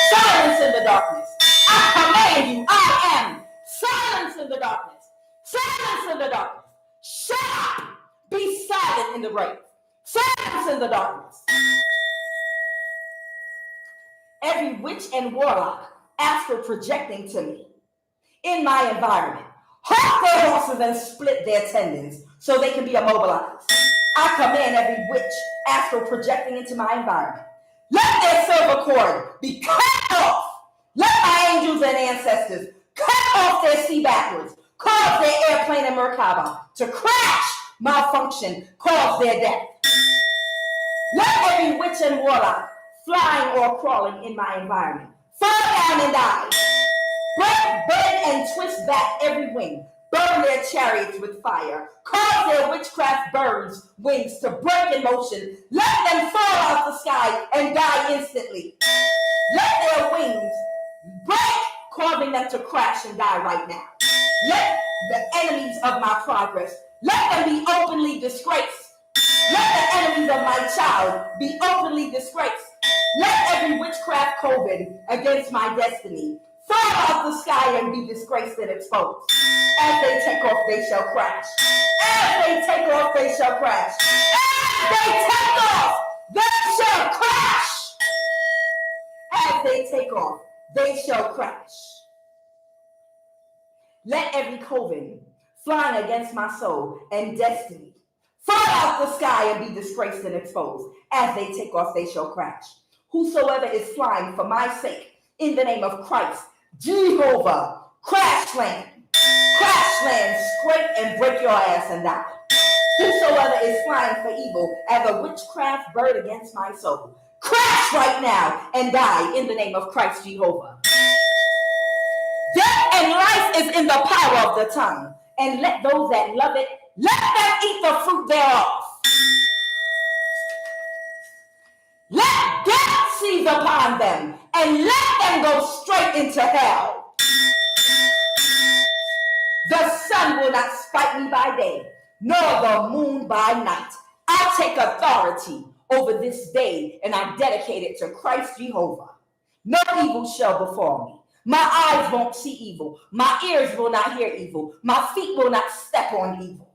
Speaker 1: Silence in the darkness. I command you, I am. Silence in the darkness. Silence in the darkness. Shut up. Be silent in the grave. Silence in the darkness. Every witch and warlock astral projecting to me in my environment, halt their horses and split their tendons so they can be immobilized. I command every witch astral projecting into my environment, let their silver cord be cut off. Let my angels and ancestors cut off their sea backwards, cause their airplane and Merkaba to crash, malfunction, cause their death. Let every witch and warlock flying or crawling in my environment fall down and die. Break, bend, and twist back every wing. Burn their chariots with fire. Cause their witchcraft birds' wings to break in motion. Let them fall out the sky and die instantly. Let their wings break, causing them to crash and die right now. Let the enemies of my progress, let them be openly disgraced. Let the enemies of my child be openly disgraced. Let every witchcraft coven against my destiny fall out the sky and be disgraced and exposed. As they take off, they shall crash. As they take off, they shall crash. As they take off, they shall crash. As they take off, they shall crash. Let every coven flying against my soul and destiny fall out the sky and be disgraced and exposed. As they take off, they shall crash. Whosoever is flying for my sake, in the name of Christ, Jehovah, crash land, scrape and break your ass and die. Whosoever is flying for evil as a witchcraft bird against my soul, crash right now and die in the name of Christ Jehovah. Death and life is in the power of the tongue, and let those that love it, let them eat the fruit thereof. Let death seize upon them, and let them go straight into hell. The sun will not spite me by day, nor the moon by night. I'll take authority over this day, and I dedicate it to Christ Jehovah. No evil shall befall me. My eyes won't see evil. My ears will not hear evil. My feet will not step on evil.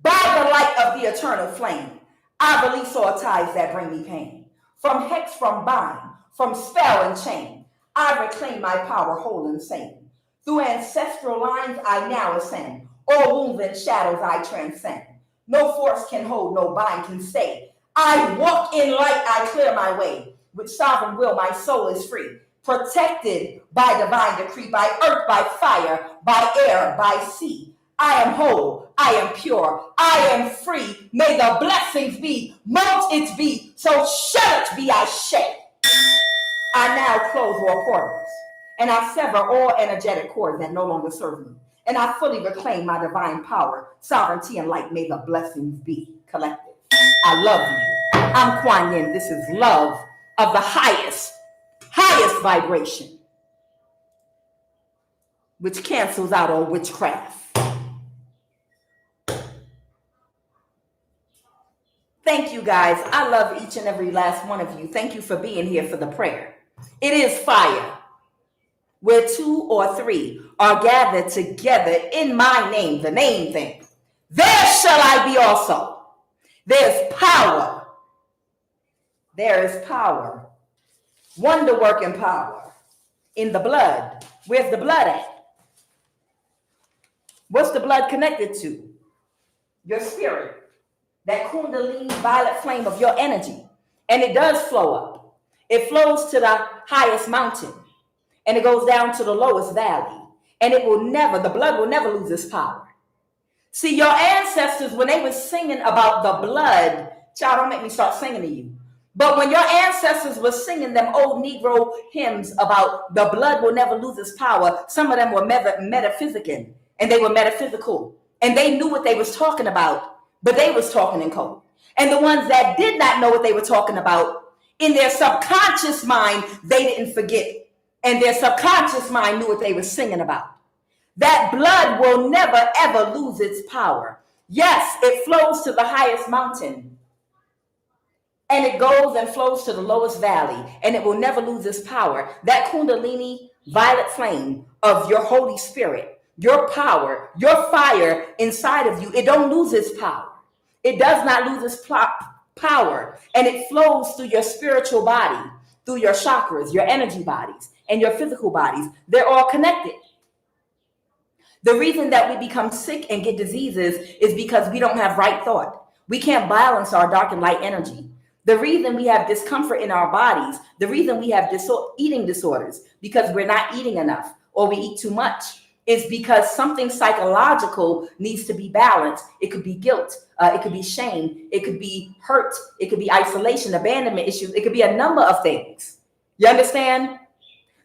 Speaker 1: By the light of the eternal flame, I release all ties that bring me pain. From hex, from bind, from spell and chain, I reclaim my power whole and sane. Through ancestral lines I now ascend. All wounds and shadows I transcend. No force can hold, no bind can stay. I walk in light, I clear my way. With sovereign will, my soul is free. Protected by divine decree, by earth, by fire, by air, by sea. I am whole. I am pure. I am free. May the blessings be, mote it be, so shall it be, I say. I now close all portals, and I sever all energetic cords that no longer serve me. And I fully reclaim my divine power, sovereignty, and light. May the blessings be collective. I love you. I'm Quan Yin. This is love of the highest vibration, which cancels out all witchcraft. Thank you, guys. I love each and every last one of you. Thank you for being here for the prayer. It is fire. Where 2 or 3 are gathered together in my name, the name thing, there shall I be also. There's power. There is power. Wonder-working power in the blood. Where's the blood at? What's the blood connected to? Your spirit. That kundalini violet flame of your energy. And it does flow up. It flows to the highest mountain. And it goes down to the lowest valley. And it will never, the blood will never lose its power. See, your ancestors, when they were singing about the blood, child, don't make me start singing to you. But when your ancestors were singing them old Negro hymns about the blood will never lose its power, some of them were metaphysical. And they were metaphysical. And they knew what they was talking about, but they was talking in code. And the ones that did not know what they were talking about, in their subconscious mind, they didn't forget. And their subconscious mind knew what they were singing about. That blood will never, ever lose its power. Yes, it flows to the highest mountain. And it goes and flows to the lowest valley. And it will never lose its power. That kundalini violet flame of your Holy Spirit, your power, your fire inside of you, it don't lose its power. It does not lose its power. And it flows through your spiritual body, through your chakras, your energy bodies, and your physical bodies. They're all connected. The reason that we become sick and get diseases is because we don't have right thought. We can't balance our dark and light energy. The reason we have discomfort in our bodies, the reason we have eating disorders, because we're not eating enough or we eat too much, is because something psychological needs to be balanced. It could be guilt. It could be shame. It could be hurt. It could be isolation, abandonment issues. It could be a number of things. You understand?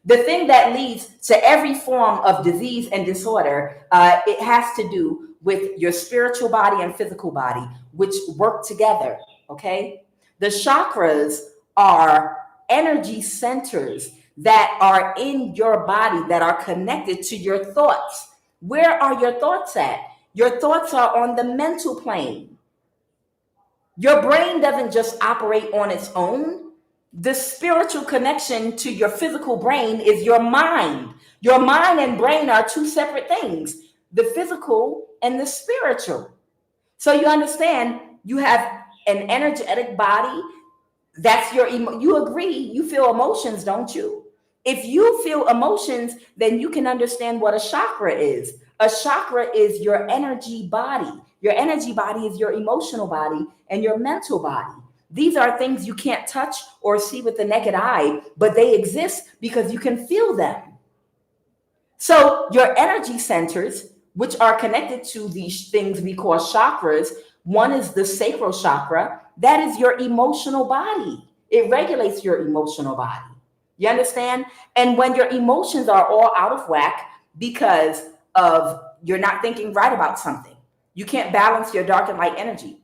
Speaker 1: The thing that leads to every form of disease and disorder, it has to do with your spiritual body and physical body, which work together, okay? The chakras are energy centers that are in your body that are connected to your thoughts. Where are your thoughts at? Your thoughts are on the mental plane. Your brain doesn't just operate on its own. The spiritual connection to your physical brain is your mind. Your mind and brain are two separate things, the physical and the spiritual. So you understand, you have an energetic body. That's you agree, you feel emotions, don't you? If you feel emotions, then you can understand what a chakra is. A chakra is your energy body. Your energy body is your emotional body and your mental body. These are things you can't touch or see with the naked eye, but they exist because you can feel them. So your energy centers, which are connected to these things we call chakras, one is the sacral chakra. That is your emotional body. It regulates your emotional body. You understand? And when your emotions are all out of whack because of you're not thinking right about something, you can't balance your dark and light energy.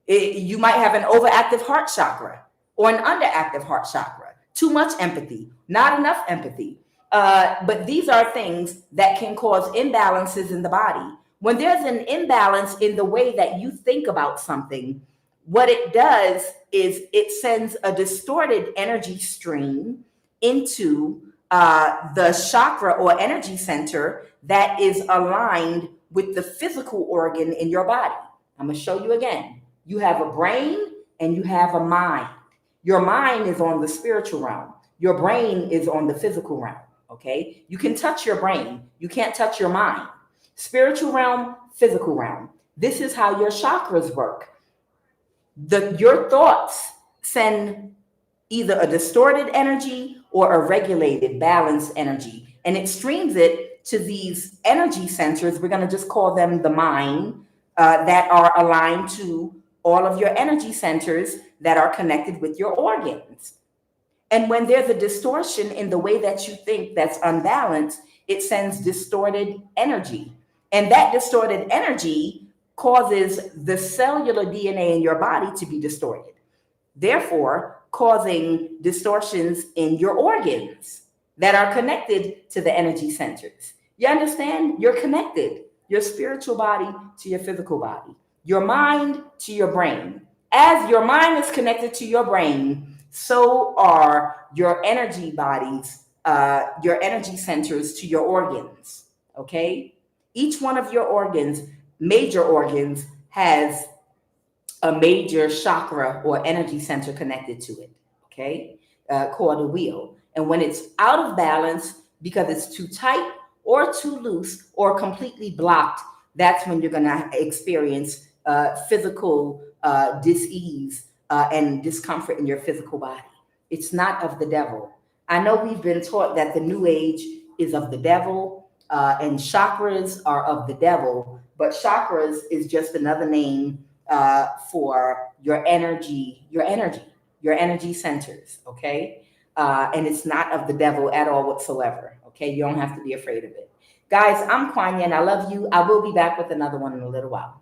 Speaker 1: You might have an overactive heart chakra or an underactive heart chakra. Too much empathy, not enough empathy. But these are things that can cause imbalances in the body. When there's an imbalance in the way that you think about something, what it does is it sends a distorted energy stream into the chakra or energy center that is aligned with the physical organ in your body. I'm going to show you again. You have a brain and you have a mind. Your mind is on the spiritual realm. Your brain is on the physical realm. Okay? You can touch your brain. You can't touch your mind. Spiritual realm, physical realm. This is how your chakras work. Your thoughts send either a distorted energy or a regulated, balanced energy, and it streams it to these energy centers. We're going to just call them the mind, that are aligned to all of your energy centers that are connected with your organs. And when there's a distortion in the way that you think that's unbalanced, it sends distorted energy. And that distorted energy causes the cellular DNA in your body to be distorted, therefore causing distortions in your organs that are connected to the energy centers. You understand? You're connected. Your spiritual body to your physical body, your mind to your brain. As your mind is connected to your brain, so are your energy bodies, your energy centers to your organs. Okay? Each one of your organs, major organs, has a major chakra or energy center connected to it, okay, called a wheel. And when it's out of balance because it's too tight or too loose or completely blocked, that's when you're going to experience physical dis-ease and discomfort in your physical body. It's not of the devil. I know we've been taught that the new age is of the devil, and chakras are of the devil, but chakras is just another name for your energy centers, okay? And it's not of the devil at all whatsoever, okay? You don't have to be afraid of it. Guys, I'm QUAN, and I love you. I will be back with another one in a little while.